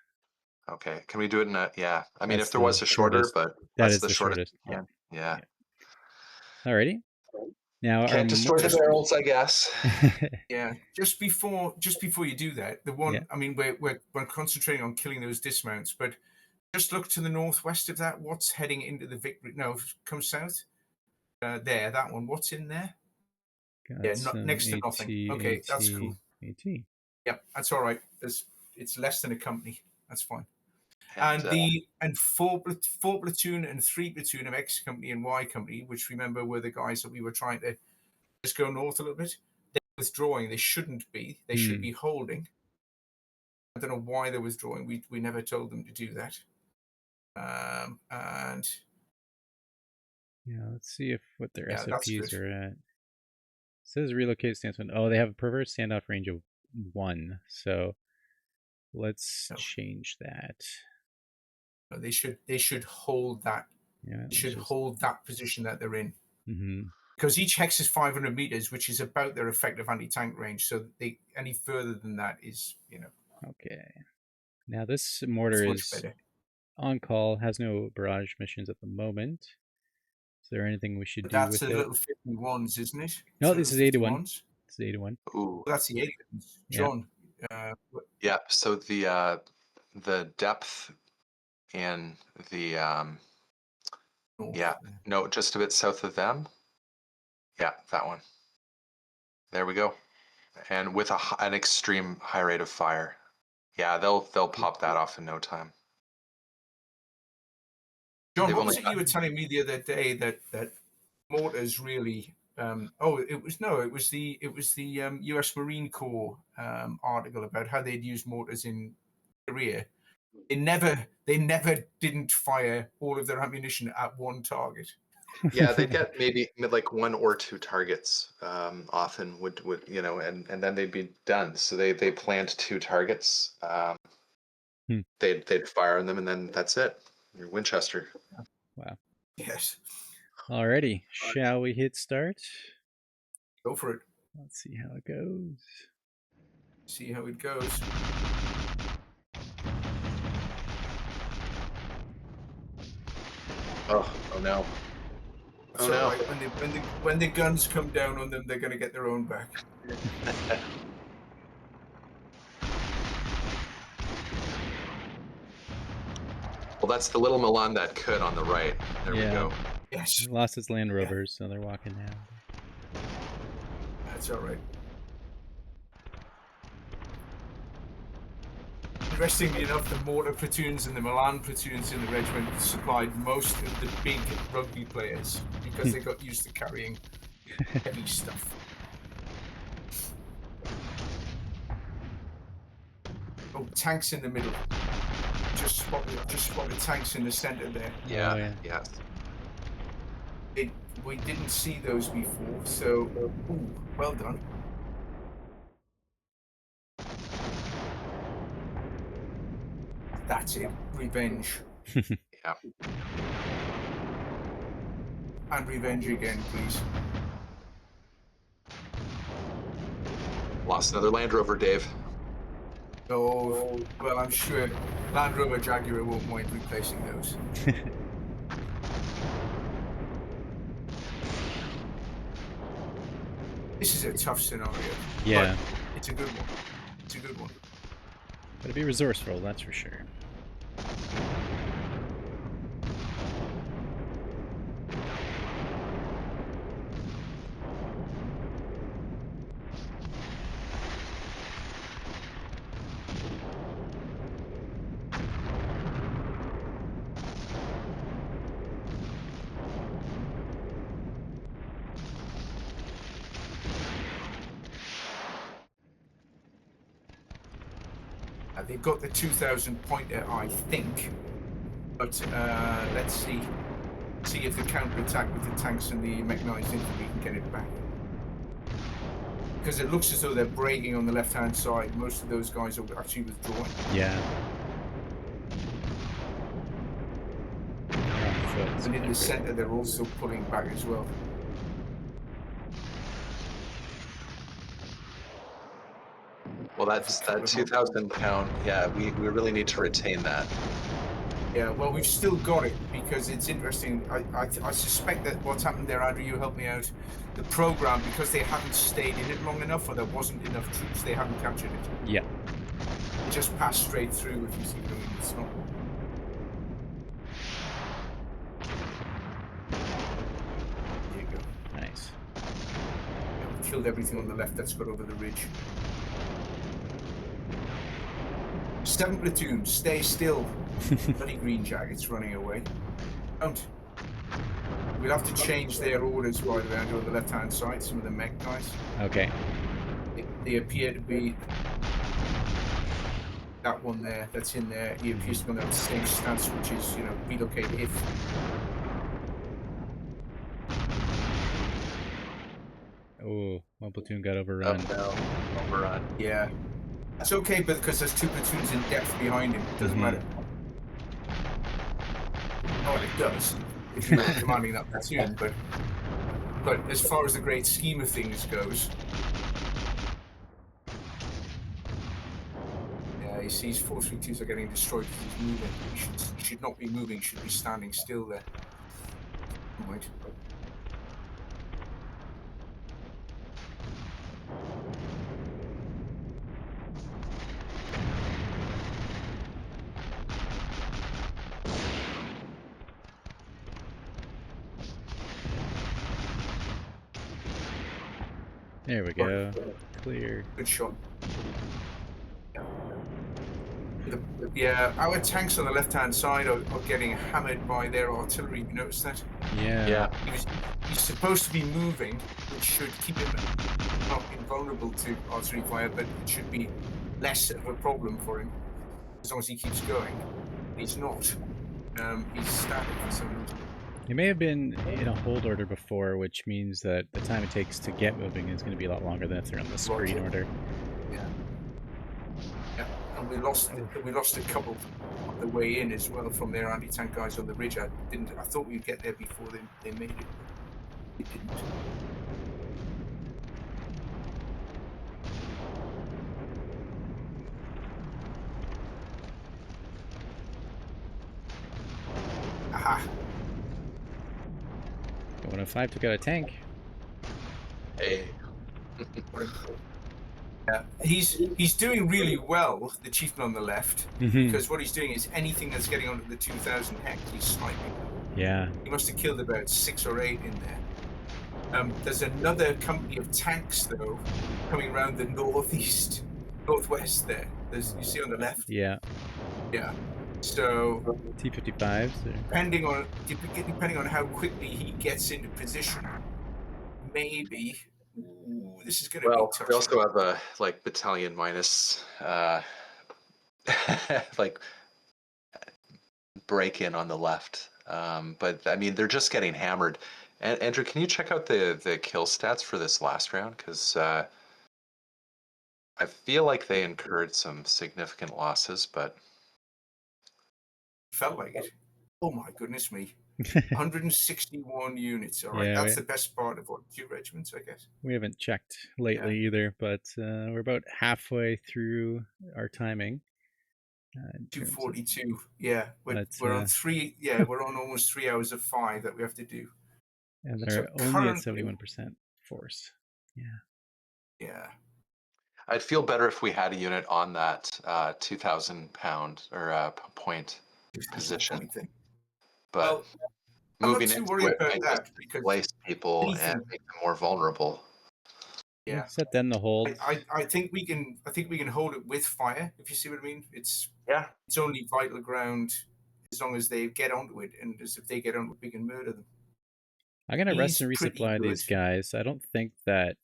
Speaker 3: Okay, can we do it in a? Yeah, I mean, if there was a shorter, but
Speaker 1: that's the shortest.
Speaker 3: Yeah.
Speaker 1: Alrighty. Now
Speaker 3: can't destroy the barrels, I guess.
Speaker 2: Yeah, just before you do that, the one I mean, we're concentrating on killing those dismounts, but just look to the northwest of that. What's heading into the victory? No, come south. There, that one. What's in there? Not next to nothing. Okay, that's cool.
Speaker 1: AT.
Speaker 2: Yep, that's all right. It's less than a company. That's fine. And four platoon and 3 platoon of X company and Y company, which remember were the guys that we were trying to just go north a little bit. They're withdrawing. They shouldn't be. They should be holding. I don't know why they're withdrawing. We never told them to do that. And
Speaker 1: let's see what their SOPs are at. It says relocate stance one. Oh, they have a preferred standoff range of 1. So let's change that.
Speaker 2: They should hold that.
Speaker 1: Yeah,
Speaker 2: they should hold that position that they're in.
Speaker 1: Mm-hmm.
Speaker 2: because each hex is 500 meters, which is about their effective anti-tank range. So they any further than that is,
Speaker 1: Okay. Now this mortar
Speaker 2: much
Speaker 1: is
Speaker 2: better.
Speaker 1: on call, has no barrage missions at the moment. Is there anything we should
Speaker 2: But
Speaker 1: do
Speaker 2: that's
Speaker 1: with
Speaker 2: a
Speaker 1: it?
Speaker 2: little 51s, isn't it?
Speaker 1: No,
Speaker 2: It's
Speaker 1: this is
Speaker 2: little
Speaker 1: 81.
Speaker 2: 51s.
Speaker 1: This is 81.
Speaker 3: Ooh.
Speaker 2: That's the 81s. John.
Speaker 3: Yeah. So the depth in the no, just a bit south of them. Yeah, that one. There we go. And with an extreme high rate of fire. Yeah, they'll pop that off in no time.
Speaker 2: John, what was it you were telling me the other day that mortars really? It was the U.S. Marine Corps article about how they'd used mortars in Korea. They never didn't fire all of their ammunition at one target.
Speaker 3: Yeah, they'd get maybe like 1 or 2 targets. Often would and then they'd be done. So they planned 2 targets. They'd fire on them, and then that's it. Your Winchester.
Speaker 1: Wow.
Speaker 2: Yes.
Speaker 1: Alrighty, shall we hit start?
Speaker 2: Go for it.
Speaker 1: Let's see how it goes.
Speaker 2: See how it goes.
Speaker 3: Oh no. Oh no.
Speaker 2: Right. When the guns come down on them, they're going to get their own back.
Speaker 3: Well, that's the little Milan that could on the right. There we go.
Speaker 2: Yes.
Speaker 1: He lost his Land Rovers, so they're walking now.
Speaker 2: That's all right. Interestingly enough, the mortar platoons and the Milan platoons in the regiment supplied most of the big rugby players because they got used to carrying heavy stuff. Oh, tanks in the middle. Just spotted tanks in the center there.
Speaker 3: Yeah.
Speaker 2: We didn't see those before, so well done. That's it. Revenge.
Speaker 3: Yeah.
Speaker 2: And revenge again, please.
Speaker 3: Lost another Land Rover, Dave.
Speaker 2: Oh, well, I'm sure Land Rover Jaguar won't mind replacing those. This is a tough scenario.
Speaker 1: Yeah.
Speaker 2: But it's a good one. It's a good one.
Speaker 1: Gotta be resourceful, that's for sure.
Speaker 2: They've got the 2,000 pointer, I think. But let's see if the counter-attack with the tanks and the mechanized infantry can get it back. Because it looks as though they're breaking on the left-hand side. Most of those guys are actually withdrawing.
Speaker 1: Yeah.
Speaker 2: And in the center, they're also pulling back as well.
Speaker 3: Well, that 2,000 pound. Yeah, we really need to retain that.
Speaker 2: Yeah, well, we've still got it because it's interesting. I suspect that what's happened there, Andrew, you help me out. The program, because they haven't stayed in it long enough, or there wasn't enough troops, they haven't captured it.
Speaker 1: Yeah.
Speaker 2: It just passed straight through. If you see what I mean, it's not. There you go.
Speaker 1: Nice.
Speaker 2: Yeah, we killed everything on the left that's got over the ridge. 7 platoons, stay still. Bloody green jackets running away. Don't. We'll have to change their orders, by the way, on the left-hand side, some of the mech guys.
Speaker 1: Okay.
Speaker 2: They appear to be... That one there, that's in there, he appears to be on that same stance, which is, relocate if...
Speaker 1: Oh, one platoon got overrun.
Speaker 3: Oh, no. Overrun.
Speaker 2: Yeah. It's okay, but because there's 2 platoons in depth behind him, it doesn't matter. Oh, it does. If you're commanding that platoon, but But as far as the great scheme of things goes, yeah, he sees 432s are getting destroyed because he's moving. He should not be moving, should be standing still there. Right.
Speaker 1: There we go. Clear.
Speaker 2: Good shot. Yeah, our tanks on the left-hand side are getting hammered by their artillery. You notice that?
Speaker 1: Yeah.
Speaker 2: He's supposed to be moving, which should keep him not invulnerable to artillery fire, but it should be less of a problem for him as long as he keeps going. He's not. He's static for some reason.
Speaker 1: He may have been in a hold order before, which means that the time it takes to get moving is going to be a lot longer than if they're on the screen order.
Speaker 2: Yeah. Yeah, and we lost a couple on the way in as well from their anti-tank guys on the ridge. I thought we'd get there before they made it. They didn't. Aha.
Speaker 1: 105 took out a tank.
Speaker 3: Hey.
Speaker 2: Yeah, he's doing really well, the chieftain on the left, because what he's doing is anything that's getting onto the 2000 hex, he's sniping.
Speaker 1: Yeah.
Speaker 2: He must have killed about 6 or 8 in there. There's another company of tanks, though, coming around the northwest there. You see on the left?
Speaker 1: Yeah.
Speaker 2: Yeah. So
Speaker 1: T-55s.
Speaker 2: depending on how quickly he gets into position, maybe. Ooh, this is going to be touchy.
Speaker 3: We also have a battalion minus break in on the left. But I mean, they're just getting hammered. And Andrew, can you check out the kill stats for this last round? Because I feel like they incurred some significant losses, but
Speaker 2: felt like it. Oh my goodness me. 161 units. All right,
Speaker 1: Yeah,
Speaker 2: that's the best part of 2 regiments, I guess.
Speaker 1: We haven't checked lately either, but we're about halfway through our timing.
Speaker 2: 242. Yeah, we're on 3. Yeah, we're on almost 3 hours of 5 that we have to do.
Speaker 1: And they're only at 71% force. Yeah.
Speaker 2: Yeah.
Speaker 3: I'd feel better if we had a unit on that 2,000 pound or point position. But moving
Speaker 2: I'm not too worried about that because
Speaker 3: place people and make them more vulnerable.
Speaker 2: Yeah.
Speaker 1: We'll set them the hold.
Speaker 2: I think we can hold it with fire, if you see what I mean. It's only vital ground as long as they get onto it, and as if they get onto it, we can murder them.
Speaker 1: I'm gonna rest and resupply these guys. I don't think that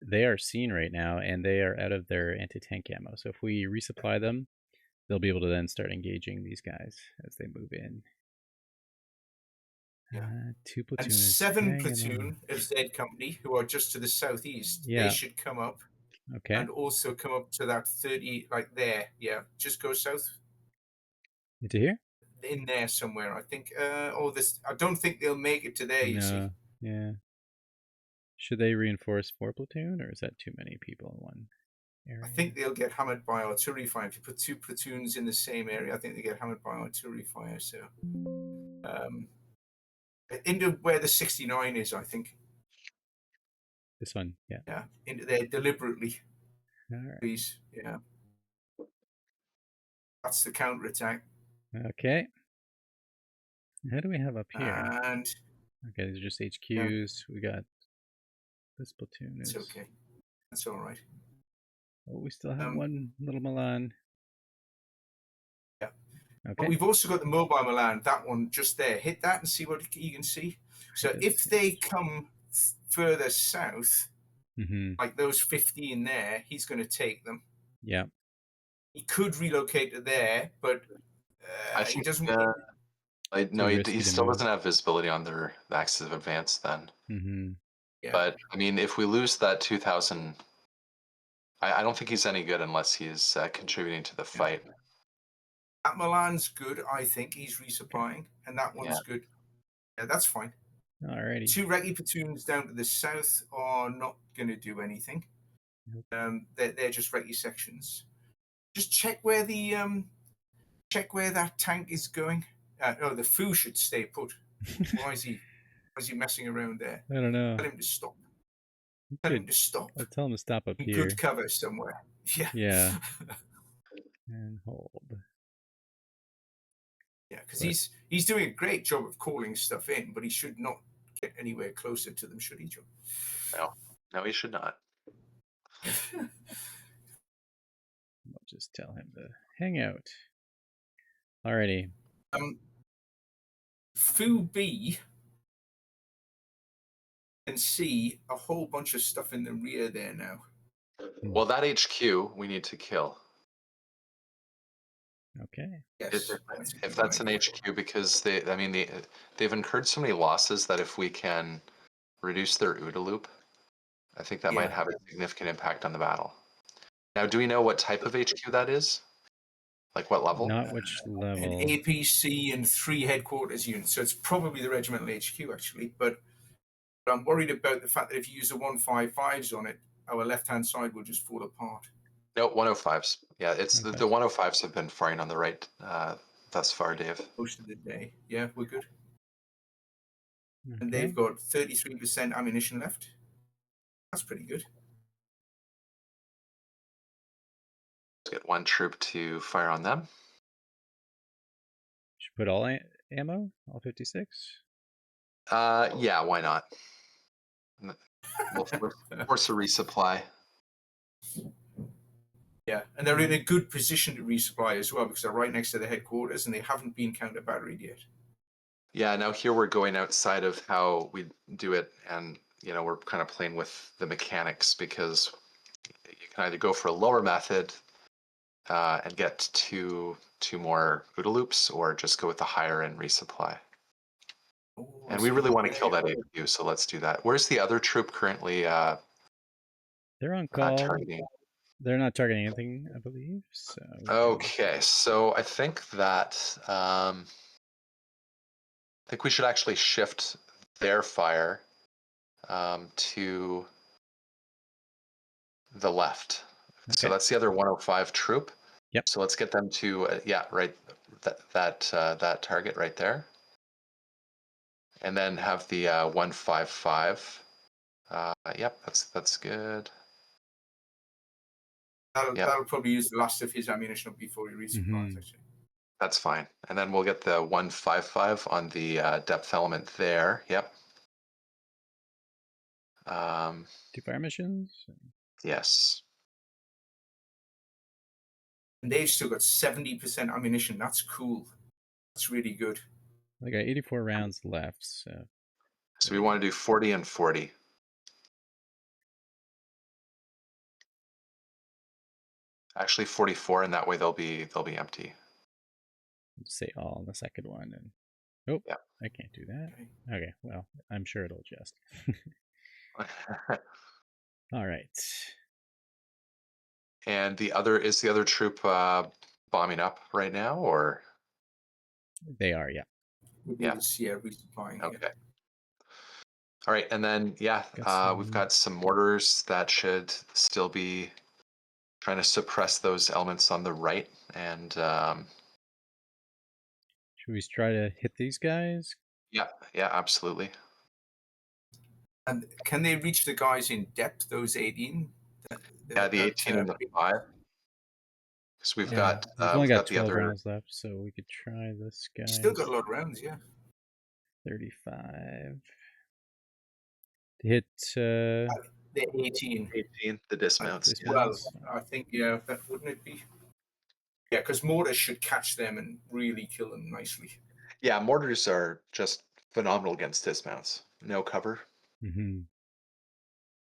Speaker 1: they are seen right now, and they are out of their anti-tank ammo. So if we resupply them, they'll be able to then start engaging these guys as they move in.
Speaker 2: Yeah.
Speaker 1: 2 platoon
Speaker 2: and 7 platoon of Z Company, who are just to the southeast. Yeah. They should come up.
Speaker 1: Okay.
Speaker 2: And also come up to that 30, like there. Yeah, just go south.
Speaker 1: Into here?
Speaker 2: In there somewhere, I think. I don't think they'll make it to there, you see.
Speaker 1: Yeah. Should they reinforce 4 platoon, or is that too many people in one area?
Speaker 2: I think they'll get hammered by artillery fire. If you put 2 platoons in the same area, I think they get hammered by artillery fire. So, into where the 69 is, I think.
Speaker 1: This one, yeah.
Speaker 2: Yeah, into there deliberately.
Speaker 1: All right.
Speaker 2: Please, yeah. That's the counterattack.
Speaker 1: Okay. How do we have up here?
Speaker 2: And
Speaker 1: okay, these are just HQs. We got this platoon.
Speaker 2: It's okay. That's all right.
Speaker 1: Oh, we still have one little Milan.
Speaker 2: Yeah.
Speaker 1: Okay.
Speaker 2: But we've also got the mobile Milan. That one just there. Hit that and see what you can see. So if they come further south, like those 15 there, he's going to take them.
Speaker 1: Yeah.
Speaker 2: He could relocate to there, but
Speaker 3: I think
Speaker 2: he doesn't.
Speaker 3: No, he still doesn't have visibility on their axis of advance then.
Speaker 2: Yeah.
Speaker 3: But I mean, if we lose that 2,000, I don't think he's any good unless he's contributing to the fight.
Speaker 2: That Milan's good, I think. He's resupplying, and that one's good. Yeah, that's fine.
Speaker 1: Alrighty.
Speaker 2: 2 recce platoons down to the south are not going to do anything.
Speaker 1: Nope.
Speaker 2: They're just recce sections. Just check where that tank is going. No, the foo should stay put. Why is he messing around there?
Speaker 1: I don't know.
Speaker 2: Tell him to stop. Tell him to stop.
Speaker 1: I'll tell him to stop up
Speaker 2: In
Speaker 1: here.
Speaker 2: good cover somewhere. Yeah.
Speaker 1: Yeah. And hold.
Speaker 2: Yeah, because he's doing a great job of calling stuff in, but he should not get anywhere closer to them, should he, John?
Speaker 3: No, he should not.
Speaker 1: I'll just tell him to hang out. Alrighty.
Speaker 2: Foo B can see a whole bunch of stuff in the rear there now.
Speaker 3: Well, that HQ we need to kill.
Speaker 1: Okay.
Speaker 2: Yes.
Speaker 3: If that's an HQ, because they've incurred so many losses that if we can reduce their OODA loop, I think that might have a significant impact on the battle. Now, do we know what type of HQ that is? Like what level?
Speaker 1: Not which level.
Speaker 2: An APC and 3 headquarters units, so it's probably the regimental HQ actually. But I'm worried about the fact that if you use the 155s on it, our left-hand side will just fall apart.
Speaker 3: No, 105s. Yeah, it's the 105s have been firing on the right thus far, Dave.
Speaker 2: Most of the day. Yeah, we're good.
Speaker 1: Okay.
Speaker 2: And they've got 33% ammunition left. That's pretty good.
Speaker 3: Let's get 1 troop to fire on them.
Speaker 1: Should put all ammo? All 56?
Speaker 3: Yeah, why not? We'll force a resupply.
Speaker 2: Yeah, and they're in a good position to resupply as well because they're right next to the headquarters and they haven't been counter-batteried yet.
Speaker 3: Yeah, now here we're going outside of how we do it, and we're kind of playing with the mechanics because you can either go for a lower method and get two more OODA loops, or just go with the higher end resupply.
Speaker 2: Oh,
Speaker 3: and we really want to kill that HQ, so let's do that. Where's the other troop currently?
Speaker 1: They're on call.
Speaker 3: Targeting.
Speaker 1: They're not targeting anything, I believe. So
Speaker 3: okay, so I think that I think we should actually shift their fire to the left. Okay. So that's the other 105 troop.
Speaker 1: Yep.
Speaker 3: So let's get them to right that target right there, and then have the 155. Yep, that's good.
Speaker 2: That'll probably use the last of his ammunition before he resupplies. Actually,
Speaker 3: that's fine. And then we'll get the 155 on the depth element there. Yep.
Speaker 1: 2 fire missions.
Speaker 3: Yes.
Speaker 2: And they've still got 70% ammunition. That's cool. That's really good.
Speaker 1: They got 84 rounds left. So
Speaker 3: we want to do 40 and 40. Actually 44, and that way they'll be empty.
Speaker 1: Say all in the second one, and oh,
Speaker 3: yeah,
Speaker 1: I can't do that. Okay, well, I'm sure it'll adjust. All right.
Speaker 3: And the other troop bombing up right now, or
Speaker 1: they are, yeah.
Speaker 2: Resupplying.
Speaker 3: Okay.
Speaker 2: Yeah.
Speaker 3: All right, and then we've got some mortars that should still be trying to suppress those elements on the right, and
Speaker 1: should we try to hit these guys?
Speaker 3: Yeah, absolutely.
Speaker 2: And can they reach the guys in depth? Those 18.
Speaker 3: The 18 and the 5. Because we've got
Speaker 1: we've only got 12 rounds left, so we could try this guy.
Speaker 2: Still got a lot of rounds, yeah.
Speaker 1: 35. To hit
Speaker 2: the 18.
Speaker 3: 18, the dismounts.
Speaker 2: Well, I think that wouldn't it be? Yeah, because mortars should catch them and really kill them nicely.
Speaker 3: Yeah, mortars are just phenomenal against dismounts. No cover.
Speaker 1: Mm-hmm.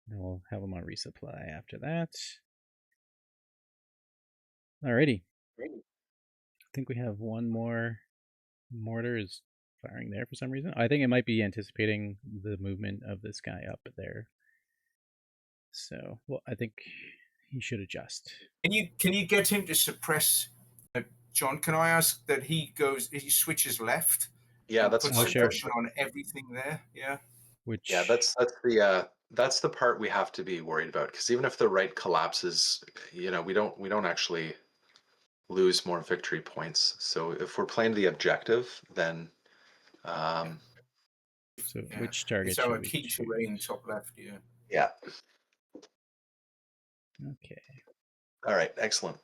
Speaker 1: And we'll have them on resupply after that. Alrighty. I think we have one more mortar is firing there for some reason. I think it might be anticipating the movement of this guy up there. So, well, I think he should adjust.
Speaker 2: Can you get him to suppress, John? Can I ask that he switches left
Speaker 3: Yeah, that's
Speaker 2: put
Speaker 3: fine.
Speaker 2: suppression on everything there. Yeah.
Speaker 1: Which
Speaker 3: Yeah, that's the part we have to be worried about, because even if the right collapses, you know, we don't actually lose more victory points. So if we're playing the objective, then
Speaker 1: so
Speaker 2: Yeah.
Speaker 1: which target
Speaker 2: It's
Speaker 1: should
Speaker 2: our
Speaker 1: we
Speaker 2: key
Speaker 1: choose?
Speaker 2: terrain top left. Yeah.
Speaker 3: yeah.
Speaker 1: Okay.
Speaker 3: All right, excellent.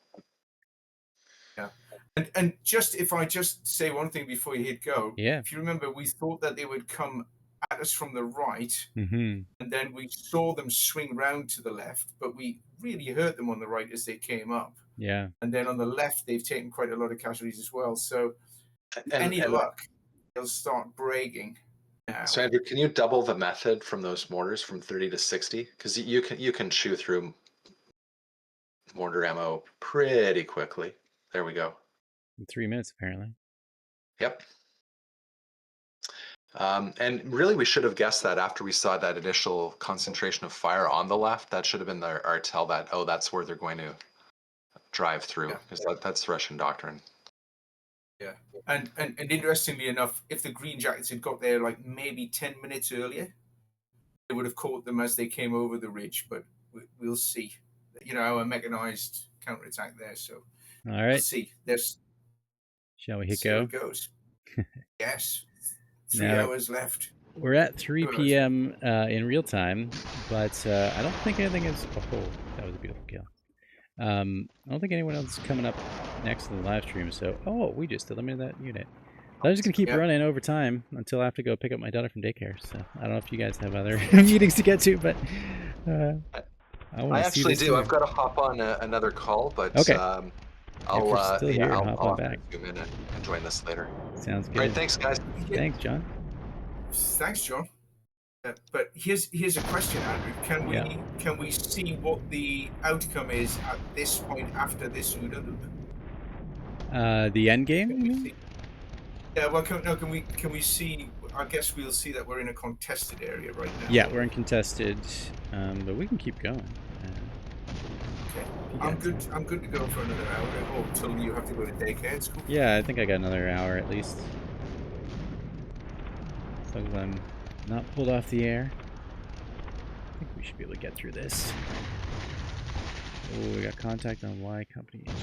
Speaker 2: Yeah. And just if I just say one thing before you hit go,
Speaker 1: Yeah.
Speaker 2: if you remember, we thought that they would come at us from the right,
Speaker 1: Mm-hmm.
Speaker 2: and then we saw them swing round to the left, but we really hurt them on the right as they came up.
Speaker 1: Yeah.
Speaker 2: And then on the left, they've taken quite a lot of casualties as well. So,
Speaker 3: And
Speaker 2: any luck, they'll start breaking now.
Speaker 3: so Andrew, can you double the method from those mortars from 30 to 60? Because you can chew through mortar ammo pretty quickly. There we go.
Speaker 1: In 3 minutes, apparently.
Speaker 3: Yep. And really, we should have guessed that after we saw that initial concentration of fire on the left. That should have been our tell that, oh, that's where they're going to drive through, because that's Russian doctrine.
Speaker 2: Yeah. And interestingly enough, if the Green Jackets had got there like maybe 10 minutes earlier, they would have caught them as they came over the ridge. But we'll see. You know, our mechanized counterattack there. So
Speaker 1: All right.
Speaker 2: we'll see.
Speaker 1: Shall we hit
Speaker 2: see how
Speaker 1: go?
Speaker 2: it goes. Yes. 3
Speaker 1: Now,
Speaker 2: hours left.
Speaker 1: We're at 3
Speaker 2: 2 hours.
Speaker 1: p.m. In real time, but I don't think anything is. Oh, that was a beautiful kill. I don't think anyone else is coming up next to the live stream. So, we just eliminated that unit. I'm just gonna keep running over time until I have to go pick up my daughter from daycare. So I don't know if you guys have other meetings to get to, but I
Speaker 3: actually do. I've got to hop on another call, but
Speaker 1: okay.
Speaker 3: I'll
Speaker 1: still here, hop on back.
Speaker 3: Zoom in and join this later.
Speaker 1: Sounds good.
Speaker 3: All right, thanks, guys.
Speaker 1: Thanks, John.
Speaker 2: Thanks, John. But here's a question, Andrew. Can we see what the outcome is at this point after this OODA loop?
Speaker 1: The end game.
Speaker 2: Yeah. Well, can we see? I guess we'll see that we're in a contested area right now.
Speaker 1: Yeah, we're in contested, but we can keep going.
Speaker 2: Okay. I'm good to go for another hour. Oh, until you have to go to daycare. It's cool.
Speaker 1: Yeah, I think I got another hour at least. As long as I'm not pulled off the air, I think we should be able to get through this. Oh, we got contact on Y Company HQ.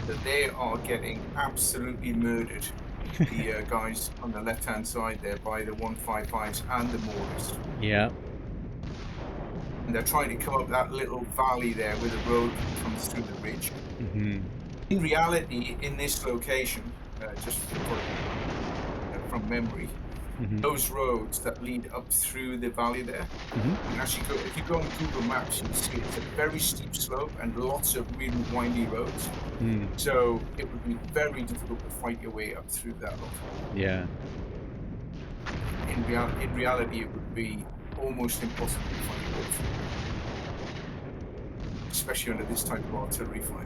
Speaker 2: That they are getting absolutely murdered. The guys on the left-hand side there by the 155s and the mortars.
Speaker 1: Yeah.
Speaker 2: And they're trying to come up that little valley there where the road comes through the ridge.
Speaker 1: Mm-hmm.
Speaker 2: In reality, in this location, just from memory, those roads that lead up through the valley there, and actually if you go on Google Maps, you'll see it's a very steep slope and lots of really windy roads. So it would be very difficult to fight your way up through that lot.
Speaker 1: Yeah.
Speaker 2: In reality, it would be almost impossible to find your way through, especially under this type of artillery fire.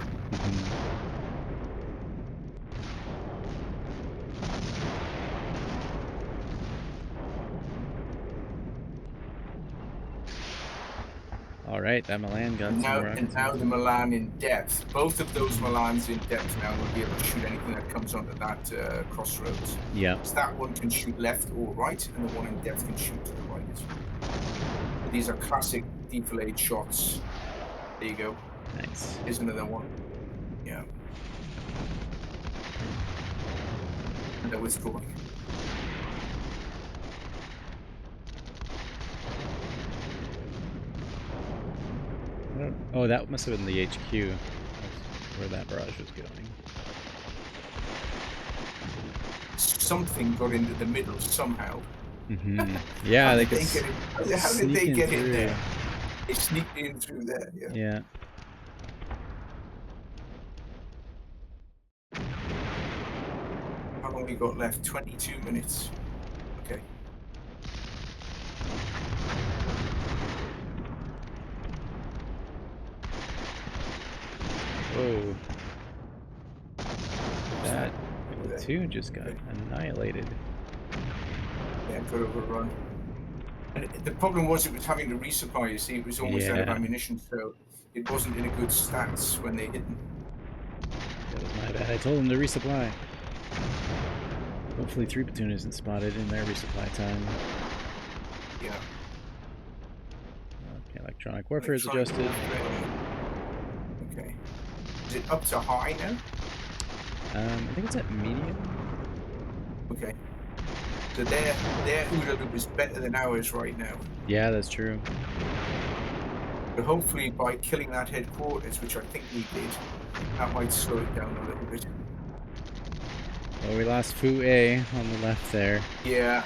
Speaker 1: All right, that Milan got some rockets.
Speaker 2: And now the Milan in depth. Both of those Milans in depth now will be able to shoot anything that comes onto that crossroads.
Speaker 1: Yeah.
Speaker 2: So that one can shoot left or right, and the one in depth can shoot to the right as well. But these are classic defilade shots. There you go.
Speaker 1: Nice.
Speaker 2: Here's another one. Yeah. And they're withdrawing.
Speaker 1: Oh, that must have been the HQ. That's where that barrage was going.
Speaker 2: Something got into the middle somehow.
Speaker 1: Yeah,
Speaker 2: How did they get in there? They sneaked in through there. Yeah. How long we got left? 22 minutes. Okay.
Speaker 1: Whoa. That platoon just got annihilated.
Speaker 2: Yeah, got overrun. And the problem was it was having to resupply, you see. It was almost out of ammunition, so it wasn't in a good stance when they hit them.
Speaker 1: That was my bad. I told them to resupply. Hopefully 3 platoon isn't spotted in their resupply time.
Speaker 2: Yeah.
Speaker 1: Okay, electronic warfare is adjusted.
Speaker 2: Okay. Is it up to high now?
Speaker 1: I think it's at medium.
Speaker 2: Okay. So their OODA loop is better than ours right now.
Speaker 1: Yeah, that's true.
Speaker 2: But hopefully by killing that headquarters, which I think we did, that might slow it down a little bit.
Speaker 1: Well, we lost Fu A on the left there.
Speaker 2: Yeah.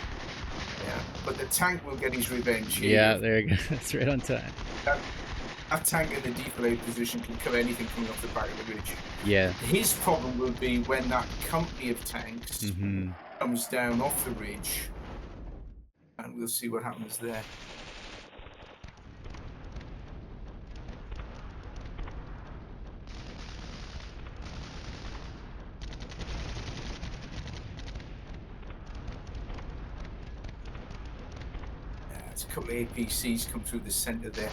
Speaker 2: Yeah. But the tank will get his revenge.
Speaker 1: Yeah, there you go. That's right on time.
Speaker 2: That tank in the defilade position can kill anything coming off the back of the ridge.
Speaker 1: Yeah.
Speaker 2: His problem will be when that company of tanks comes down off the ridge, and we'll see what happens there. There's a couple of APCs come through the center there.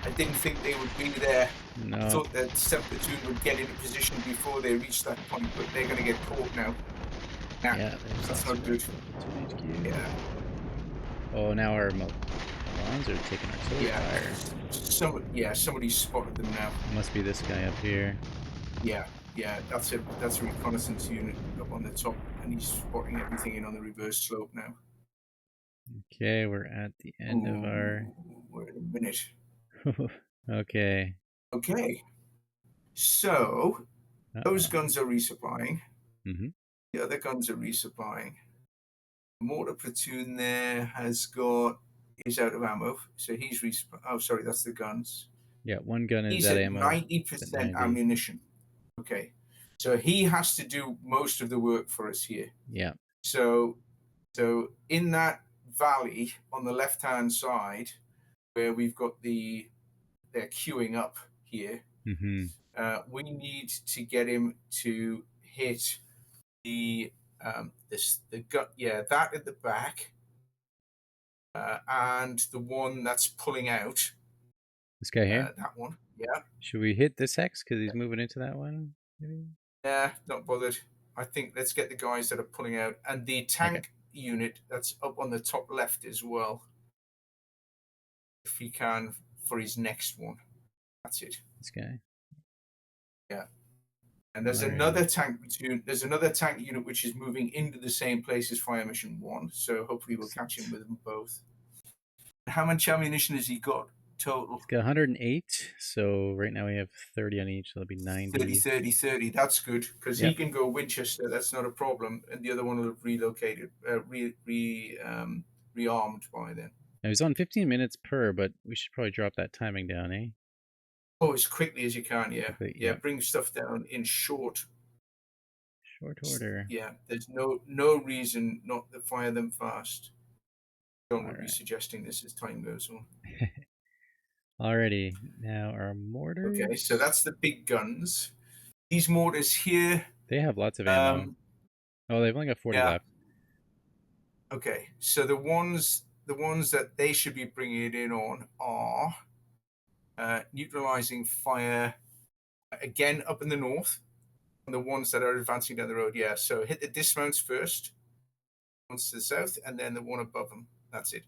Speaker 2: I didn't think they would be there.
Speaker 1: No.
Speaker 2: I thought that 7th Platoon would get into position before they reached that point, but they're going to get caught now. Nah,
Speaker 1: yeah,
Speaker 2: that's not good. Yeah.
Speaker 1: Oh, now our Malons are taking artillery fire.
Speaker 2: Somebody's spotted them now.
Speaker 1: Must be this guy up here.
Speaker 2: Yeah, that's a reconnaissance unit up on the top, and he's spotting everything in on the reverse slope now.
Speaker 1: Okay, we're at the end of our...
Speaker 2: Wait a minute.
Speaker 1: Okay.
Speaker 2: Okay. So, those guns are resupplying. The other guns are resupplying. The mortar platoon there is out of ammo, so he's resupplying. Oh, sorry, that's the guns.
Speaker 1: Yeah, one gun is
Speaker 2: he's
Speaker 1: at
Speaker 2: ammo. 90% ammunition. Okay. So he has to do most of the work for us here.
Speaker 1: Yeah.
Speaker 2: So in that valley on the left-hand side, where we've got they're queuing up here, we need to get him to hit that at the back, and the one that's pulling out.
Speaker 1: This guy here?
Speaker 2: That one, yeah.
Speaker 1: Should we hit this hex because he's moving into that one? Maybe?
Speaker 2: Yeah, not bothered. I think let's get the guys that are pulling out, and the tank unit that's up on the top left as well, if he can, for his next one. That's it.
Speaker 1: This guy.
Speaker 2: Yeah. And there's another tank platoon. There's another tank unit which is moving into the same place as Fire Mission 1. So hopefully we'll catch him with them both. How much ammunition has he got total?
Speaker 1: He's got 108. So right now we have 30 on each. So that'll be 90.
Speaker 2: 30. That's good because he can go Winchester. That's not a problem. And the other one will have relocated, rearmed by then.
Speaker 1: Now he's on 15 minutes per, but we should probably drop that timing down, eh?
Speaker 2: Oh, as quickly as you can, yeah.
Speaker 1: Quickly,
Speaker 2: yeah. Bring stuff down in short
Speaker 1: order.
Speaker 2: Yeah, there's no reason not to fire them fast. John would be suggesting this as time goes on.
Speaker 1: Alrighty, now our mortars.
Speaker 2: Okay, so that's the big guns. These mortars here.
Speaker 1: They have lots of ammo. Oh, they've only got 40 left.
Speaker 2: Okay, so the ones that they should be bringing it in on are neutralizing fire again up in the north, and the ones that are advancing down the road. Yeah, so hit the dismounts first, ones to the south, and then the one above them. That's it.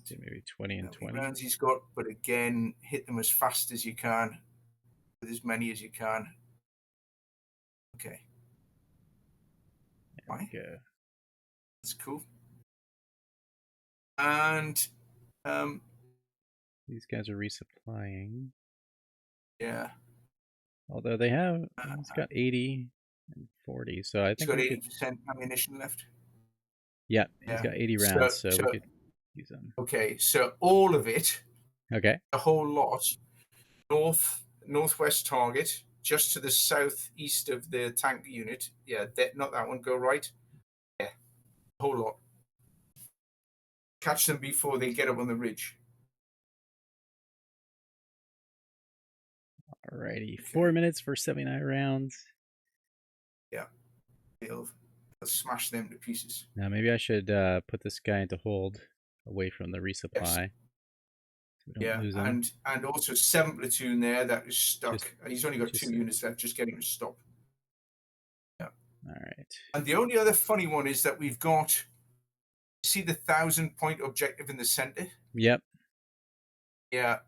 Speaker 1: Maybe 20 and 20
Speaker 2: rounds he's got, but again, hit them as fast as you can, with as many as you can. Okay.
Speaker 1: There we go.
Speaker 2: That's cool. And
Speaker 1: these guys are resupplying.
Speaker 2: Yeah.
Speaker 1: Although they have, it's got 80 and 40, so I think
Speaker 2: he's got 80% ammunition left.
Speaker 1: Yeah, he's got 80 rounds, so we could use them.
Speaker 2: Okay, so all of it.
Speaker 1: Okay.
Speaker 2: A whole lot. Northwest target, just to the southeast of the tank unit. Yeah, not that one. Go right. Yeah, a whole lot. Catch them before they get up on the ridge.
Speaker 1: Alrighty, 4 minutes for 79 rounds.
Speaker 2: Yeah, they'll smash them to pieces.
Speaker 1: Now maybe I should put this guy into hold away from the resupply.
Speaker 2: Yes.
Speaker 1: So we don't lose him.
Speaker 2: And also 7 platoon there that is stuck. He's only got 2
Speaker 1: so.
Speaker 2: units left, just getting to stop. Yeah.
Speaker 1: All right.
Speaker 2: And the only other funny one is that we've got, see the 1,000-point objective in the center?
Speaker 1: Yep.
Speaker 2: Yeah.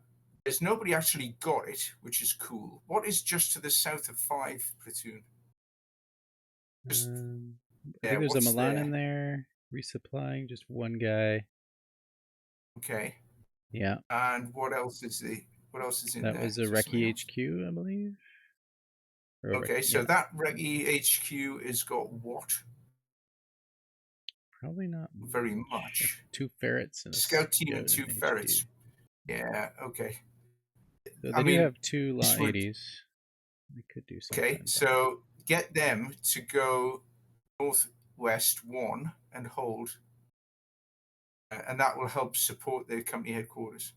Speaker 2: There's nobody actually got it, which is cool. What is just to the south of 5 platoon? Just,
Speaker 1: I think there's a Milan in there resupplying, just one guy.
Speaker 2: Okay.
Speaker 1: Yeah.
Speaker 2: And what else is in there?
Speaker 1: That was a Recce HQ, I believe.
Speaker 2: Okay, so that Recce HQ has got what?
Speaker 1: Probably not
Speaker 2: very much.
Speaker 1: 2 ferrets and a
Speaker 2: scout team and 2 ferrets.
Speaker 1: HQ.
Speaker 2: Yeah, okay.
Speaker 1: So they do have 2 Law 80s. They could do something.
Speaker 2: Okay, so get them to go northwest 1 and hold. And that will help support their company headquarters.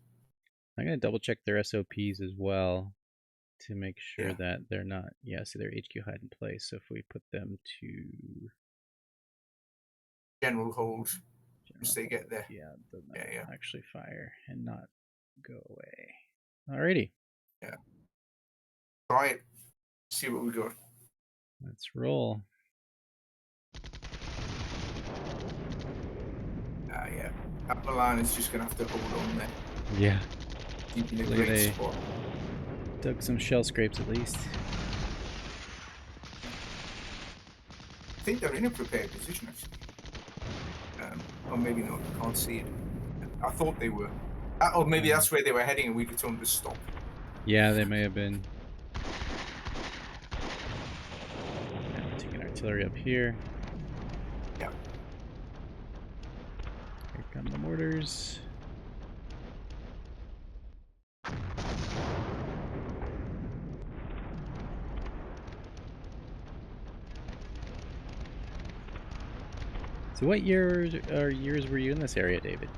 Speaker 1: I'm going to double check their SOPs as well to make sure that they're not, see their HQ hide in place. So if we put them to
Speaker 2: general hold, once they get there.
Speaker 1: Then they'll actually fire and not go away. Alrighty.
Speaker 2: Yeah. Try it. See what we got.
Speaker 1: Let's roll.
Speaker 2: Yeah. That Milan is just going to have to hold on there.
Speaker 1: Yeah.
Speaker 2: Keep in a great spot.
Speaker 1: Dug some shell scrapes at least.
Speaker 2: I think they're in a prepared position actually. Or maybe not. I can't see it. I thought they were. Or maybe that's where they were heading and we could tell them to stop.
Speaker 1: Yeah, they may have been. Taking artillery up here.
Speaker 2: Yeah.
Speaker 1: Here come the mortars. So what years were you in this area, David?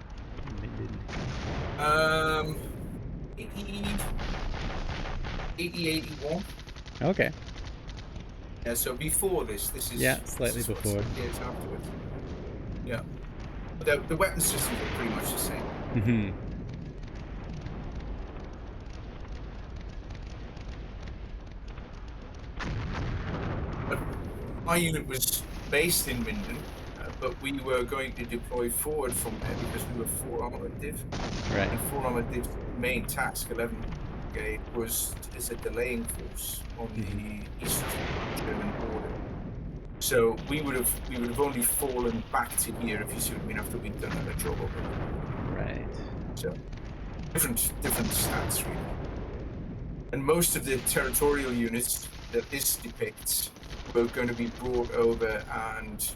Speaker 2: 80, 81.
Speaker 1: Okay.
Speaker 2: Yeah, so before this is...
Speaker 1: Yeah, slightly before.
Speaker 2: Years afterwards. Yeah. But the weapon systems are pretty much the same.
Speaker 1: Mm-hmm.
Speaker 2: But my unit was based in Minden, but we were going to deploy forward from there because we were 4 armored div.
Speaker 1: Right.
Speaker 2: And 4 armored div's main task, 11 Brigade, is a delaying force on the east German border. So we would have only fallen back to here, if you see what I mean, after we'd done a job over there.
Speaker 1: Right.
Speaker 2: So different stats really. And most of the territorial units that this depicts were going to be brought over and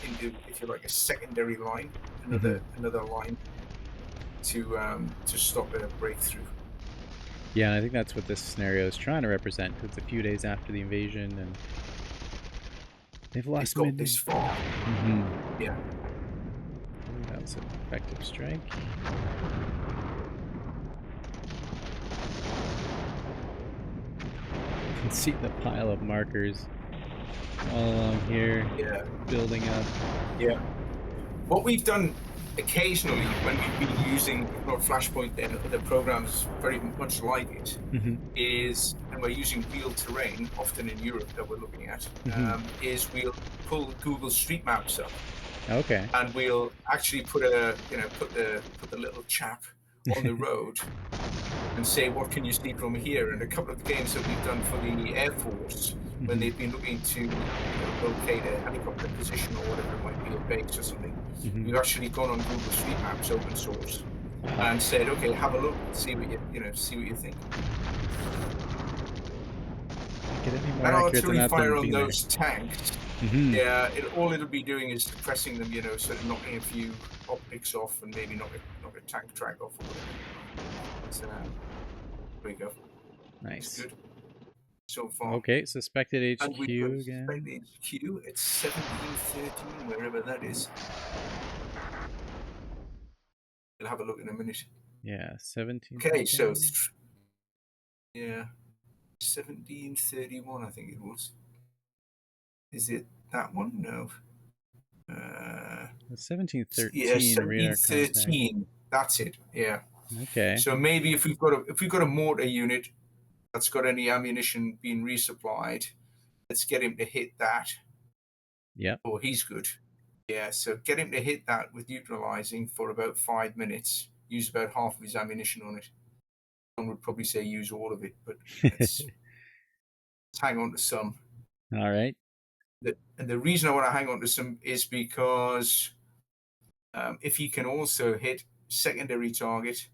Speaker 2: into, if you like, a secondary line, another line to stop a breakthrough.
Speaker 1: Yeah, I think that's what this scenario is trying to represent. It's a few days after the invasion, and they've lost
Speaker 2: Minden. This far. Yeah.
Speaker 1: That was an effective strike. You can see the pile of markers all along here.
Speaker 2: Yeah.
Speaker 1: Building up.
Speaker 2: Yeah. What we've done occasionally when we've been using Flashpoint and other programs very much like it is, and we're using real terrain often in Europe that we're looking at, is we'll pull Google Street Maps up.
Speaker 1: Okay.
Speaker 2: And we'll actually put the little chap on the road and say, what can you see from here? And a couple of the games that we've done for the Air Force, when they've been looking to locate a helicopter position or whatever it might be, a base or something, we've actually gone on Google Street Maps, open source, and said, okay, have a look, see what you think.
Speaker 1: Get any more
Speaker 2: and
Speaker 1: accurate than that
Speaker 2: fire on
Speaker 1: being
Speaker 2: those tanks. Yeah, all it'll be doing is suppressing them, sort of knocking a few optics off and maybe knock a tank track off or whatever. So, there we go.
Speaker 1: Nice.
Speaker 2: That's good. So far.
Speaker 1: Okay, suspected HQ
Speaker 2: and we
Speaker 1: again.
Speaker 2: Suspected HQ, it's 1713, wherever that is. We'll have a look in a minute.
Speaker 1: Yeah, 17.
Speaker 2: Okay, so yeah, 1731, I think it was. Is it that one? No.
Speaker 1: 1713
Speaker 2: Yeah,
Speaker 1: radar contact.
Speaker 2: 1713. That's it. Yeah.
Speaker 1: Okay.
Speaker 2: So maybe if we've got a mortar unit that's got any ammunition being resupplied, let's get him to hit that.
Speaker 1: Yep.
Speaker 2: Oh, he's good. Yeah, so get him to hit that with neutralizing for about 5 minutes. Use about half of his ammunition on it. One would probably say use all of it, but let's hang on to some.
Speaker 1: All right.
Speaker 2: And the reason I want to hang on to some is because if he can also hit secondary target,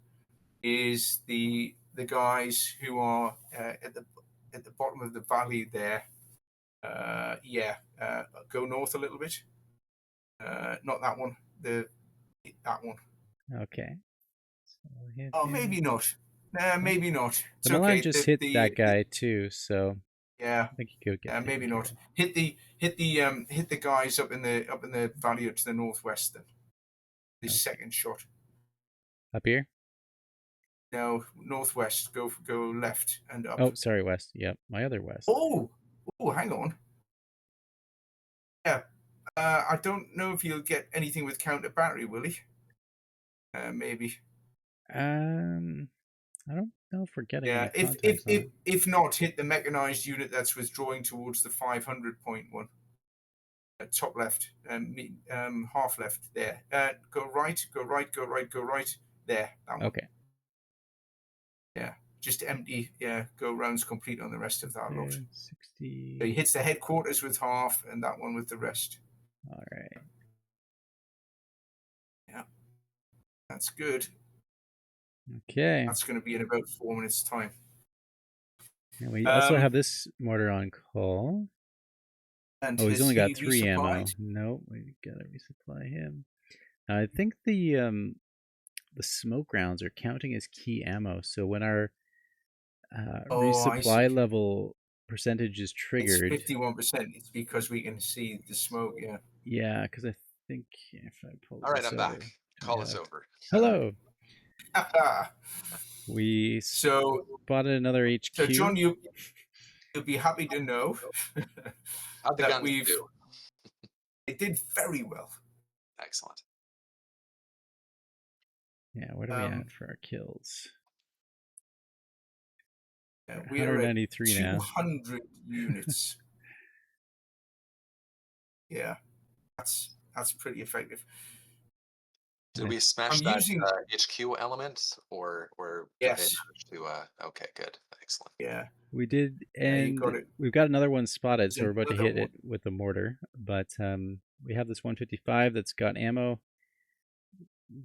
Speaker 2: is the guys who are at the bottom of the valley there. Go north a little bit. Not that one. That one.
Speaker 1: Okay. So
Speaker 2: oh, maybe not. Maybe not. It's
Speaker 1: the Milan
Speaker 2: okay.
Speaker 1: just hit that guy too, so
Speaker 2: yeah,
Speaker 1: I think he could get.
Speaker 2: Maybe not. Hit the guys up in the valley to the northwest. Then this second shot.
Speaker 1: Up here.
Speaker 2: No, northwest. Go left and up.
Speaker 1: Oh, sorry, west. Yep, my other west.
Speaker 2: Oh, hang on. Yeah, I don't know if he'll get anything with counter battery, will he? Maybe.
Speaker 1: I don't know if we're getting.
Speaker 2: Yeah, if not, hit the mechanized unit that's withdrawing towards the 500 point one. Top left, half left there. Go right. There. That one.
Speaker 1: Okay.
Speaker 2: Yeah, just empty. Yeah, go rounds complete on the rest of that lot.
Speaker 1: 60.
Speaker 2: So he hits the headquarters with half, and that one with the rest.
Speaker 1: All right.
Speaker 2: Yeah, that's good.
Speaker 1: Okay.
Speaker 2: That's going to be in about 4 minutes' time.
Speaker 1: And we also have this mortar on call.
Speaker 2: And
Speaker 1: he's only got 3 ammo. No, we gotta resupply him. I think the smoke rounds are counting as key ammo. So when our resupply level percentage is triggered,
Speaker 2: it's 51%. It's because we can see the smoke. Yeah.
Speaker 1: Yeah, because I think if I pull.
Speaker 3: All right, I'm back. Call us over.
Speaker 1: Hello. We spotted another HQ.
Speaker 2: So John, you'll be happy to know that it did very well.
Speaker 3: Excellent.
Speaker 1: Yeah, where do we at for our kills?
Speaker 2: We are at 200 units. Yeah, that's pretty effective.
Speaker 3: Did we smash that HQ element, or
Speaker 2: yes?
Speaker 3: Okay, good, excellent.
Speaker 2: Yeah,
Speaker 1: we did, and we've got another one spotted, so we're about to hit it with the mortar. But we have this 155 that's got ammo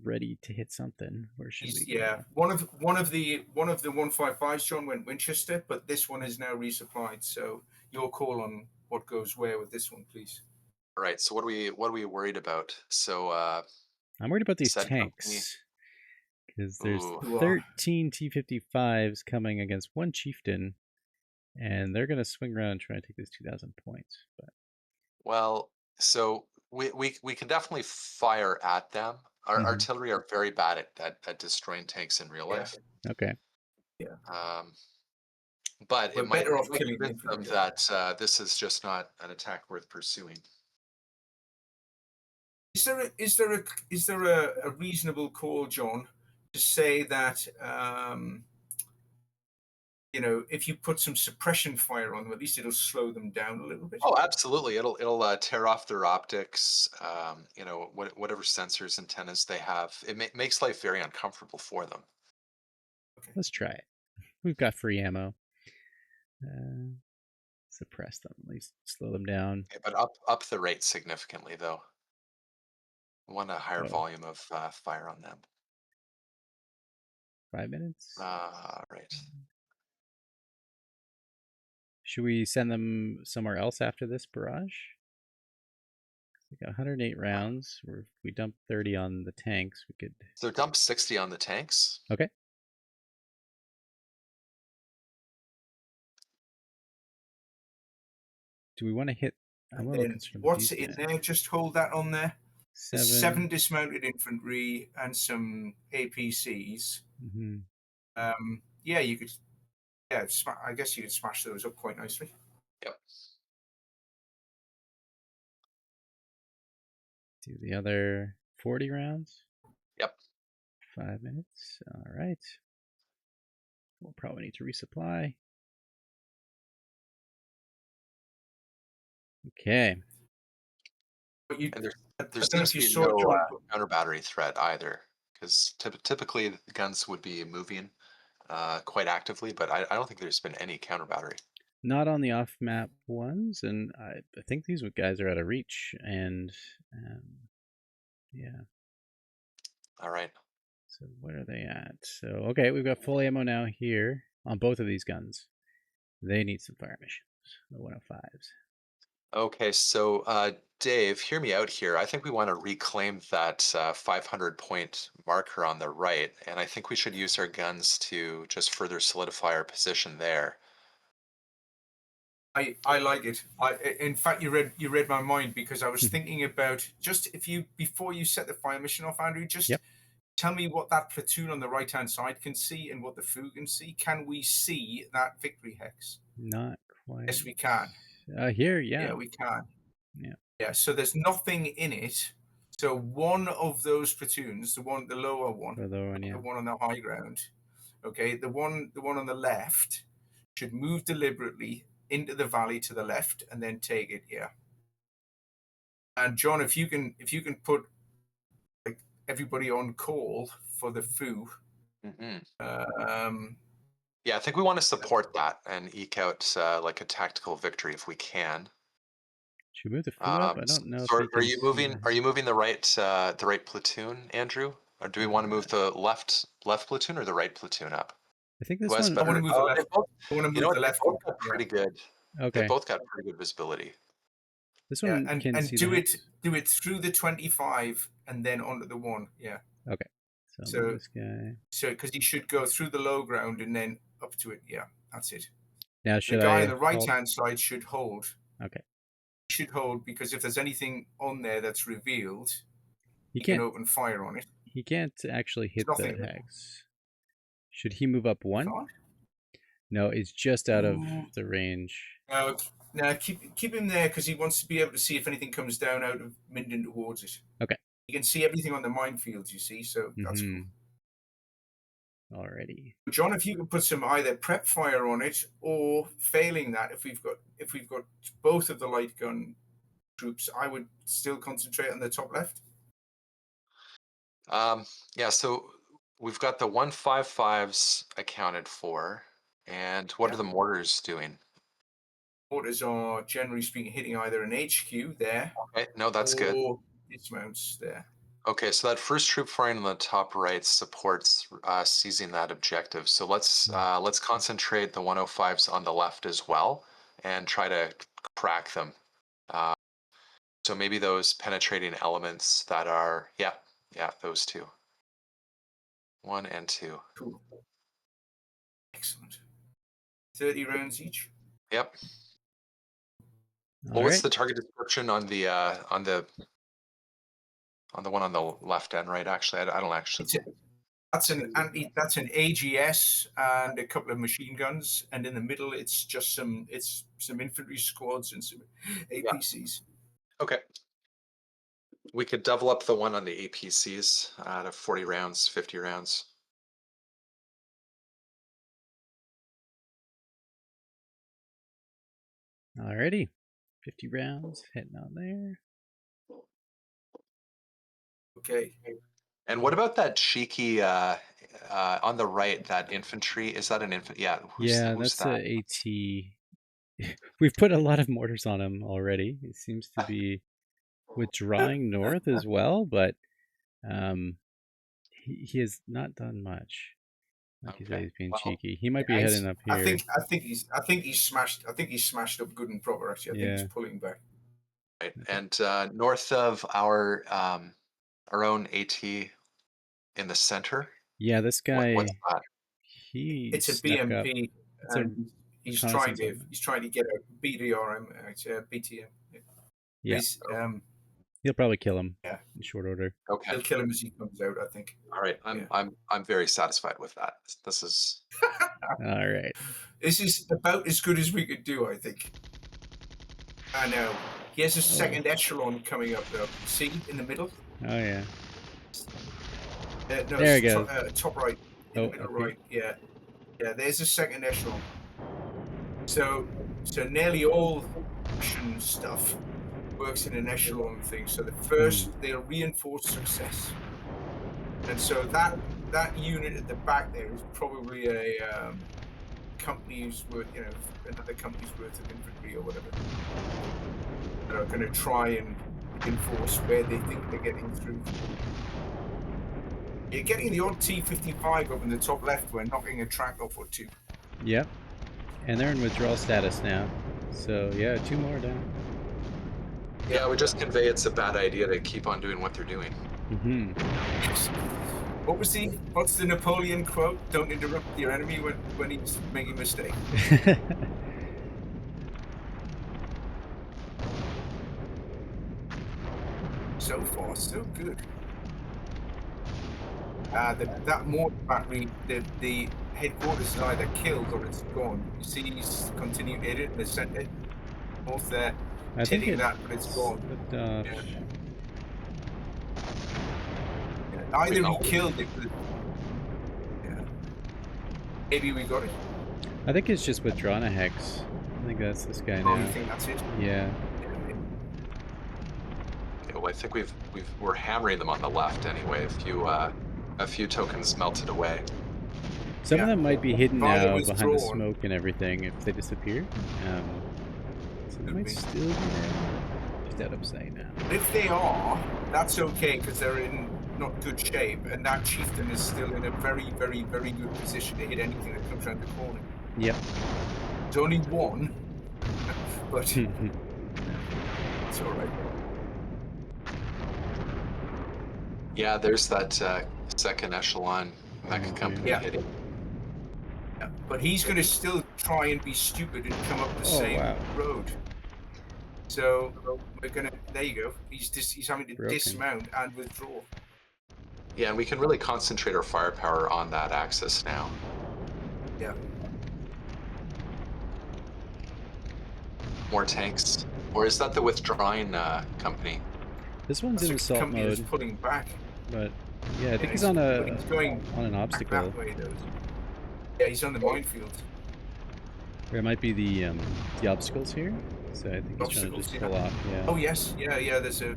Speaker 1: ready to hit something. Where should we go?
Speaker 2: Yeah, one of the 155s, John, went Winchester, but this one is now resupplied. So your call on what goes where with this one, please.
Speaker 3: All right. So what are we worried about? So
Speaker 1: I'm worried about these tanks because there's 13 T-55s coming against one chieftain, and they're gonna swing around and try to take this 2,000 points. But
Speaker 3: so we can definitely fire at them. Our artillery are very bad at destroying tanks in real life.
Speaker 1: Okay.
Speaker 2: Yeah.
Speaker 3: But it might convince them that this is just not an attack worth pursuing.
Speaker 2: Is there a reasonable call, John, to say that if you put some suppression fire on them, at least it'll slow them down a little bit?
Speaker 3: Oh, absolutely. It'll tear off their optics. Whatever sensors, antennas they have, it makes life very uncomfortable for them.
Speaker 1: Okay. Let's try it. We've got free ammo. Suppress them, at least slow them down.
Speaker 3: Okay, but up the rate significantly, though. Want a higher volume of fire on them.
Speaker 1: 5 minutes.
Speaker 3: Right.
Speaker 1: Should we send them somewhere else after this barrage? We got 108 rounds. If we dump 30 on the tanks, we could.
Speaker 3: So dump 60 on the tanks.
Speaker 1: Okay. Do we want to hit? I'm a little concerned.
Speaker 2: What's in there? Just hold that on there. 7 dismounted infantry and some APCs.
Speaker 1: Mm-hmm.
Speaker 2: Yeah, you could Yeah, I guess you could smash those up quite nicely.
Speaker 3: Yep.
Speaker 1: Do the other 40 rounds.
Speaker 3: Yep.
Speaker 1: 5 minutes. All right. We'll probably need to resupply. Okay.
Speaker 2: But you,
Speaker 3: And there
Speaker 2: I don't know
Speaker 3: seems
Speaker 2: if
Speaker 3: to
Speaker 2: you
Speaker 3: be
Speaker 2: saw
Speaker 3: no
Speaker 2: John.
Speaker 3: counter battery threat either, because typically the guns would be moving quite actively, but I don't think there's been any counter battery.
Speaker 1: Not on the off-map ones, and I think these guys are out of reach. And yeah.
Speaker 3: All right.
Speaker 1: So what are they at? So okay, we've got full ammo now here on both of these guns. They need some fire missions. The 105s.
Speaker 3: Okay, so Dave, hear me out here. I think we want to reclaim that 500 point marker on the right, and I think we should use our guns to just further solidify our position there.
Speaker 2: I like it. In fact, you read my mind, because I was thinking about, just if you, before you set the fire mission off, Andrew, just tell me what that platoon on the right hand side can see and what the foo can see. Can we see that victory hex?
Speaker 1: Not quite.
Speaker 2: Yes, we can.
Speaker 1: Here, yeah.
Speaker 2: Yeah, we can.
Speaker 1: Yeah.
Speaker 2: Yeah. So there's nothing in it. So one of those platoons, the lower one, the one on the high ground, okay, the one on the left should move deliberately into the valley to the left and then take it. Yeah. And John, if you can put like everybody on call for the foo.
Speaker 3: Yeah, I think we want to support that and eke out like a tactical victory if we can.
Speaker 1: Should we move the foo up? I don't know.
Speaker 3: So are you moving? Are you moving the right platoon, Andrew? Or do we want to move the left platoon or the right platoon up?
Speaker 1: I think this
Speaker 3: Who has
Speaker 1: one.
Speaker 3: better?
Speaker 2: I want to move the left. I want to move the left.
Speaker 3: They both got pretty good.
Speaker 1: Okay.
Speaker 3: They both got pretty good visibility.
Speaker 1: This one can see
Speaker 2: do it through the 25 and then onto the 1. Yeah.
Speaker 1: Okay. So this guy.
Speaker 2: So because he should go through the low ground and then up to it. Yeah, that's it.
Speaker 1: Now should
Speaker 2: the guy
Speaker 1: I
Speaker 2: on the right hand side should hold.
Speaker 1: Okay.
Speaker 2: He should hold, because if there's anything on there that's revealed,
Speaker 1: he
Speaker 2: can open fire on it.
Speaker 1: He can't actually hit the hex. Should he move up 1? No, it's just out of the range.
Speaker 2: No, keep him there, because he wants to be able to see if anything comes down out of Minden towards it.
Speaker 1: Okay.
Speaker 2: You can see everything on the minefields, you see, so that's cool.
Speaker 1: Alrighty.
Speaker 2: John, if you could put some either prep fire on it, or failing that, if we've got both of the light gun troops, I would still concentrate on the top left.
Speaker 3: Yeah, so we've got the 155s accounted for, and what are the mortars doing?
Speaker 2: Mortars are generally speaking hitting either an HQ there.
Speaker 3: Okay, no, that's good.
Speaker 2: Or dismounts there.
Speaker 3: Okay, so that first troop firing on the top right supports seizing that objective. So let's concentrate the 105s on the left as well and try to crack them. So maybe those penetrating elements that are yeah, those two. 1 and 2.
Speaker 2: Cool. Excellent. 30 rounds each.
Speaker 3: Yep. Well, what's the target description on the one on the left and right? Actually, I don't actually.
Speaker 2: That's an AGS and a couple of machine guns, and in the middle it's just some infantry squads and some APCs.
Speaker 3: Yeah. Okay. We could double up the one on the APCs to 40 rounds, 50 rounds.
Speaker 1: Alrighty. 50 rounds hitting on there.
Speaker 2: Okay.
Speaker 3: And what about that cheeky on the right, that infantry? Is that an infantry? Yeah. Who's
Speaker 1: that's
Speaker 3: that?
Speaker 1: a AT. We've put a lot of mortars on him already. He seems to be withdrawing north as well, but he has not done much. Like you say, he's being cheeky. He might be heading up here.
Speaker 2: I think he's smashed up good and proper. Actually, I think he's pulling back.
Speaker 3: Right, and north of our own AT in the center.
Speaker 1: Yeah, this guy.
Speaker 3: What's that?
Speaker 2: It's a BMP. He's trying to get a BDRM, BTM.
Speaker 1: Yeah. He'll probably kill him.
Speaker 2: Yeah.
Speaker 1: In short order.
Speaker 3: Okay.
Speaker 2: He'll kill him as he comes out, I think.
Speaker 3: All right. I'm very satisfied with that. This is
Speaker 1: All right.
Speaker 2: This is about as good as we could do, I think. I know. He has a second echelon coming up, though. See, in the middle?
Speaker 1: Oh, yeah.
Speaker 2: No,
Speaker 1: There we go.
Speaker 2: Top right. In the middle right. Yeah. Yeah, there's a second echelon. So nearly all action stuff works in an echelon thing. So the first, they'll reinforce success. And so that unit at the back there is probably a company's worth, another company's worth of infantry or whatever. That are going to try and enforce where they think they're getting through. You're getting the odd T-55 up in the top left. We're knocking a track off or two.
Speaker 1: Yep. And they're in withdrawal status now. So, yeah, 2 more down.
Speaker 3: Yeah, I would just convey it's a bad idea to keep on doing what they're doing.
Speaker 1: Mm-hmm.
Speaker 2: What's the Napoleon quote? Don't interrupt your enemy when he's making a mistake. So far, so good. That mortar battery, the headquarters is either killed or it's gone. You see, he's continuing to hit it in the center. North there.
Speaker 1: I think
Speaker 2: hitting that, but it's gone. Either we killed it. Maybe we got it.
Speaker 1: I think it's just withdrawn a hex. I think that's this guy
Speaker 2: Oh,
Speaker 1: now.
Speaker 2: you think that's it?
Speaker 1: Yeah.
Speaker 3: Well, I think we're hammering them on the left anyway. A few tokens melted away.
Speaker 1: Some of them might be hidden now behind the
Speaker 2: drawn.
Speaker 1: smoke and everything if they disappear. So they might still be there. Just out of sight now.
Speaker 2: If they are, that's okay because they're in not good shape, and that chieftain is still in a very, very, very good position to hit anything that comes around the corner.
Speaker 1: Yep.
Speaker 2: It's only one, but it's all right.
Speaker 3: Yeah, there's that second echelon mech company hitting.
Speaker 2: Yeah, but he's going to still try and be stupid and come up the same road. So we're going to. There you go. He's having to dismount and withdraw.
Speaker 3: Yeah, and we can really concentrate our firepower on that axis now.
Speaker 2: Yeah.
Speaker 3: More tanks, or is that the withdrawing company?
Speaker 1: This one's in assault mode.
Speaker 2: Is pulling back.
Speaker 1: But yeah, I think he's on
Speaker 2: going
Speaker 1: on an obstacle.
Speaker 2: That way, yeah, he's on the minefield.
Speaker 1: There might be the obstacles here. So I think he's trying to just pull off. Yeah.
Speaker 2: Oh yes, yeah. There's a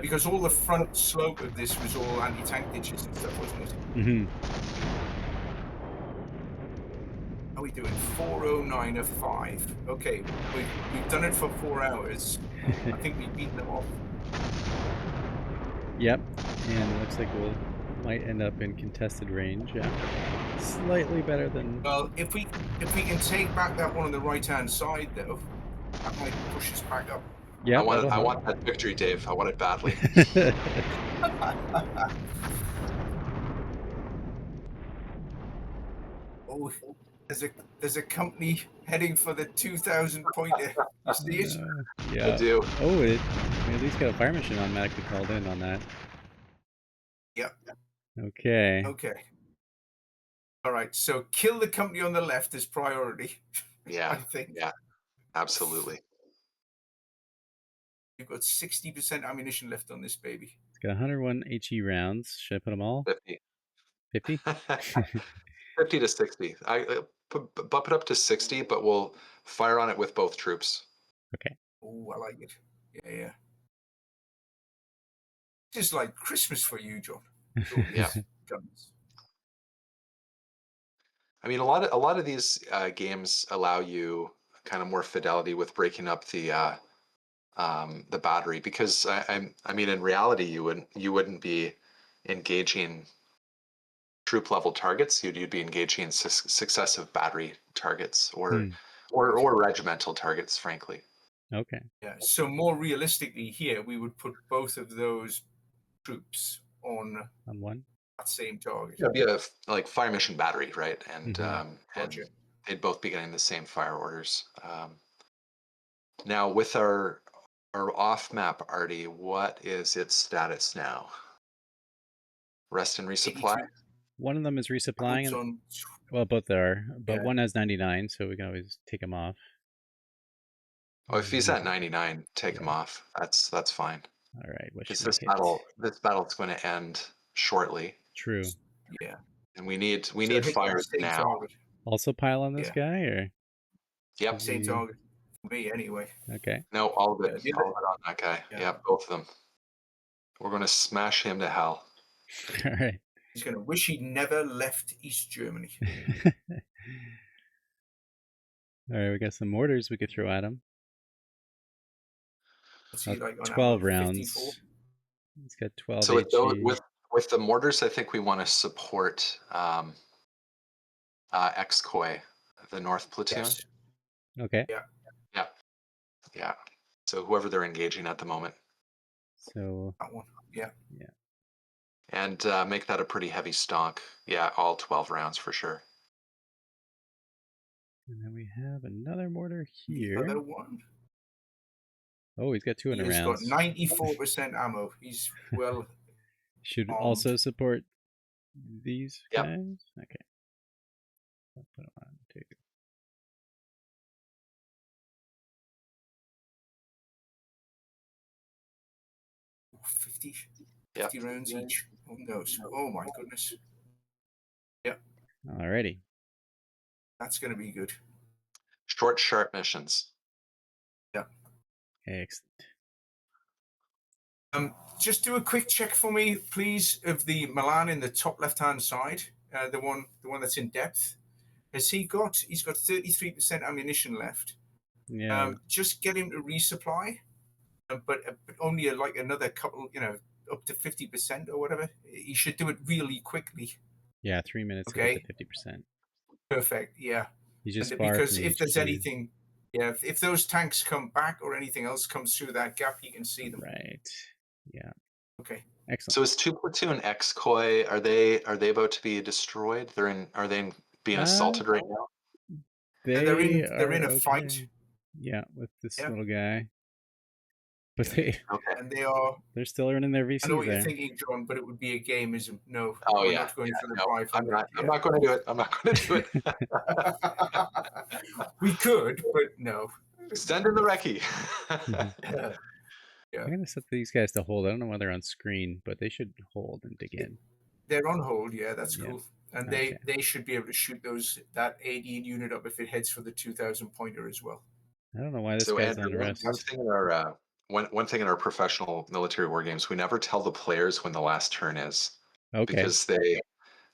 Speaker 2: because all the front slope of this was all anti-tank ditches and stuff, wasn't it?
Speaker 1: Mm-hmm.
Speaker 2: How are we doing? 409 of 5. Okay, we've done it for 4 hours. I think we've beaten them off.
Speaker 1: Yep, and it looks like might end up in contested range. Yeah, slightly better than.
Speaker 2: Well, if we can take back that one on the right-hand side, though, that might push us back up.
Speaker 1: Yeah,
Speaker 3: I want that victory, Dave. I want it badly.
Speaker 2: Oh, there's a company heading for the 2,000 pointer. You see it?
Speaker 3: Yeah. I do.
Speaker 1: Oh, we at least got a fire mission automatically called in on that.
Speaker 2: Yep.
Speaker 1: Okay.
Speaker 2: Okay. All right. So kill the company on the left is priority.
Speaker 3: Yeah.
Speaker 2: I think.
Speaker 3: Yeah. Absolutely.
Speaker 2: You've got 60% ammunition left on this baby.
Speaker 1: It's got 101 HE rounds. Should I put them all?
Speaker 3: 50.
Speaker 1: 50?
Speaker 3: 50 to 60. I bump it up to 60, but we'll fire on it with both troops.
Speaker 1: Okay.
Speaker 2: Oh, I like it. Yeah. It's just like Christmas for you, John.
Speaker 3: Yeah.
Speaker 2: Guns.
Speaker 3: I mean, a lot of these games allow you kind of more fidelity with breaking up the battery, because I mean, in reality, you wouldn't be engaging troop level targets. You'd be engaging successive battery targets or regimental targets, frankly.
Speaker 1: Okay.
Speaker 2: Yeah. So more realistically, here we would put both of those troops on
Speaker 1: one
Speaker 2: that same target.
Speaker 3: It'd be a fire mission battery, right? And and they'd both be getting the same fire orders. Now with our Our off-map Artie, what is its status now? Rest and resupply?
Speaker 2: 82.
Speaker 1: One of them is resupplying,
Speaker 2: Holds
Speaker 1: and
Speaker 2: on.
Speaker 1: well, both are, but
Speaker 2: Yeah.
Speaker 1: one has 99, so we can always take him off.
Speaker 3: Oh, if he's at 99, take him
Speaker 1: Yeah.
Speaker 3: off. That's fine.
Speaker 1: All right, what
Speaker 3: Because
Speaker 1: should we
Speaker 3: this
Speaker 1: hit?
Speaker 3: battle's going to end shortly,
Speaker 1: True.
Speaker 2: Yeah.
Speaker 3: and we need
Speaker 2: So
Speaker 3: need
Speaker 2: hit
Speaker 3: fire
Speaker 2: the same
Speaker 3: now.
Speaker 2: target.
Speaker 1: Also pile on this
Speaker 2: Yeah.
Speaker 1: guy, or
Speaker 3: Yep.
Speaker 2: Same target for me anyway.
Speaker 1: okay.
Speaker 3: No, all of it.
Speaker 2: Yeah,
Speaker 3: All of it on that guy.
Speaker 2: Yeah.
Speaker 3: Yeah, both of them. We're going to smash him to hell.
Speaker 1: All right.
Speaker 2: He's going to wish he'd never left East Germany.
Speaker 1: All right, we got some mortars we could throw at him.
Speaker 2: What's he like on
Speaker 1: 12
Speaker 2: ammo?
Speaker 1: rounds.
Speaker 2: 54?
Speaker 1: He's got 12
Speaker 3: So
Speaker 1: HE.
Speaker 3: with the mortars, I think we want to support X-Koi, the North platoon.
Speaker 2: Yes.
Speaker 1: Okay.
Speaker 3: Yeah. So whoever they're engaging at the moment.
Speaker 1: So
Speaker 2: That one. Yeah.
Speaker 3: And make that a pretty heavy stonk. Yeah, all 12 rounds for sure.
Speaker 1: and then we have another mortar
Speaker 2: The
Speaker 1: here.
Speaker 2: other one.
Speaker 1: Oh, he's got 200
Speaker 2: He's got
Speaker 1: rounds.
Speaker 2: 94% ammo. He's well.
Speaker 1: Should
Speaker 2: armed.
Speaker 1: also support these
Speaker 3: Yep.
Speaker 1: guys. Okay. I'll put them on too.
Speaker 2: Oh, 50
Speaker 3: Yep.
Speaker 2: rounds each. Oh no! Oh my goodness.
Speaker 1: Alrighty.
Speaker 2: That's going to be good.
Speaker 3: Short, sharp missions.
Speaker 1: Excellent.
Speaker 2: Just do a quick check for me, please, of the Milan in the top left-hand side. The one that's in depth. He's got 33% ammunition left.
Speaker 1: Yeah.
Speaker 2: Just get him to resupply, but only like another couple, up to 50% or whatever. He should do it really quickly.
Speaker 1: Yeah, 3 minutes
Speaker 2: Okay.
Speaker 1: to get to 50%.
Speaker 2: Perfect. Yeah.
Speaker 1: He's just
Speaker 2: And
Speaker 1: far
Speaker 2: because
Speaker 1: from
Speaker 2: if there's
Speaker 1: HQ.
Speaker 2: anything, if those tanks come back or anything else comes through that gap, you can see them.
Speaker 1: Right. Yeah.
Speaker 2: Okay.
Speaker 1: Excellent.
Speaker 3: So is 2 platoon X-Koi, are they about to be destroyed? Are they being assaulted right now?
Speaker 2: They're in a
Speaker 1: okay.
Speaker 2: fight.
Speaker 1: Yeah, with this
Speaker 2: Yeah.
Speaker 1: little guy. But
Speaker 3: Okay.
Speaker 2: And they are.
Speaker 1: they're still earning their VCs
Speaker 2: I know what
Speaker 1: there.
Speaker 2: you're thinking, John, but it would be a gameism. No.
Speaker 3: Oh
Speaker 2: we're
Speaker 3: yeah.
Speaker 2: not going for the
Speaker 3: No,
Speaker 2: 500.
Speaker 3: I'm not going to do it. I'm not going to do it.
Speaker 2: We could, but no.
Speaker 3: Send in the recce.
Speaker 2: Yeah.
Speaker 1: I'm gonna set these guys to hold. I don't know why they're on screen, but they should hold and dig in.
Speaker 2: They're on hold. Yeah, that's
Speaker 1: Yeah.
Speaker 2: cool. And
Speaker 1: Okay.
Speaker 2: they should be able to shoot that 18 unit up if it heads for the 2,000 pointer as well.
Speaker 1: I don't know why this
Speaker 3: So
Speaker 1: guy's
Speaker 3: Andrew,
Speaker 1: on rest.
Speaker 3: one thing in our professional military war games, we never tell the players when the last turn is.
Speaker 1: Okay.
Speaker 3: Because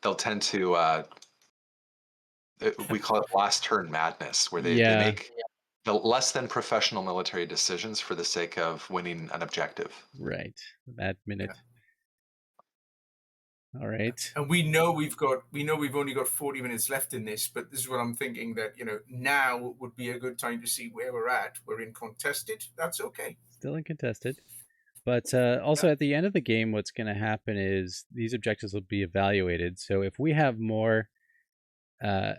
Speaker 3: they'll tend to we call it last turn madness, where they make the less than professional military decisions for the sake of winning an objective.
Speaker 1: Right. That minute. Yeah. All right.
Speaker 2: And we know we've only got 40 minutes left in this, but this is what I'm thinking, that now would be a good time to see where we're at. We're in contested. That's okay.
Speaker 1: Still in contested. But also at the end of the game, what's going to happen is these objectives will be evaluated. So if we have more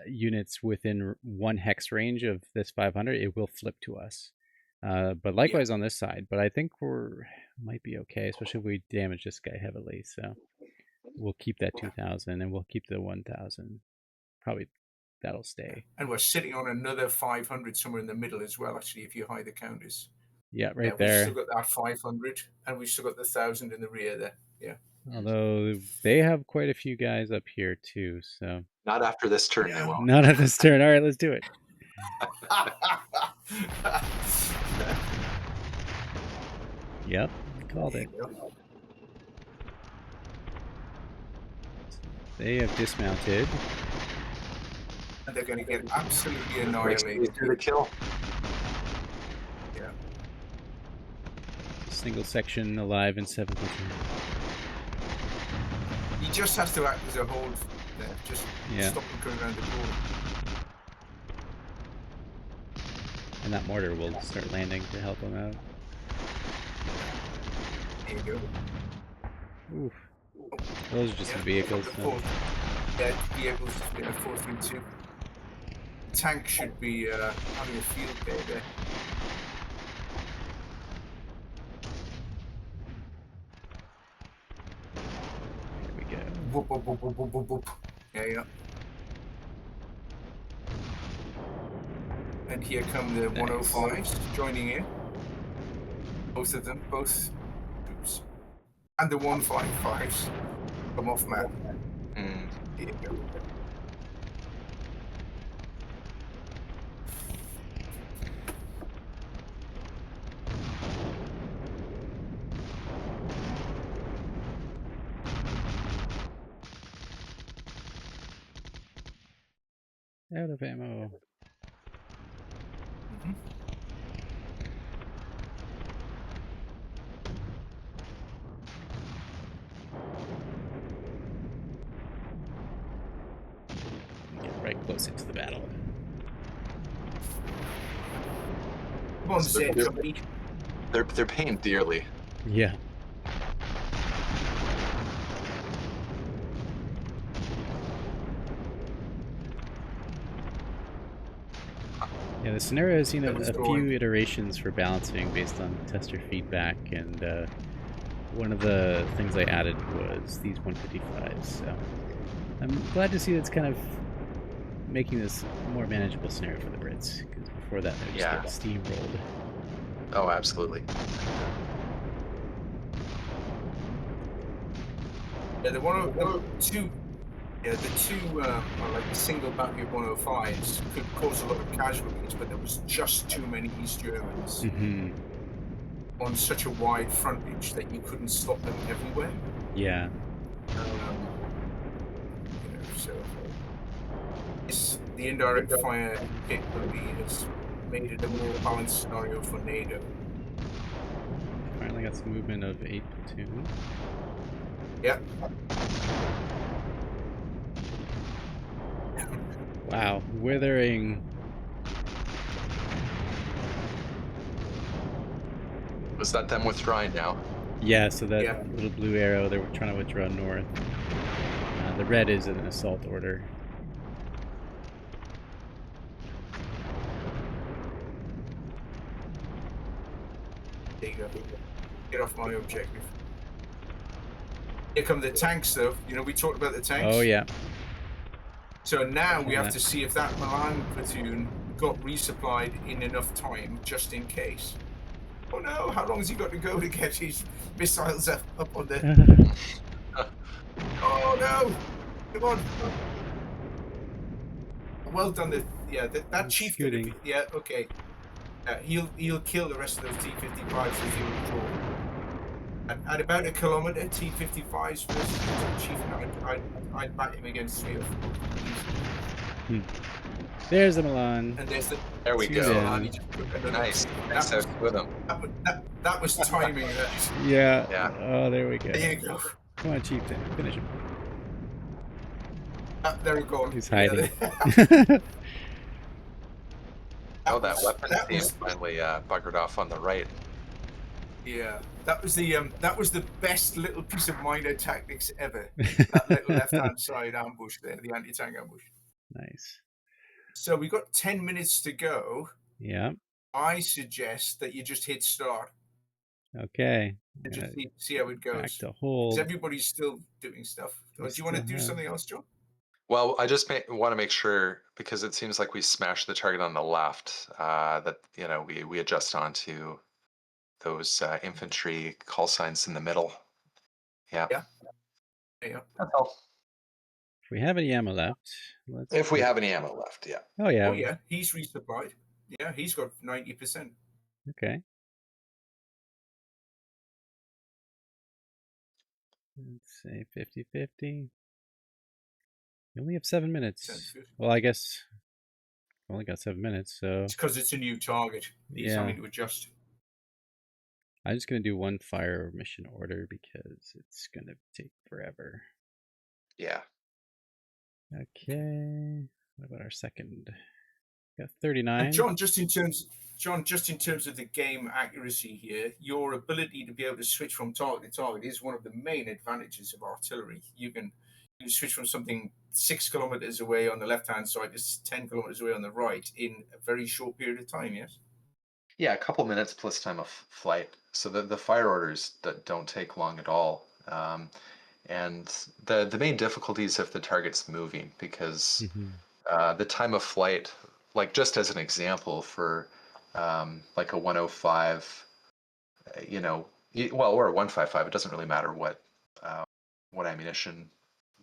Speaker 1: units within 1 hex range of this 500, it will flip to us. But likewise on this side. But I think might be okay, especially if we damage this guy heavily. So we'll keep that 2,000 and we'll keep the 1,000. Probably that'll stay.
Speaker 2: And we're sitting on another 500 somewhere in the middle as well, actually, if you hide the counters.
Speaker 1: Yeah, right
Speaker 2: We've
Speaker 1: there.
Speaker 2: still got that 500, and we've still got the 1,000 in the rear there. Yeah.
Speaker 1: Although they have quite a few guys up here too, so.
Speaker 3: Not after this turn, they won't.
Speaker 1: Not at this turn. All right, let's do it. Yep, called it. They have dismounted.
Speaker 2: And they're going to get absolutely annihilated.
Speaker 3: Do the kill.
Speaker 2: Yeah.
Speaker 1: Single section alive in 7 platoon.
Speaker 2: He just has to act as a hold there. Just stop him coming around the corner.
Speaker 1: And that mortar will start landing to help him out.
Speaker 2: There you go.
Speaker 1: Oof. Those are just the vehicles.
Speaker 2: Yeah, vehicles just being a 432. Tank should be having a field day there. boop, boop, boop, boop, boop, boop, boop. Yeah. And here come the 105s joining in. Both of them, both troops. And the 155s come off map. Here you go.
Speaker 1: Out of ammo. Get right close into the battle.
Speaker 2: Come on,
Speaker 3: So
Speaker 2: Zed.
Speaker 3: they're paying dearly.
Speaker 1: Yeah. Yeah, the scenario has seen a few iterations for balancing based on tester feedback, and one of the things I added was these 155s. So I'm glad to see that's kind of making this a more manageable scenario for the Brits, because before that they just get steamrolled.
Speaker 3: Oh, absolutely.
Speaker 2: Yeah, the two like the single battery of 105s could cause a lot of casualties, but there was just too many East Germans on such a wide frontage that you couldn't stop them everywhere.
Speaker 1: Yeah.
Speaker 2: So the indirect fire capability has made it a more balanced scenario for NATO.
Speaker 1: Finally got some movement of 8 platoon.
Speaker 2: Yep.
Speaker 1: Wow, withering.
Speaker 3: Was that them withdrawing now?
Speaker 1: Yeah, so that little blue arrow, they were trying to withdraw north. The red is an assault order.
Speaker 2: There you go. Get off my objective. Here come the tanks, though. You know, we talked about the tanks.
Speaker 1: Oh, yeah.
Speaker 2: So now we have to see if that Milan platoon got resupplied in enough time, just in case. Oh no, how long has he got to go to get his missiles up on the... Oh no! Come on! Well done, that chief...
Speaker 1: Scooting.
Speaker 2: Yeah, okay. He'll kill the rest of those T-55s as he withdraw. At about a kilometer, T-55s versus the chief, I'd back him against 3 or 4.
Speaker 1: There's the Milan.
Speaker 2: And there's the...
Speaker 3: There we go.
Speaker 2: Nice. That was timing.
Speaker 1: Yeah. Oh, there we go.
Speaker 2: There you go.
Speaker 1: Come on, chieftain. Finish him.
Speaker 2: There we go.
Speaker 1: He's hiding.
Speaker 3: That weapons team finally buggered off on the right.
Speaker 2: Yeah, that was the best little piece of minor tactics ever. That little left-hand side ambush there, the anti-tank ambush.
Speaker 1: Nice.
Speaker 2: So we got 10 minutes to go.
Speaker 1: Yeah.
Speaker 2: I suggest that you just hit start.
Speaker 1: Okay.
Speaker 2: And just see how it goes.
Speaker 1: Back to hold.
Speaker 2: Because everybody's still doing stuff. Do you want to do something else, John?
Speaker 3: Well, I just want to make sure, because it seems like we smashed the target on the left, that we adjust onto those infantry call signs in the middle. Yeah.
Speaker 2: That's
Speaker 3: all.
Speaker 1: If we have any ammo left,
Speaker 3: If we have any ammo left, yeah.
Speaker 1: Oh yeah.
Speaker 2: Oh yeah, he's resupplied. Yeah, he's got 90%.
Speaker 1: Okay. Let's say 50-50. We only have 7 minutes. Well, I guess we only got 7 minutes, so...
Speaker 2: It's because it's a new target. He's having to adjust.
Speaker 1: I'm just going to do one fire mission order because it's going to take forever.
Speaker 3: Yeah.
Speaker 1: Okay. What about our second? Got 39.
Speaker 2: And John, just in terms of the game accuracy here, your ability to be able to switch from target to target is one of the main advantages of artillery. You can switch from something 6 kilometers away on the left-hand side to 10 kilometers away on the right in a very short period of time, yes?
Speaker 3: Yeah, a couple minutes plus time of flight. So the fire orders that don't take long at all. And the main difficulty is if the target's moving, because the time of flight, like just as an example for like a 105, well, or a 155, it doesn't really matter what ammunition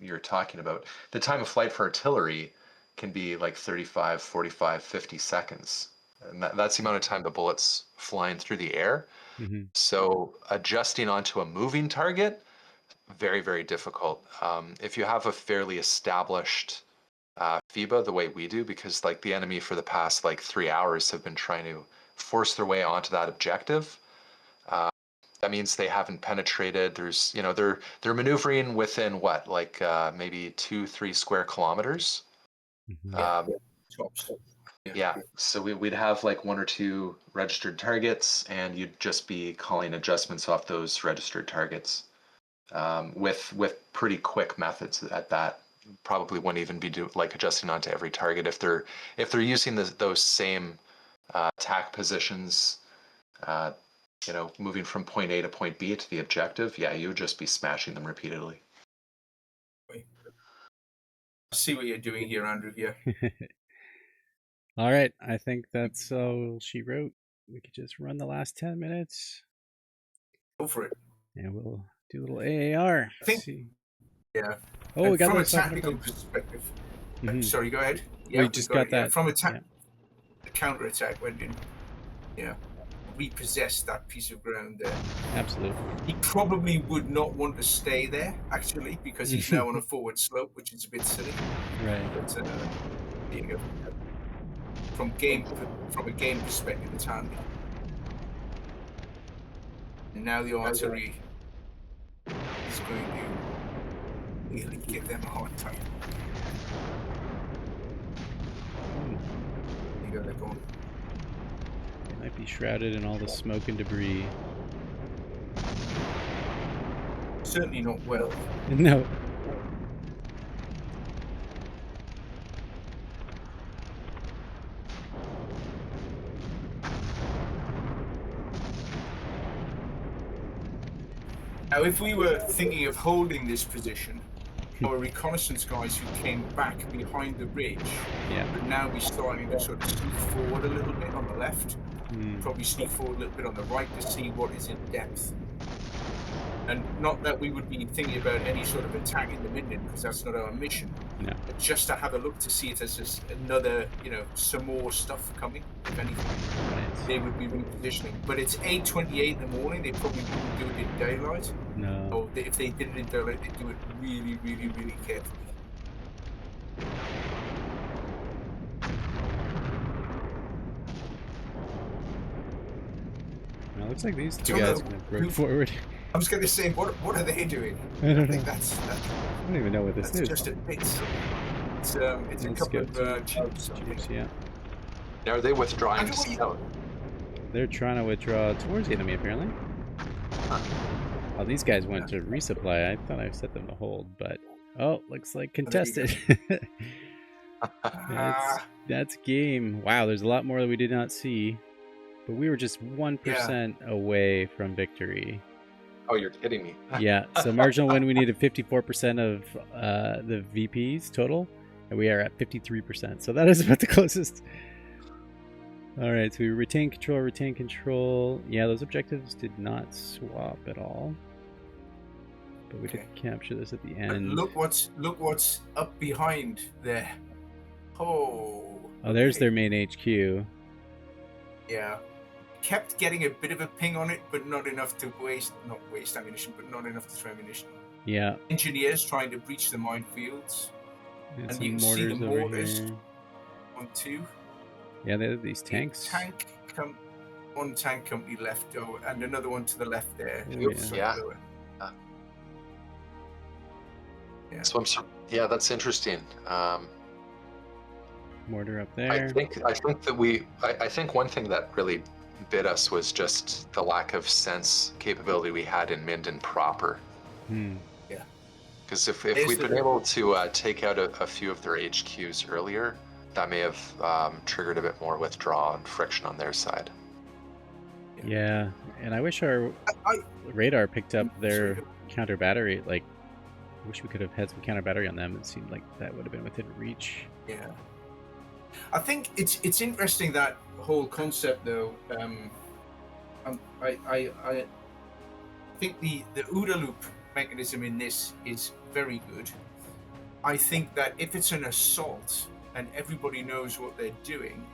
Speaker 3: you're talking about. The time of flight for artillery can be like 35, 45, 50 seconds. And that's the amount of time the bullet's flying through the air. So adjusting onto a moving target, very, very difficult. If you have a fairly established FIBA the way we do, because like the enemy for the past like 3 hours have been trying to force their way onto that objective. That means they haven't penetrated. There's, they're maneuvering within what, like maybe 2-3 square kilometers. Yeah. So we'd have like 1 or 2 registered targets, and you'd just be calling adjustments off those registered targets with pretty quick methods at that. Probably wouldn't even be adjusting onto every target if they're using those same attack positions. Moving from point A to point B to the objective, yeah, you would just be smashing them repeatedly.
Speaker 2: I see what you're doing here, Andrew. Yeah.
Speaker 1: All right, I think that's all she wrote. We could just run the last 10 minutes.
Speaker 2: Go for it.
Speaker 1: And we'll do a little AAR.
Speaker 2: I think, yeah.
Speaker 1: Oh, we got
Speaker 2: from a
Speaker 1: those
Speaker 2: tactical perspective. Sorry, go ahead.
Speaker 1: Yeah, we just got that.
Speaker 2: Yeah. From the counter-attack went in. Yeah. Repossessed that piece of ground there.
Speaker 1: Absolutely.
Speaker 2: He probably would not want to stay there, actually, because he's now on a forward slope, which is a bit silly.
Speaker 1: Right.
Speaker 2: But there you go. From a game perspective, it's handy. And now the artillery is going to really give them a hard time. There you go, they're gone.
Speaker 1: Might be shrouded in all the smoke and debris.
Speaker 2: Certainly not well.
Speaker 1: No.
Speaker 2: Now, if we were thinking of holding this position, our reconnaissance guys who came back behind the ridge would now be starting to sort of sneak forward a little bit on the left, probably sneak forward a little bit on the right to see what is in depth. And not that we would be thinking about any sort of attack in the Minden, because that's not our mission.
Speaker 1: No.
Speaker 2: But just to have a look to see if there's just another, some more stuff coming, if anything. Right. They would be repositioning. But it's 8:28 in the morning. They probably wouldn't do it in daylight.
Speaker 1: No.
Speaker 2: Or if they did it in daylight, they'd do it really, really, really carefully.
Speaker 1: Now, it looks like these two guys are going to break forward.
Speaker 2: I was going to say, what are they doing?
Speaker 1: I don't know.
Speaker 2: I
Speaker 1: don't even know what this is.
Speaker 2: It's just a bit. It's a couple of jeeps.
Speaker 1: Yeah.
Speaker 3: Now, are they withdrawing?
Speaker 1: They're trying to withdraw towards the enemy, apparently. Oh, these guys went to resupply. I thought I set them to hold, but looks like contested. That's game. Wow, there's a lot more that we did not see, but we were just 1% away from victory.
Speaker 3: Oh, you're kidding me.
Speaker 1: Yeah, so marginal win, we needed 54% of the VPs total, and we are at 53%. So that is about the closest. All right, so we retain control. Yeah, those objectives did not swap at all. But we did capture this at the end.
Speaker 2: But look what's up behind there. Oh,
Speaker 1: there's their main HQ.
Speaker 2: Yeah. Kept getting a bit of a ping on it, but not enough to not waste ammunition, but not enough to throw ammunition.
Speaker 1: Yeah.
Speaker 2: Engineers trying to breach the minefields.
Speaker 1: And you can see the mortars.
Speaker 2: 1, 2.
Speaker 1: Yeah, they have these tanks.
Speaker 2: One tank company left, and another one to the left there.
Speaker 3: So that's interesting.
Speaker 1: Mortar up there.
Speaker 3: I think one thing that really bit us was just the lack of sense capability we had in Minden proper.
Speaker 2: Yeah.
Speaker 3: Because if we'd been able to take out a few of their HQs earlier, that may have triggered a bit more withdrawal and friction on their side.
Speaker 1: Yeah, and I wish our radar picked up their counter battery, like wish we could have had some counter battery on them. It seemed like that would have been within reach.
Speaker 2: Yeah. I think it's interesting, that whole concept, though. I think the OODA loop mechanism in this is very good. I think that if it's an assault and everybody knows what they're doing,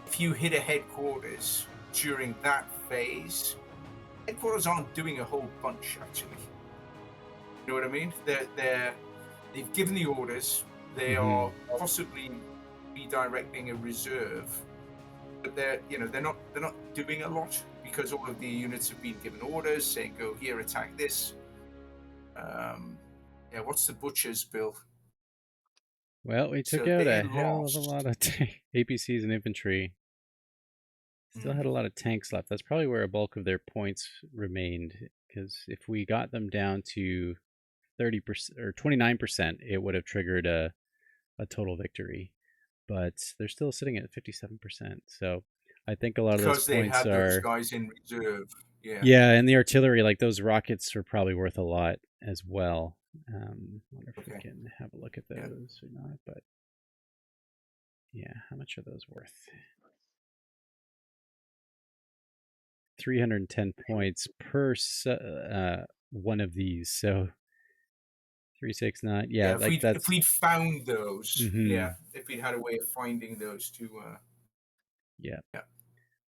Speaker 2: if you hit a headquarters during that phase, headquarters aren't doing a whole bunch, actually. You know what I mean? They've given the orders. They are possibly redirecting a reserve, but they're not doing a lot, because all of the units have been given orders saying, go here, attack this. Yeah, what's the butchers, Bill?
Speaker 1: Well, we took out a hell of a lot of APCs and infantry. Still had a lot of tanks left. That's probably where a bulk of their points remained, because if we got them down to 30% or 29%, it would have triggered a total victory. But they're still sitting at 57%. So I think a lot of those points
Speaker 2: had those guys in reserve. Yeah.
Speaker 1: Yeah, and the artillery, like those rockets, are probably worth a lot as well. Wonder if we can have a look at those or not. But yeah, how much are those worth? 310 points per one of these. So 369. Yeah,
Speaker 2: if we'd found those, if we'd had a way of finding those too.
Speaker 1: Yeah.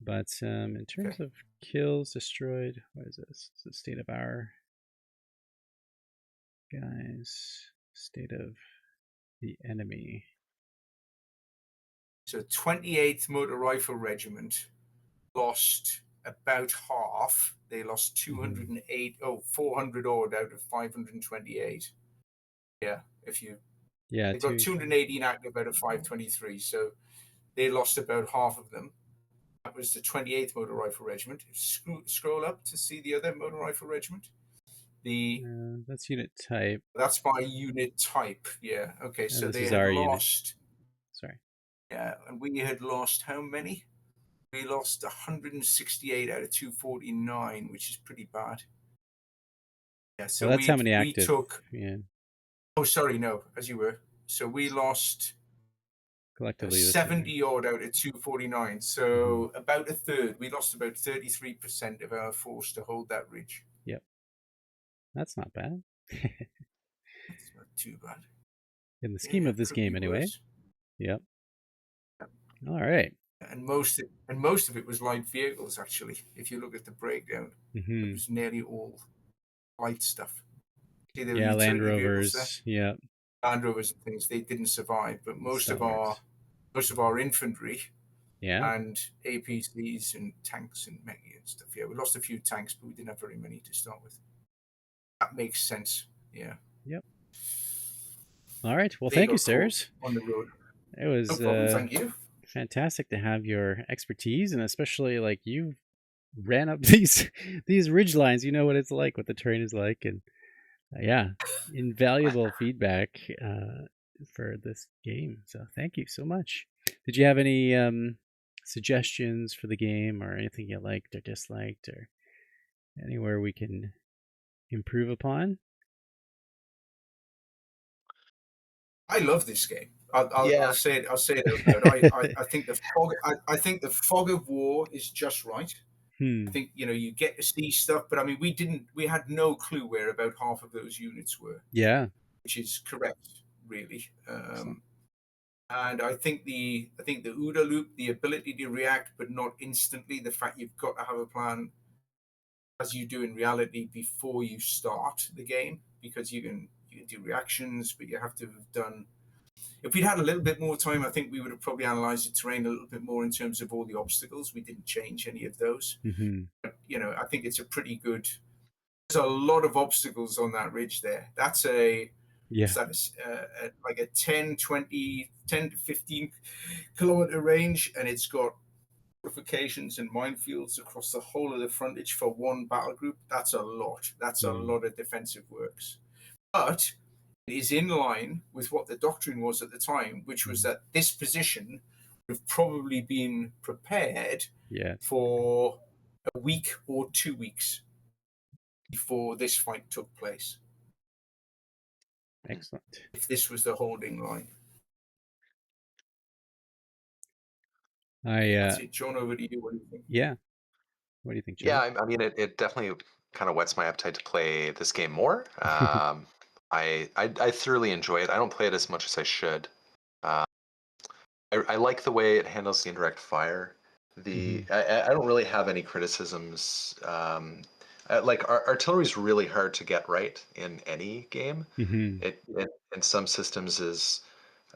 Speaker 1: But in terms of kills destroyed, what is this? It's the state of our guys, state of the enemy.
Speaker 2: So 28th Motor Rifle Regiment lost about half. They lost 400 odd out of 528. Yeah, they got 218 active out of 523, so they lost about half of them. That was the 28th Motor Rifle Regiment. Scroll up to see the other Motor Rifle Regiment.
Speaker 1: That's unit type.
Speaker 2: That's by unit type. Yeah. Okay. So they had lost.
Speaker 1: Sorry.
Speaker 2: Yeah, and we had lost how many? We lost 168 out of 249, which is pretty bad. Yeah. So
Speaker 1: that's how many active.
Speaker 2: Took. Yeah. Oh, sorry, no, as you were. So we lost
Speaker 1: collectively
Speaker 2: 70 odd out of 249. So about a third. We lost about 33% of our force to hold that ridge.
Speaker 1: Yep. That's not bad.
Speaker 2: That's not too bad.
Speaker 1: In the scheme of this game, anyway. Worse. Yep. All right.
Speaker 2: And most of it was light vehicles, actually. If you look at the breakdown, it was nearly all light stuff.
Speaker 1: Land Rovers. Yeah.
Speaker 2: Land Rovers and things, they didn't survive, but most of our infantry, and APCs and tanks and mechs and stuff. Yeah, we lost a few tanks, but we didn't have very many to start with. That makes sense. Yeah.
Speaker 1: Yep. All right. Well, thank you, sirs.
Speaker 2: On the road.
Speaker 1: It was
Speaker 2: no problem. Thank you.
Speaker 1: Fantastic to have your expertise, and especially like you ran up these ridge lines. You know what it's like, what the terrain is like, and invaluable feedback for this game. So thank you so much. Did you have any suggestions for the game, or anything you liked or disliked, or anywhere we can improve upon?
Speaker 2: I love this game. I'll say it out loud. I think the fog of war is just right. I think you get to see stuff, but I mean we had no clue where about half of those units were.
Speaker 1: Yeah,
Speaker 2: which is correct, really. And I think the OODA loop, the ability to react but not instantly, the fact you've got to have a plan as you do in reality before you start the game, because you can do reactions, but you have to have done. If we'd had a little bit more time, I think we would have probably analysed the terrain a little bit more in terms of all the obstacles. We didn't change any of those. But, I think it's a pretty good. There's a lot of obstacles on that ridge there. That's like a 10 to 15 kilometer range, and it's got fortifications and minefields across the whole of the frontage for one battle group. That's a lot. That's a lot of defensive works. But it is in line with what the doctrine was at the time, which was that this position would have probably been prepared for a week or 2 weeks before this fight took place.
Speaker 1: Excellent.
Speaker 2: if this was the holding line. That's it, John. Over to you. What do you think?
Speaker 1: Yeah. What do you think, John?
Speaker 3: Yeah, I mean, it definitely kind of whets my appetite to play this game more. I thoroughly enjoy it. I don't play it as much as I should. Uh, I like the way it handles the indirect fire. I don't really have any criticisms. Like artillery is really hard to get right in any game. It in some systems is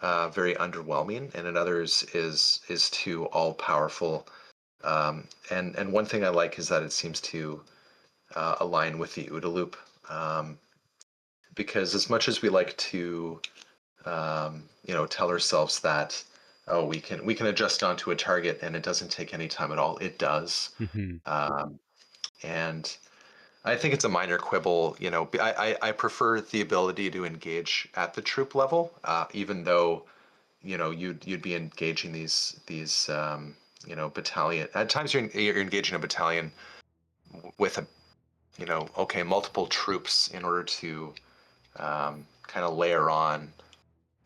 Speaker 3: very underwhelming, and in others is too all powerful. And one thing I like is that it seems to align with the OODA loop, because as much as we like to tell ourselves that we can adjust onto a target and it doesn't take any time at all, it does. And I think it's a minor quibble. I prefer the ability to engage at the troop level, even though you'd be engaging these battalion. At times you're engaging a battalion with multiple troops in order to kind of layer on,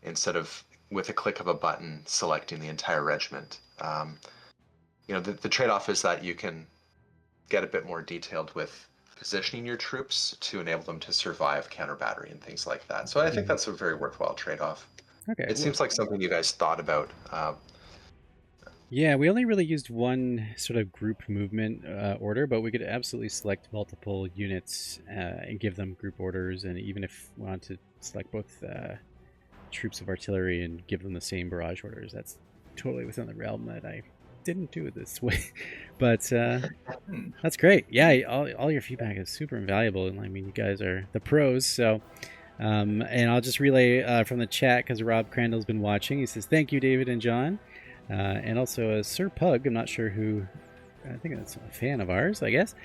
Speaker 3: instead of with a click of a button selecting the entire regiment. The trade-off is that you can get a bit more detailed with positioning your troops to enable them to survive counter battery and things like that. So I think that's a very worthwhile trade-off.
Speaker 1: Okay.
Speaker 3: It seems like something you guys thought about.
Speaker 1: Yeah, we only really used one sort of group movement order, but we could absolutely select multiple units and give them group orders. And even if we want to select both troops of artillery and give them the same barrage orders, that's totally within the realm that I didn't do it this way. But that's great. Yeah, all your feedback is super invaluable. And I mean, you guys are the pros. So, and I'll just relay from the chat, because Rob Crandall's been watching. He says, thank you, David and John. And also Sir Pug, I'm not sure who, I think that's a fan of ours, I guess,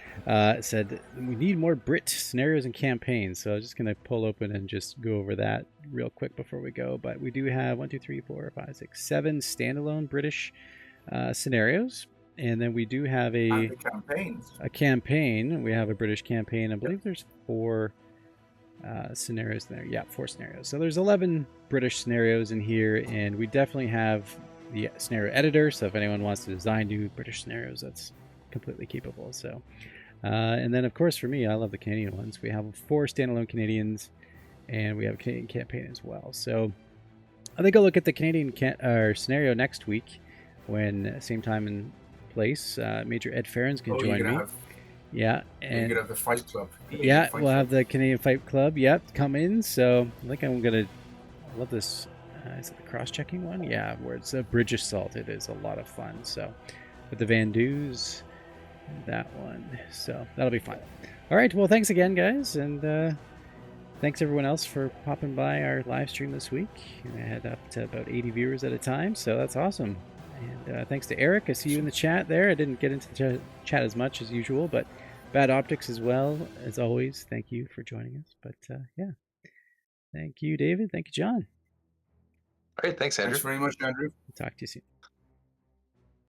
Speaker 1: said we need more Brit scenarios and campaigns. So I was just going to pull open and just go over that real quick before we go. But we do have 1, 2, 3, 4, 5, 6, 7 standalone British scenarios. And then we do have a campaign. We have a British campaign. I believe there's 4 scenarios in there. Yeah, 4 scenarios. So there's 11 British scenarios in here, and we definitely have the scenario editor, so if anyone wants to design new British scenarios, that's completely capable. So and then of course for me, I love the Canadian ones. We have 4 standalone Canadians, and we have a Canadian campaign as well. So I think I'll look at the Canadian scenario next week, when same time and place Major Ed Ferrens can join me. Yeah, and
Speaker 2: you could have the Fight Club.
Speaker 1: We'll have the Canadian Fight Club. Yep, come in. So I think I love this. Is it the cross-checking one? Yeah, where it's a bridge assault. It is a lot of fun. So, with the Van Doos, that one. So that'll be fun. All right. Well, thanks again, guys, and thanks everyone else for popping by our live stream this week. I had up to about 80 viewers at a time, so that's awesome. And thanks to Eric. I see you in the chat there. I didn't get into the chat as much as usual, but Bad Optics as well, as always. Thank you for joining us. But yeah, thank you, David. Thank you, John.
Speaker 3: All right, thanks, Andrew.
Speaker 2: Thanks very much, Andrew.
Speaker 1: Talk to you soon.